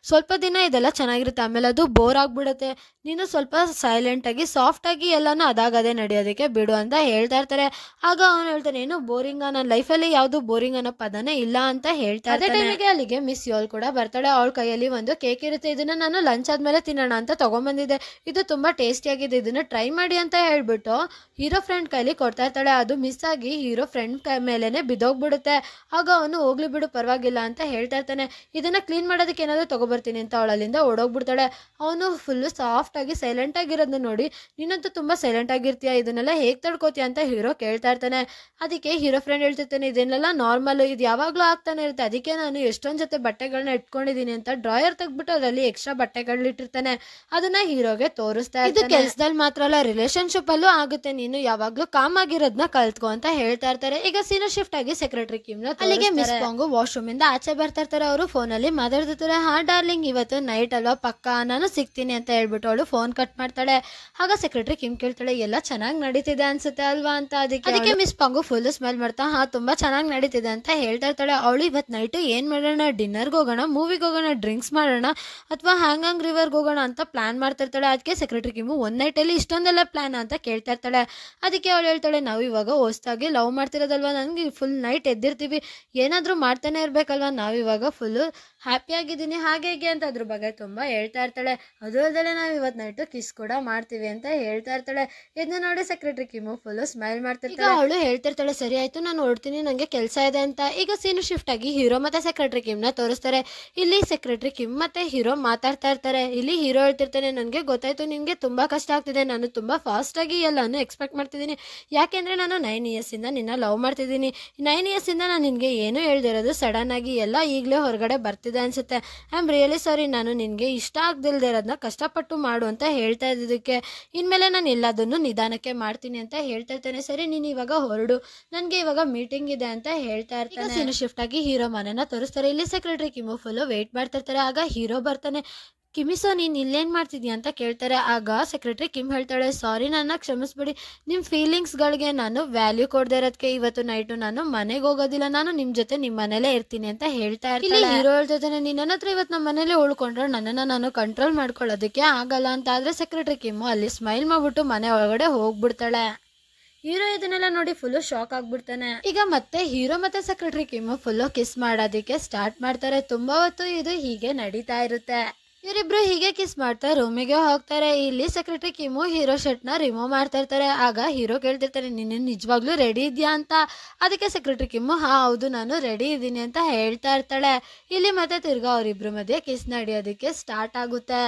ಸ್ವಲ್ಪ ದಿನ ಇದೆಲ್ಲ ಚೆನ್ನಾಗಿರುತ್ತೆ, ಆಮೇಲೆ ಅದು ಬೋರ್ ಆಗಿಬಿಡುತ್ತೆ, ನೀನು ಸ್ವಲ್ಪ ಸೈಲೆಂಟಾಗಿ ಸಾಫ್ಟಾಗಿ ಎಲ್ಲನೂ ಅದಾಗದೇ ನಡೆಯೋದಕ್ಕೆ ಬಿಡು ಅಂತ ಹೇಳ್ತಾ ಇರ್ತಾರೆ. ಆಗ ಅವನು ಹೇಳ್ತಾನೆ, ಏನು ಬೋರಿಂಗ್, ನನ್ನ ಲೈಫಲ್ಲಿ ಯಾವುದು ಬೋರಿಂಗ್ ಅನ್ನೋ ಪದನೇ ಇಲ್ಲ ಅಂತ ಹೇಳ್ತಾ ಇರ್ತಾನೆ. ಅದೇ ಟೈಮಿಗೆ ಅಲ್ಲಿಗೆ ಮಿಸ್ ಯೋಲ್ ಕೂಡ ಬರ್ತಾಳೆ. ಅವಳ ಕೈಯಲ್ಲಿ ಒಂದು ಕೇಕ್ ಇರುತ್ತೆ, ಇದನ್ನ ನಾನು ಲಂಚ್ ಆದ್ಮೇಲೆ ತಿನ್ನೋಣ ಅಂತ ತಗೊಂಡ್ಬಂದಿದ್ದೆ, ಇದು ತುಂಬಾ ಟೇಸ್ಟಿಯಾಗಿದೆ, ಇದನ್ನ ಟ್ರೈ ಮಾಡಿ ಅಂತ ಹೇಳ್ಬಿಟ್ಟು ಹೀರೋ ಫ್ರೆಂಡ್ ಕೈಲಿ ಕೊಡ್ತಾ ಇರ್ತಾಳೆ. ಅದು ಮಿಸ್ ಆಗಿ ಹೀರೋ ಫ್ರೆಂಡ್ ಕೈ ಮೇಲೆನೆ ಬಿದ್ದೋಗ್ಬಿಡುತ್ತೆ. ಆಗ ಅವನು ಹೋಗ್ಲಿ ಬಿಡು ಪರವಾಗಿಲ್ಲ ಅಂತ ಹೇಳ್ತಾ ಇರ್ತಾನೆ. ಇದನ್ನ ಕ್ಲೀನ್ ಮಾಡೋದಕ್ಕೆ ತಿನ್ನಕ್ಕೆ ಏನಾದರೂ ತಗೊಬರ್ತೀನಿ ಅಂತ ಅವಳಲ್ಲಿಂದ ಓಡೋಗ್ಬಿಡ್ತಾಳೆ. ಅವನು ಫುಲ್ಲು ಸಾಫ್ಟ್ ಆಗಿ ಸೈಲೆಂಟ್ ಆಗಿರೋದನ್ನ ನೋಡಿ, ನೀನಂತೂ ತುಂಬಾ ಸೈಲೆಂಟ್ ಆಗಿರ್ತೀಯ, ಇದನ್ನೆಲ್ಲ ಹೇಗೆ ತಡ್ಕೋತೀಯ ಅಂತ ಹೀರೋ ಕೇಳ್ತಾ ಇರ್ತಾನೆ. ಅದಕ್ಕೆ ಹೀರೋ ಫ್ರೆಂಡ್ ಹೇಳ್ತಿರ್ತಾನೆ, ಇದನ್ನೆಲ್ಲ ನಾರ್ಮಲ್, ಇದು ಯಾವಾಗಲೂ ಆಗ್ತಾನೆ ಇರುತ್ತೆ, ಅದಕ್ಕೆ ನಾನು ಎಷ್ಟೊಂದು ಜೊತೆ ಬಟ್ಟೆಗಳನ್ನ ಇಟ್ಕೊಂಡಿದ್ದೀನಿ ಅಂತ ಡ್ರಾಯರ್ ತೆಗ್ಬಿಟ್ಟು ಅದರಲ್ಲಿ ಎಕ್ಸ್ಟ್ರಾ ಬಟ್ಟೆಗಳಿಟ್ಟಿರ್ತಾನೆ. ಅದನ್ನ ಹೀರೋಗೆ ತೋರಿಸ್ತಾ ಇರ್ತಾನೆ. ಇದು ಕೆಲಸದಲ್ಲಿ ಮಾತ್ರ ಅಲ್ಲ, ರಿಲೇಶನ್ಶಿಪ್ ಅಲ್ಲೂ ಆಗುತ್ತೆ, ನೀನು ಯಾವಾಗ್ಲೂ ಕಾಮ್ ಆಗಿರೋದನ್ನ ಕಲ್ತ್ಕೊ ಅಂತ ಹೇಳ್ತಾ ಇರ್ತಾರೆ. ಈಗ ಸೀನ್ ಶಿಫ್ಟ್ ಆಗಿ ಸೆಕ್ರೆಟರಿ ಕಿಮ್ನ ಅಲ್ಲಿಗೆ ಮಿಸ್ ಪಾಂಗು ವಾಶ್ರೂಮ್ ಇಂದ ಆಚೆ ಬರ್ತಾ ಇರ್ತಾರೆ. ಅವರು ಫೋನ್ ಅಲ್ಲಿ ಮಾತಾಡ್ತಿರ್ತಾರೆ. ಹಾ ಡಾರ್ಲಿಂಗ್, ಇವತ್ತು ನೈಟ್ ಅಲ್ವಾ, ಪಕ್ಕಾ ನಾನು ಸಿಗ್ತೀನಿ ಅಂತ ಹೇಳ್ಬಿಟ್ಟು ಅವಳು ಫೋನ್ ಕಟ್ ಮಾಡ್ತಾಳೆ. ಆಗ ಸೆಕ್ರೆಟರಿ ಕಿಮ್ ಕೇಳ್ತಾಳೆ, ಎಲ್ಲ ಚೆನ್ನಾಗಿ ನಡೀತಿದೆ ಅನ್ಸುತ್ತೆ ಅಲ್ವಾ ಅಂತ. ಅದಕ್ಕೆ ಮಿಸ್ ಪಾಂಗು ಫುಲ್ ಸ್ಮೆಲ್ ಮಾಡ್ತಾ, ಹಾ ತುಂಬಾ ಚೆನ್ನಾಗಿ ನಡೀತಿದೆ ಅಂತ ಹೇಳ್ತಾ ಇರ್ತಾಳೆ. ಅವಳು ಇವತ್ತು ನೈಟ್ ಏನ್ ಮಾಡೋಣ, ಡಿನ್ನರ್ಗೆ ಹೋಗೋಣ, ಮೂವಿಗೆ ಹೋಗೋಣ, ಡ್ರಿಂಕ್ಸ್ ಮಾಡೋಣ, ಅಥವಾ ಹ್ಯಾಂಗಾಂಗ್ ರಿವರ್ಗೆ ಹೋಗೋಣ ಅಂತ ಪ್ಲಾನ್ ಮಾಡ್ತಿರ್ತಾಳೆ. ಅದಕ್ಕೆ ಸೆಕ್ರೆಟರಿ ಕಿಮ್ಮು ಒಂದ್ ನೈಟ್ ಅಲ್ಲಿ ಇಷ್ಟೊಂದೆಲ್ಲ ಪ್ಲಾನ್ ಅಂತ ಕೇಳ್ತಾ ಇರ್ತಾಳೆ. ಅದಕ್ಕೆ ಅವಳು ಹೇಳ್ತಾಳೆ, ನಾವು ಇವಾಗ ಹೊಸದಾಗಿ ಲವ್ ಮಾಡ್ತಿರೋದಲ್ವಾ, ನನ್ಗೆ ಫುಲ್ ನೈಟ್ ಎದ್ದಿರ್ತೀವಿ, ಏನಾದ್ರೂ ಮಾಡ್ತಾನೆ ಇರ್ಬೇಕಲ್ವಾ, ನಾವಿವಾಗ ಫುಲ್ ಹ್ಯಾಪಿ ಆಗಿದ್ದೀನಿ ಹಾಗೆ ಹೀಗೆ ಅಂತ ಅದ್ರ ಬಗ್ಗೆ ತುಂಬಾ ಹೇಳ್ತಾ ಇರ್ತಾಳೆ. ಅದು ಅಲ್ಲದೆ ನಾವು ಇವತ್ತು ನೈಟು ಕಿಸ್ ಕೂಡ ಮಾಡ್ತೀವಿ ಅಂತ ಹೇಳ್ತಾ ಇರ್ತಾಳೆ. ಇದನ್ನ ನೋಡಿ ಸೆಕ್ರೆಟರಿ ಕಿಮ್ಮು ಫುಲ್ ಸ್ಮೈಲ್ ಮಾಡ್ತಿರ್ತಾಳೆ. ಅವಳು ಹೇಳ್ತಿರ್ತಾಳೆ, ಸರಿ ಆಯ್ತು ನಾನು ಹೊರಡ್ತೀನಿ, ನಂಗೆ ಕೆಲಸ ಇದೆ ಅಂತ. ಈಗ ಸೀನ್ ಶಿಫ್ಟ್ ಆಗಿ ಹೀರೋ ಮತ್ತೆ ಸೆಕ್ರೆಟರಿ ಕಿಮ್ನ ತೋರಿಸ್ತಾರೆ. ಇಲ್ಲಿ ಸೆಕ್ರೆಟರಿ ಕಿಮ್ ಮತ್ತೆ ಹೀರೋ ಮಾತಾಡ್ತಾ ಇರ್ತಾರೆ. ಇಲ್ಲಿ ಹೀರೋ ಹೇಳ್ತಿರ್ತಾನೆ, ನನಗೆ ಗೊತ್ತಾಯ್ತು ನಿನ್ಗೆ ತುಂಬಾ ಕಷ್ಟ ಆಗ್ತಿದೆ, ನಾನು ತುಂಬಾ ಫಾಸ್ಟ್ ಆಗಿ ಎಲ್ಲಾನು ಎಕ್ಸ್ಪೆಕ್ಟ್ ಮಾಡ್ತಿದ್ದೀನಿ, ಯಾಕೆಂದ್ರೆ ನಾನು 9 years ಇಂದ ನಿನ್ನ ಲವ್ ಮಾಡ್ತಿದ್ದೀನಿ. 9 years ಇಂದ ನಾನು ನಿನ್ಗೆ ಏನು ಹೇಳ್ದಿರೋದು ಸಡನ್ ಆಗಿ ಎಲ್ಲ ಈಗಲೇ ಹೊರಗಡೆ ಬರ್ತಿದೆ ಅನ್ಸುತ್ತೆ. ಐ ಆಮ್ ರಿಯಲಿ ಸಾರಿ, ನಾನು ನಿನ್ಗೆ ಇಷ್ಟ ಆಗ್ದಿಲ್ದೇ ಇರೋದನ್ನ ಕಷ್ಟಪಟ್ಟು ಮಾಡು ಅಂತ ಹೇಳ್ತಾ ಇದ್ದಕ್ಕೆ, ಇನ್ಮೇಲೆ ನಾನು ಎಲ್ಲದನ್ನು ನಿಧಾನಕ್ಕೆ ಮಾಡ್ತೀನಿ ಅಂತ ಹೇಳ್ತಾ ಇರ್ತೇನೆ. ಸರಿ ನೀನು ಇವಾಗ ಹೊರಡು, ನನ್ಗೆ ಇವಾಗ ಮೀಟಿಂಗ್ ಇದೆ ಅಂತ ಹೇಳ್ತಾ ಇರ್ತಾನೆ. ಸೀನ್ ಶಿಫ್ಟ್ ಆಗಿ ಹೀರೋ ಮನೆನ ತೋರಿಸ್ತಾರೆ. ಇಲ್ಲಿ ಸೆಕ್ರೆಟರಿ ಕಿಮ್ಮು ಫುಲ್ ವೇಟ್ ಮಾಡ್ತಿರ್ತಾರೆ. ಆಗ ಹೀರೋ ಬರ್ತಾನೆ. ಕಿಮಿಸೋ ನೀನು ಇಲ್ಲೇನು ಮಾಡ್ತಿದ್ಯಾ ಅಂತ ಕೇಳ್ತಾರೆ. ಆಗ ಸೆಕ್ರೆಟರಿ ಕಿಮ್ ಹೇಳ್ತಾಳೆ, ಸಾರಿ ನನ್ನ ಕ್ಷಮಿಸ್ಬಿಡಿ, ನಿಮ್ಮ ಫೀಲಿಂಗ್ಸ್ಗಳಿಗೆ ನಾನು ವ್ಯಾಲ್ಯೂ ಕೊಡದೇ ಇರೋದಕ್ಕೆ ಇವತ್ತು ನೈಟು ನಾನು ಮನೆಗೆ ಹೋಗೋದಿಲ್ಲ, ನಾನು ನಿಮ್ಮ ಜೊತೆ ನಿಮ್ಮ ಮನೇಲೇ ಇರ್ತೀನಿ ಅಂತ ಹೇಳ್ತಾ ಇರ್ತಾಳೆ. ಹೀರೋ ಹೇಳ್ತಿದ್ದಾನೆ, ನಿನ್ನ ಹತ್ರ ಇವತ್ತು ನಮ್ಮ ಮನೇಲಿ ಉಳ್ಕೊಂಡ್ರೆ ನನ್ನನ್ನು ನಾನು ಕಂಟ್ರೋಲ್ ಮಾಡ್ಕೊಳ್ಳೋದಕ್ಕೆ ಆಗಲ್ಲ ಅಂತ. ಆದರೆ ಸೆಕ್ರೆಟರಿ ಕಿಮ್ಮು ಅಲ್ಲಿ ಸ್ಮೈಲ್ ಮಾಡ್ಬಿಟ್ಟು ಮನೆ ಒಳಗಡೆ ಹೋಗ್ಬಿಡ್ತಾಳೆ. ಹೀರೋ ಇದನ್ನೆಲ್ಲ ನೋಡಿ ಫುಲ್ಲು ಶಾಕ್ ಆಗ್ಬಿಡ್ತಾನೆ. ಈಗ ಮತ್ತೆ ಹೀರೋ ಮತ್ತೆ ಸೆಕ್ರೆಟರಿ ಕಿಮ್ಮು ಫುಲ್ಲು ಕಿಸ್ ಮಾಡೋದಕ್ಕೆ ಸ್ಟಾರ್ಟ್ ಮಾಡ್ತಾರೆ. ತುಂಬಾ ಹೊತ್ತು ಇದು ಹೀಗೆ ನಡೀತಾ ಇರುತ್ತೆ. ಇವರಿಬ್ರು ಹೀಗೆ ಕಿಸ್ ಮಾಡ್ತಾ ರೂಮಿಗೆ ಹೋಗ್ತಾರೆ. ಇಲ್ಲಿ ಸೆಕ್ರೆಟರಿ ಕಿಮ್ಮು ಹೀರೋ ಶರ್ಟ್ನ ರಿಮೂವ್ ಮಾಡ್ತಾ ಇರ್ತಾರೆ. ಆಗ ಹೀರೋ ಕೇಳ್ತಿರ್ತಾರೆ, ನೀನು ನಿಜವಾಗ್ಲೂ ರೆಡಿ ಇದೆಯಾ ಅಂತ. ಅದಕ್ಕೆ ಸೆಕ್ರೆಟರಿ ಕಿಮ್ಮು ಹಾ ಹೌದು ನಾನು ರೆಡಿ ಇದ್ದೀನಿ ಅಂತ ಹೇಳ್ತಾ ಇರ್ತಾಳೆ. ಇಲ್ಲಿ ಮತ್ತೆ ತಿರ್ಗಾ ಅವರಿಬ್ರು ಮಧ್ಯೆ ಕಿಸ್ ನಡೆಯೋದಕ್ಕೆ ಸ್ಟಾರ್ಟ್ ಆಗುತ್ತೆ.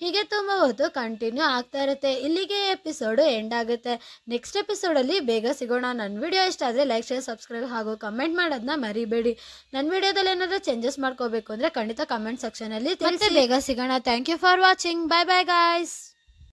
ಹೀಗೆ ತುಂಬ ಹೊತ್ತು ಕಂಟಿನ್ಯೂ ಆಗ್ತಾ ಇರುತ್ತೆ. ಇಲ್ಲಿಗೆ ಎಪಿಸೋಡು ಎಂಡ್ ಆಗುತ್ತೆ. ನೆಕ್ಸ್ಟ್ ಎಪಿಸೋಡಲ್ಲಿ ಬೇಗ ಸಿಗೋಣ. ನನ್ನ ವಿಡಿಯೋ ಇಷ್ಟ ಆದರೆ ಲೈಕ್ ಶೇರ್ ಸಬ್ಸ್ಕ್ರೈಬ್ ಹಾಗೂ ಕಮೆಂಟ್ ಮಾಡೋದನ್ನ ಮರಿಬೇಡಿ. ನನ್ನ ವಿಡಿಯೋದಲ್ಲಿ ಏನಾದರೂ ಚೇಂಜಸ್ ಮಾಡ್ಕೋಬೇಕು ಅಂದರೆ ಖಂಡಿತ ಕಮೆಂಟ್ ಸೆಕ್ಷನಲ್ಲಿ ತಿಳಿಸಿ. ಬೇಗ ಸಿಗೋಣ. Thank you for watching. Bye bye guys.